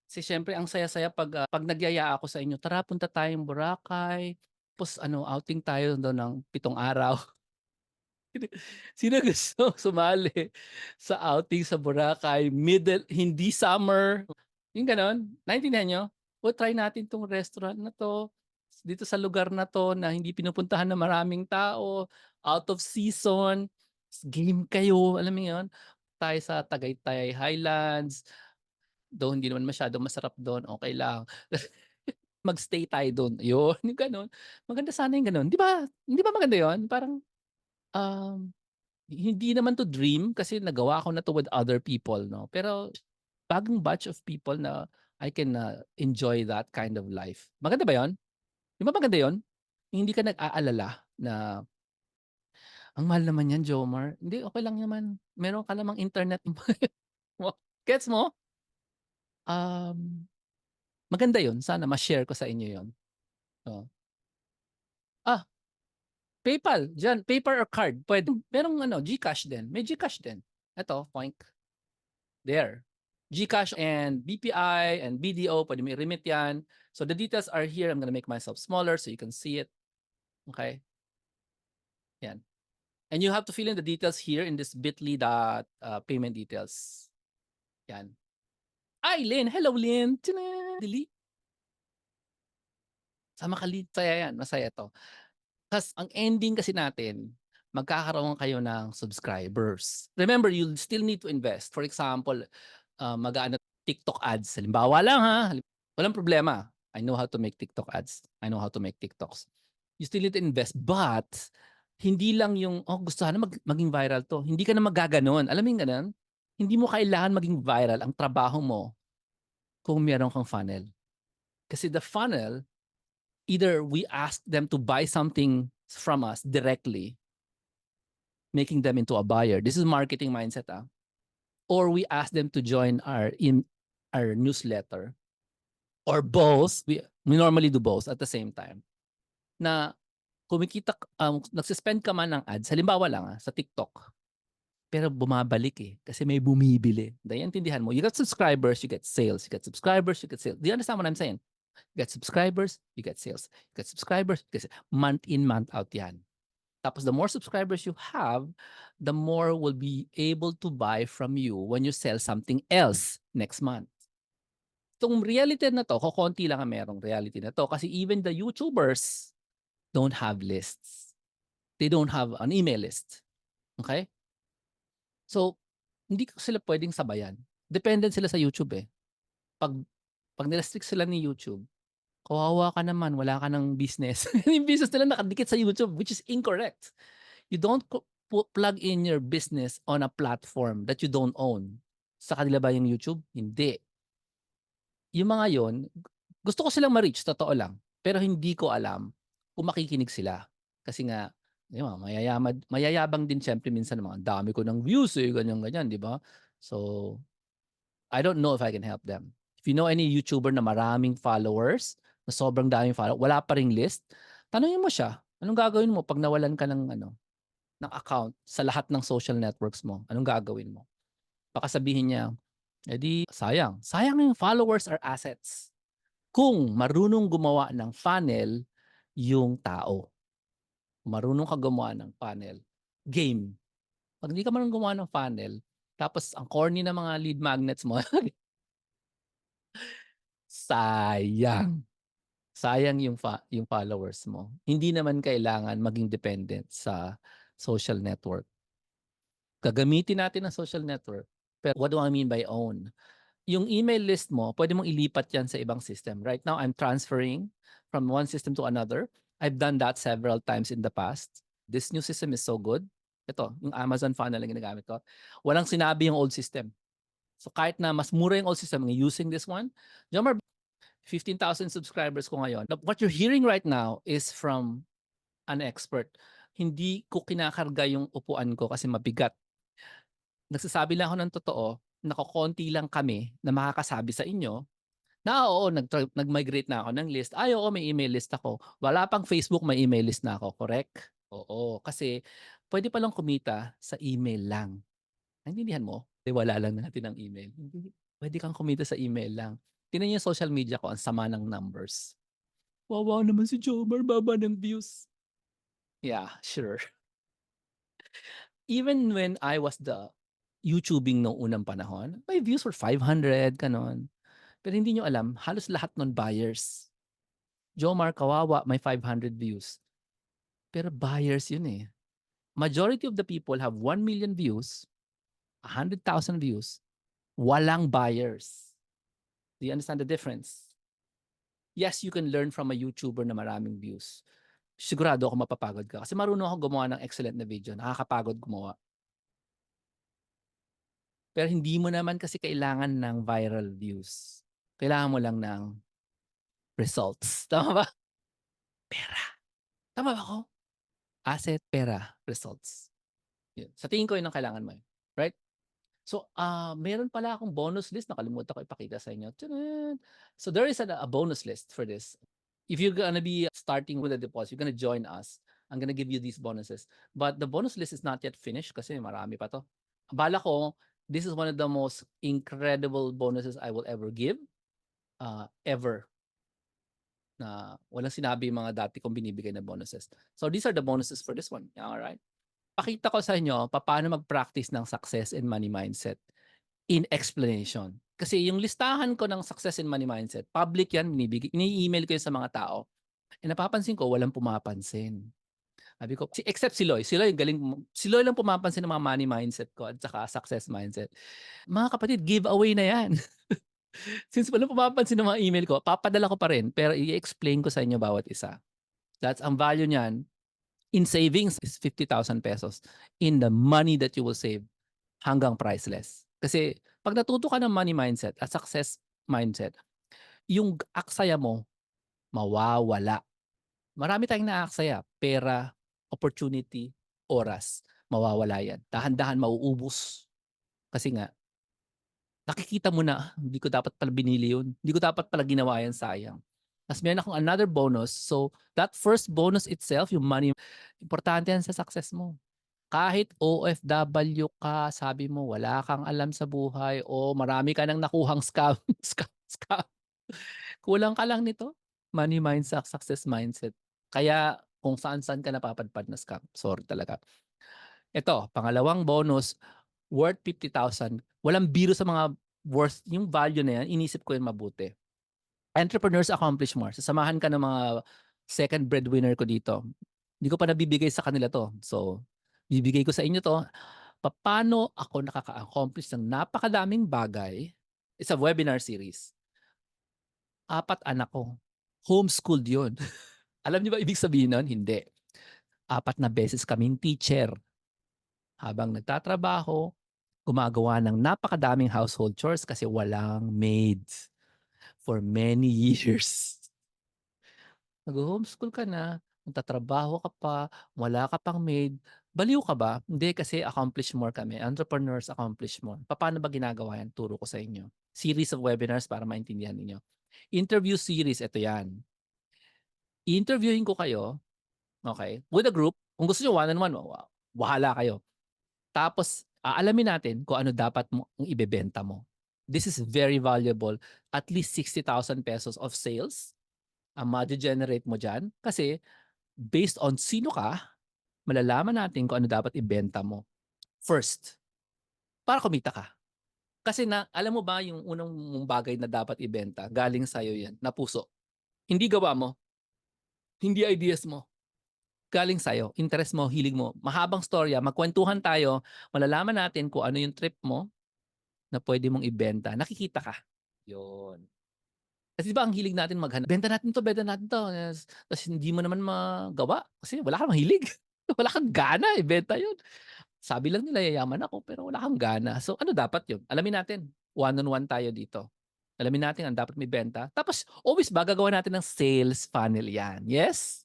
Kasi syempre, ang saya-saya pag nagyaya ako sa inyo, tara, punta tayong Boracay. Tapos outing tayo doon ng 7 araw. Sino gusto sumali sa outing sa Boracay, hindi summer? Yung ganon. Naintindihan nyo? O try natin tong restaurant na to, dito sa lugar na to na hindi pinupuntahan ng maraming tao, out of season, game kayo, alam mo yun? Tayo sa Tagaytay Highlands, though hindi naman masyadong masarap doon, okay lang. Magstay tayo doon. Yun, yung ganon. Maganda sana yung ganon. Di ba? Hindi ba maganda yun? Parang, um, hindi naman to dream kasi nagawa ko na to with other people, no? Pero bagong batch of people na I can enjoy that kind of life. Maganda ba 'yon? Di ba maganda 'yon? Hindi ka nag-aalala na ang mahal naman yan, Jomar. Hindi, okay lang naman. Meron ka namang internet. Gets mo? Um, Maganda 'yon. Sana ma-share ko sa inyo 'yon. Oh. Ah, PayPal, diyan, paper or card, pwede. Merong GCash din. May GCash din. Ito, point. There. GCash and BPI and BDO, pwede may remit yan. So the details are here. I'm gonna make myself smaller so you can see it. Okay. Yan. And you have to fill in the details here in this bit.ly payment details. Yan. Ay, Lynn. Hello, Lynn. Delete. Sama ka, Lynn. Masaya yan. Masaya to. Kasi ang ending kasi natin, magkakaroon kayo ng subscribers. Remember, you'll still need to invest. For example, mag-ano TikTok ads. Halimbawa lang ha, walang problema. I know how to make TikTok ads. I know how to make TikToks. You still need to invest, but hindi lang yung, gusto na maging viral to. Hindi ka na magaganon. Alam mo yung ganun? Hindi mo kailangan maging viral ang trabaho mo kung meron kang funnel. Kasi the funnel, either we ask them to buy something from us directly, making them into a buyer. This is marketing mindset. Or we ask them to join our newsletter. Or both. We normally do both at the same time. Na kumikita, nagsispend ka man ng ads, halimbawa lang sa TikTok, pero bumabalik kasi may bumibili. Naiintindihan mo? You get subscribers, you get sales. You get subscribers, you get sales. Do you understand what I'm saying? You get subscribers, you get sales. You get subscribers, you get sales. Month in, month out yan. Tapos the more subscribers you have, the more will be able to buy from you when you sell something else next month. Itong reality na to, kukunti lang ang merong reality na to kasi even the YouTubers don't have lists. They don't have an email list. Okay? So, hindi ko sila pwedeng sabayan. Dependent sila sa YouTube eh. Pag nirestrict sila ni YouTube, kawawa ka naman, wala ka ng business. Yung business nila nakadikit sa YouTube, which is incorrect. You don't plug in your business on a platform that you don't own. Sa kanila ba yung YouTube? Hindi. Yung mga yon, gusto ko silang ma-reach, totoo lang. Pero hindi ko alam kung makikinig sila. Kasi nga, 'Di ba, mayayabang din siyempre minsan naman, "Ang dami ko ng views, eh," ganyan-ganyan, 'di ba? So, I don't know if I can help them. If you know any YouTuber na maraming followers, na sobrang daming wala pa ring list, tanungin mo siya, anong gagawin mo 'pag nawalan ka ng ano, ng account sa lahat ng social networks mo, anong gagawin mo? Baka sabihin niya, "Eh, di sayang." Sayang yung followers are assets. Kung marunong gumawa ng funnel yung tao. Marunong ka gumawa ng funnel, game. 'Pag hindi ka marunong gumawa ng funnel, tapos ang corny ng mga lead magnets mo, sayang. Sayang yung followers mo. Hindi naman kailangan maging dependent sa social network. Gagamitin natin ang social network, pero what do I mean by own? Yung email list mo, pwede mong ilipat yan sa ibang system. Right now, I'm transferring from one system to another. I've done that several times in the past. This new system is so good. Ito, yung Amazon funnel na ginagamit ko. Walang sinabi yung old system. So kahit na mas mura yung old system, using this one, Jomar, 15,000 subscribers ko ngayon. What you're hearing right now is from an expert. Hindi ko kinakarga yung upuan ko kasi mabigat. Nagsasabi lang ako ng totoo, nakokonti lang kami na makakasabi sa inyo na oo, nag-migrate na ako ng list. Ay, oo, may email list ako. Wala pang Facebook, may email list na ako. Correct? Oo, kasi pwede palang kumita sa email lang. Naintindihan mo? Wala lang natin ang email. Hindi, pwede kang kumita sa email lang. Tingnan niyo yung social media ko, ang sama ng numbers. Wawa naman si Jomar, baba ng views. Yeah, sure. Even when I was the YouTubing noong unang panahon, my views were 500, kanon. Pero hindi nyo alam, halos lahat nun buyers. Jomar, kawawa, may 500 views. Pero buyers yun eh. Majority of the people have 1 million views, 100,000 views, walang buyers. Do you understand the difference? Yes, you can learn from a YouTuber na maraming views. Sigurado ako mapapagod ka kasi marunong ako gumawa ng excellent na video, nakakapagod gumawa. Pero hindi mo naman kasi kailangan ng viral views. Kailangan mo lang ng results. Tama ba? Pera. Tama ba ako? Asset, pera, results. Yun. Sa tingin ko yun ang kailangan mo. Right? So, meron pala akong bonus list. Nakalimutan ko ipakita sa inyo. Tadaan! So, there is a bonus list for this. If you're gonna be starting with a deposit, you're gonna join us. I'm gonna give you these bonuses. But the bonus list is not yet finished kasi marami pa to. Bala ko, this is one of the most incredible bonuses I will ever give. Ever. Na walang sinabi yung mga dati kong binibigay na bonuses. So, these are the bonuses for this one. All right? Pakita ko sa inyo paano mag-practice ng success and money mindset in explanation. Kasi yung listahan ko ng success and money mindset, public yan, ini-email ko yun sa mga tao. Eh napapansin ko, walang pumapansin. Sabi ko, except si Loy. Si Loy, galing, si Loy lang pumapansin ng mga money mindset ko at saka success mindset. Mga kapatid, giveaway na yan. Since walang pumapansin ng mga email ko, papadala ko pa rin, pero i-explain ko sa inyo bawat isa. That's ang value niyan. In savings is 50,000 pesos. In the money that you will save, hanggang priceless. Kasi pag natuto ka ng money mindset at success mindset, yung aksaya mo, mawawala. Marami tayong naaksaya, pera, opportunity, oras, mawawala yan. Dahan-dahan mauubos. Kasi nga, nakikita mo na, hindi ko dapat pala binili yun. Hindi ko dapat pala ginawa yan, sayang. Tapos meron akong another bonus. So, that first bonus itself, yung money, importante yan sa success mo. Kahit OFW ka, sabi mo wala kang alam sa buhay o marami ka nang nakuhang scam, scam. Kulang ka lang nito. Money mindset, success mindset. Kaya kung saan-saan ka napapadpad na scam. Sorry talaga. Ito, pangalawang bonus, worth 50,000. Walang biro sa mga worth, yung value na yan, inisip ko yun mabuti. Entrepreneurs accomplish more. Sasamahan ka ng mga second breadwinner ko dito. Hindi ko pa nabibigay sa kanila to. So, bibigay ko sa inyo to. Paano ako nakaka-accomplish ng napakadaming bagay? It's a webinar series. 4 anak ko. Homeschooled yun. Alam niyo ba ibig sabihin nun? Hindi. 4 na beses kaming teacher. Habang nagtatrabaho, gumagawa ng napakadaming household chores kasi walang maids for many years. Nag-homeschool ka na, Magtatrabaho ka pa, wala ka pang maid, baliw ka ba? Hindi, kasi accomplish more kami. Entrepreneurs accomplish more. Paano ba ginagawa yan? Turo ko sa inyo. Series of webinars para maintindihan ninyo. Interview series, ito yan. I-interviewin ko kayo, okay, with a group. Kung gusto nyo one-on-one, bahala kayo. Tapos, aalamin natin kung ano dapat mo ang ibebenta mo. This is very valuable. At least 60,000 pesos of sales ang ma-generate mo dyan. Kasi, based on sino ka, malalaman natin kung ano dapat ibenta mo. First, para kumita ka. Kasi alam mo ba yung unang mong bagay na dapat ibenta, galing sa'yo yan, na puso. Hindi gawa mo, hindi ideas mo. Galing sa'yo, interest mo, hilig mo. Mahabang storya, magkwentuhan tayo, malalaman natin kung ano yung trip mo na pwede mong ibenta. Nakikita ka. Yun. Kasi di ba ang hilig natin maghanap, benta natin to. Yes. Tapos hindi mo naman magawa kasi wala kang mahilig. Wala kang gana, ibenta yun. Sabi lang nila yayaman ako pero wala kang gana. So ano dapat yun? Alamin natin. One-on-one tayo dito. Alamin natin ang dapat may benta. Tapos always ba gagawa natin ng sales funnel yan. Yes?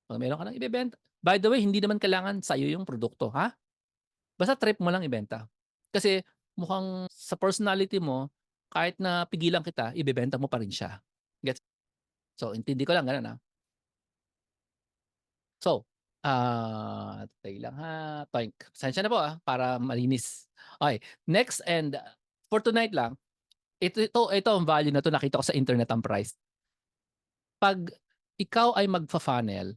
Pag meron ka ng ibebenta. By the way, hindi naman kailangan sa'yo yung produkto, ha? Basta trip mo lang ibenta. Kasi mukhang sa personality mo, kahit na pigilan kita, ibebenta mo pa rin siya. Gets? So, intindi ko lang, ganun, ha? So, tayo lang, ha? Toink. Pasensya na po, para malinis. Okay, next and for tonight lang, ito ang value na to nakita ko sa internet ang price. Pag ikaw ay magfa-funnel,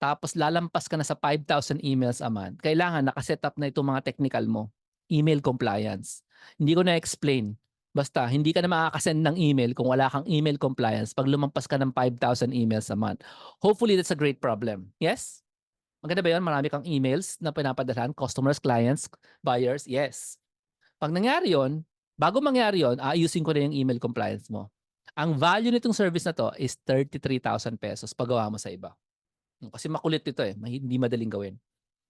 tapos lalampas ka na sa 5,000 emails a month, kailangan nakaset up na itong mga technical mo. Email compliance. Hindi ko na-explain. Basta, hindi ka na makakasend ng email kung wala kang email compliance pag lumampas ka ng 5,000 emails a month. Hopefully, that's a great problem. Yes? Maganda ba yun? Marami kang emails na pinapadalhan, customers, clients, buyers? Yes. Pag nangyari yun, bago mangyari yun, aayusin ko na yung email compliance mo. Ang value nitong service na to is 33,000 pesos paggawa mo sa iba. Kasi makulit ito eh, hindi madaling gawin.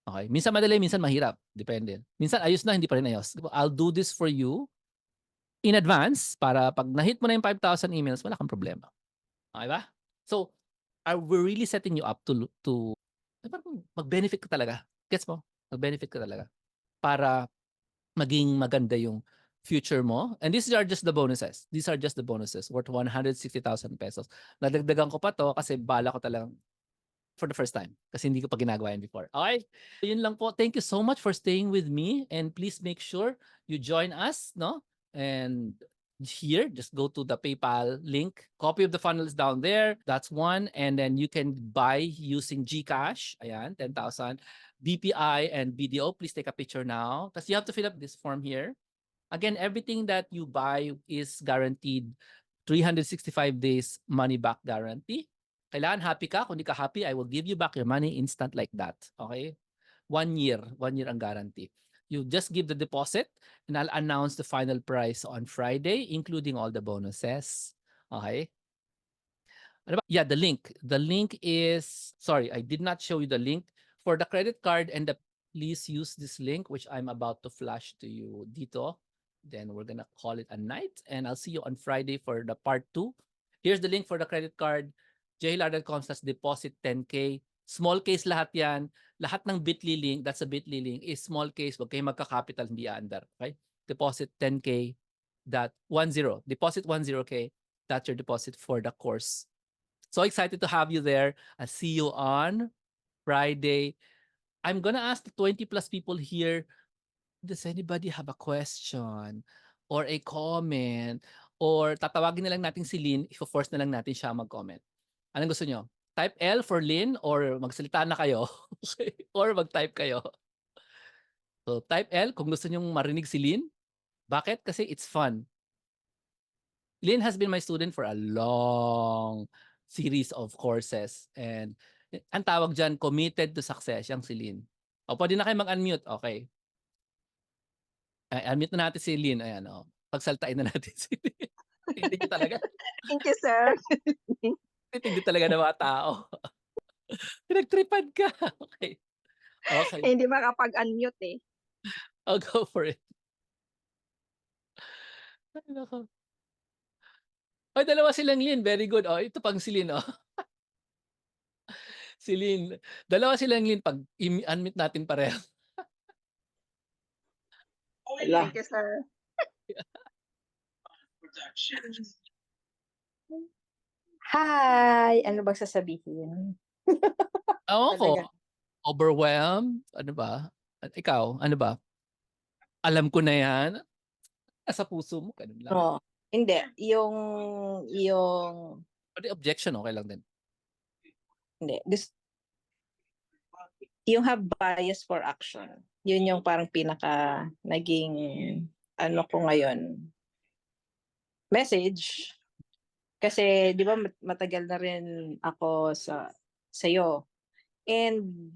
Okay? Minsan madali, minsan mahirap. Depende. Minsan ayos na, hindi pa rin ayos. I'll do this for you in advance para pag na-hit mo na yung 5,000 emails, wala kang problema. Okay ba? So, we're really setting you up to mag-benefit ka talaga. Gets mo? Mag-benefit ka talaga. Para maging maganda yung future mo. And these are just the bonuses. These are just the bonuses worth 160,000 pesos. Nadagdagan ko pa to kasi bala ko talagang for the first time kasi hindi ko pa ginagawa yan before. Okay? So, yun lang po. Thank you so much for staying with me and please make sure you join us, no? And here, just go to the PayPal link. Copy of the funnel is down there. That's one. And then you can buy using GCash. Ayan, 10,000. BPI and BDO, please take a picture now. Because you have to fill up this form here. Again, everything that you buy is guaranteed 365 days money back guarantee. Kailangan happy ka. Kung di ka happy, I will give you back your money instant like that. Okay? 1 year. 1 year ang guarantee. You just give the deposit and I'll announce the final price on Friday, including all the bonuses. Okay? Ano ba? Yeah, the link. The link is, sorry, I did not show you the link. For the credit card and please use this link, which I'm about to flash to you dito. Then we're gonna call it a night and I'll see you on Friday for the part 2. Here's the link for the credit card. jhilar.com/deposit 10K. Small case lahat yan. Lahat ng Bitly link, that's a Bitly link, is small case. Huwag kayo magka-capital, hindi under. Okay? Deposit 10K. Deposit 10K. That's your deposit for the course. So excited to have you there. I'll see you on Friday. I'm gonna ask the 20 plus people here, does anybody have a question or a comment? Or tatawagin na lang natin si Lynn, i-force na lang natin siya mag-comment. Anong gusto nyo? Type L for Lynn or magsalita na kayo? Or mag-type kayo? So type L kung gusto nyong marinig si Lynn. Bakit? Kasi it's fun. Lynn has been my student for a long series of courses and ang tawag dyan, committed to success, yung si Lynn. O, pwede na kayo mag-unmute. Okay. Unmute na natin si Lynn. Ayan, o. Pagsaltain na natin si Lynn. Hindi niyo talaga. Thank you, sir. Hindi talaga ng mga tao. Pinagtripan ka. Okay. Okay. Hindi makapag-unmute eh. I'll go for it. Ay, nako. Ay, dalawa silang Lynn. Very good. Oh, ito pang si Lynn. Oh. Si Lynn. Dalawa silang Lynn pag unmute natin pareho. Wala. Thank you, sir. Hi! Ano bang sasabihin? Ewan ko, Talaga. overwhelmed? Ano ba? At ikaw, ano ba? Alam ko na yan. Nasa puso mo, ganun lang. Oo. Hindi. Yung, Pwede objection, okay lang din. hindi. Yung have bias for action. Yun yung parang pinaka naging, ano ko ngayon, message. Kasi, di ba, matagal na rin ako sa'yo. And,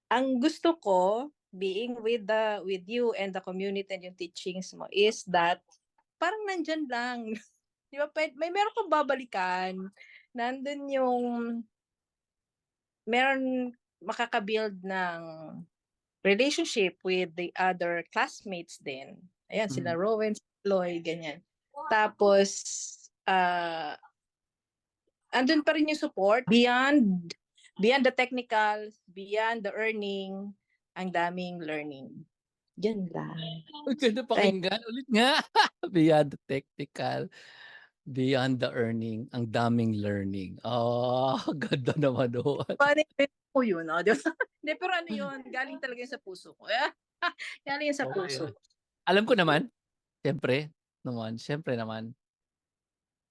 ang gusto ko, being with you and the community and yung teachings mo is that parang nandyan lang. Di ba? Meron kang babalikan. Nandun yung meron makaka-build ng relationship with the other classmates din. Ayan, sila Rowan, Lloyd, ganyan. Tapos, andun pa rin yung support beyond the technical, beyond the earning, ang daming learning. Yan lang. Ang ganda pakinggan. Ulit nga. Beyond the technical, beyond the earning, ang daming learning. Oh, ganda naman doon. Paano ko yun, no? Di ba? Hindi, pero ano yun, galing talaga yun sa puso ko. Galing yun sa puso. Alam ko naman. Siyempre naman.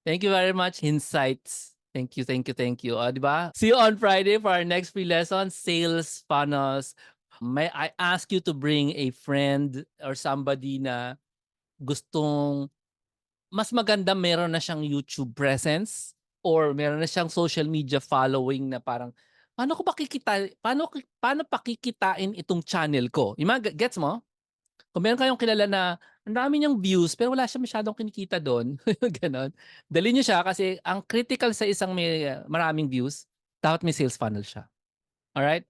Thank you very much, Insights. Thank you. Di ba? See you on Friday for our next free lesson, Sales Funnels. May I ask you to bring a friend or somebody na gustong mas maganda meron na siyang YouTube presence or meron na siyang social media following na parang paano pakikitain itong channel ko? Yung mga gets mo? Kung meron kayong kilala na ang dami niyang views pero wala siya masyadong kinikita doon, ganon. Dali niyo siya kasi ang critical sa isang may maraming views, dapat may sales funnel siya. Alright?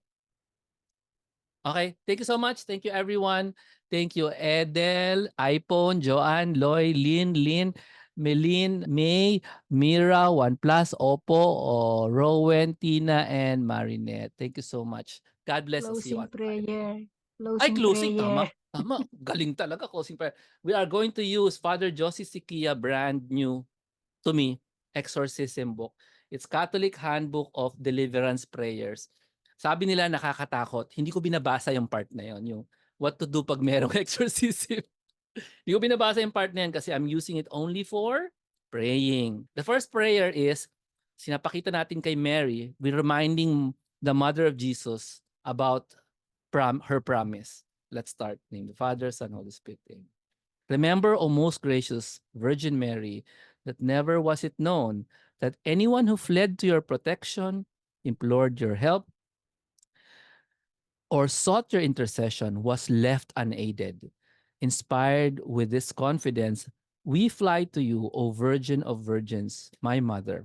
Okay, thank you so much. Thank you everyone. Thank you Edel, iPhone, Joanne, Loy, Lynn, Melin, May, Mira, OnePlus, Oppo, Rowan, Tina, and Marinette. Thank you so much. God bless. I'll see you on Friday. Ay, closing. Tama. Galing talaga. Closing prayer. We are going to use Father Josie Sikia brand new to me exorcism book. It's Catholic Handbook of Deliverance Prayers. Sabi nila nakakatakot. Hindi ko binabasa yung part na yon, yung what to do pag merong exorcism. Hindi ko binabasa yung part na yan kasi I'm using it only for praying. The first prayer is, sinapakita natin kay Mary, we're reminding the Mother of Jesus about her promise. Let's start. Name the Father, Son, Holy Spirit. Amen. Remember, O most gracious Virgin Mary, that never was it known that anyone who fled to your protection, implored your help, or sought your intercession was left unaided. Inspired with this confidence, we fly to you, O Virgin of Virgins, my Mother.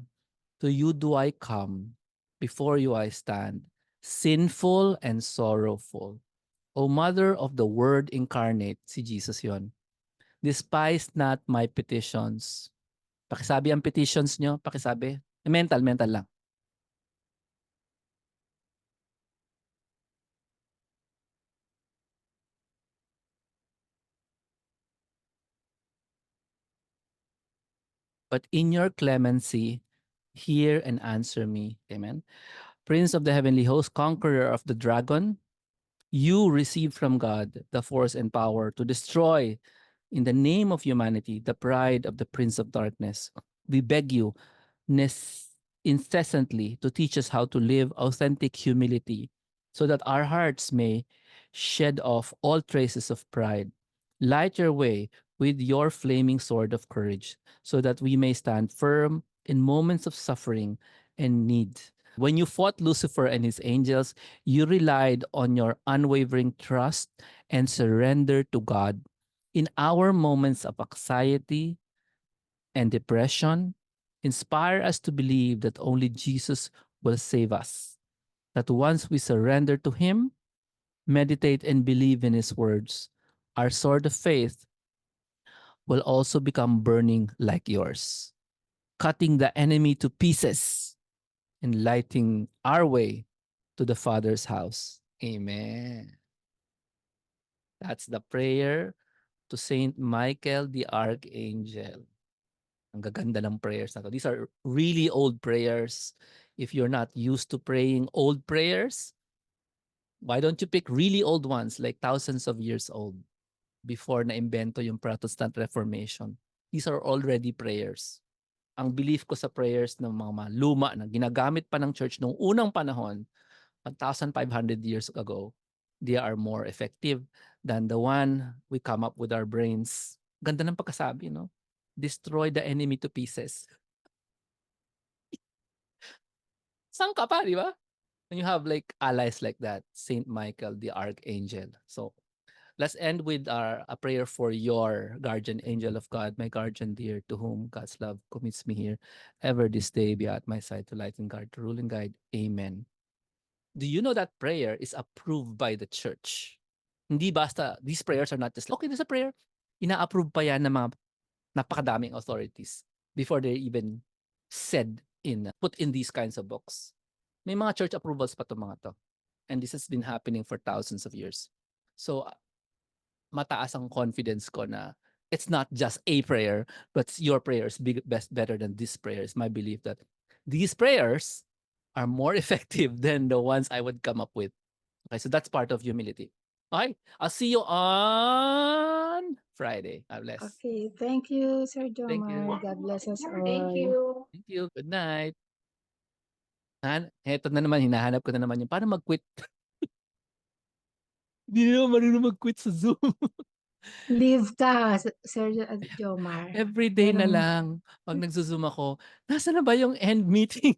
To you do I come, before you I stand, sinful and sorrowful. O Mother of the Word incarnate, si Jesus yon, despise not my petitions. Pakisabi ang petitions nyo, pakisabi. Mental lang. But in your clemency, hear and answer me. Amen. Prince of the heavenly host, conqueror of the dragon, you received from God the force and power to destroy, in the name of humanity, the pride of the prince of darkness. We beg you incessantly to teach us how to live authentic humility so that our hearts may shed off all traces of pride. Light your way with your flaming sword of courage so that we may stand firm in moments of suffering and need. When you fought Lucifer and his angels, you relied on your unwavering trust and surrender to God. In our moments of anxiety and depression, inspire us to believe that only Jesus will save us. That once we surrender to Him, meditate and believe in His words, our sword of faith will also become burning like yours, cutting the enemy to pieces and lighting our way to the Father's house. Amen. That's the prayer to Saint Michael the Archangel. Ang gaganda ng prayers na to. These are really old prayers. If you're not used to praying old prayers, why don't you pick really old ones like thousands of years old before na-imbento yung Protestant Reformation? These are already prayers. Ang belief ko sa prayers ng mga luma na ginagamit pa ng church noong unang panahon, 1,500 years ago, they are more effective than the one we come up with our brains. Ganda ng pagkasabi, no? Destroy the enemy to pieces. Saan ka pa, di ba? And you have like allies like that, Saint Michael the Archangel. So let's end with a prayer for your guardian angel of God, my guardian dear, to whom God's love commits me here. Ever this day be at my side to light and guard, to rule and guide. Amen. Do you know that prayer is approved by the church? Hindi basta, these prayers are not just, okay, there's a prayer. Ina-approve pa yan ng mga napakadaming authorities before they even put in these kinds of books. May mga church approvals pa itong mga to. And this has been happening for thousands of years. So, mataas ang confidence ko na it's not just a prayer, but your prayers better than this prayer. It's my belief that these prayers are more effective than the ones I would come up with. Okay, so that's part of humility. Okay, I'll see you on Friday. God bless. Okay, thank you, Sir Thank you. Jomar. God bless us all. Thank you. Thank you. Good night. Eto na naman, hinahanap ko na naman yung paano mag-quit. Hindi na naman marunong mag-quit sa Zoom. Leave ka, Sir Jomar. Every day na Merong- lang, pag nagzo-Zoom ako, nasa na ba yung end meeting?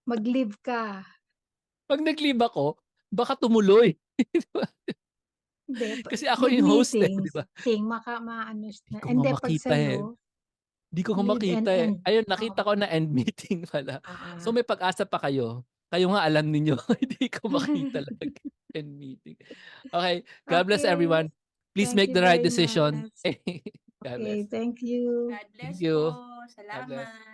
Mag-leave ka. Pag nag-leave ako, baka tumuloy. Hindi, Kasi ako leave yung host eh, meetings, di ba? maano Di ko hindi, nga pag makita eh. sa'yo, Di ko nga leave makita and eh. end. Ayun, nakita Oo. ko na end meeting pala. So Ah. may pag-asa pa kayo. Kayo nga alam ninyo, hindi ko makita lang end meeting. Okay, God bless Okay. everyone. Please Thank make you the right very decision. much. God Okay, bless. thank you. God bless you. po. God bless. Salamat.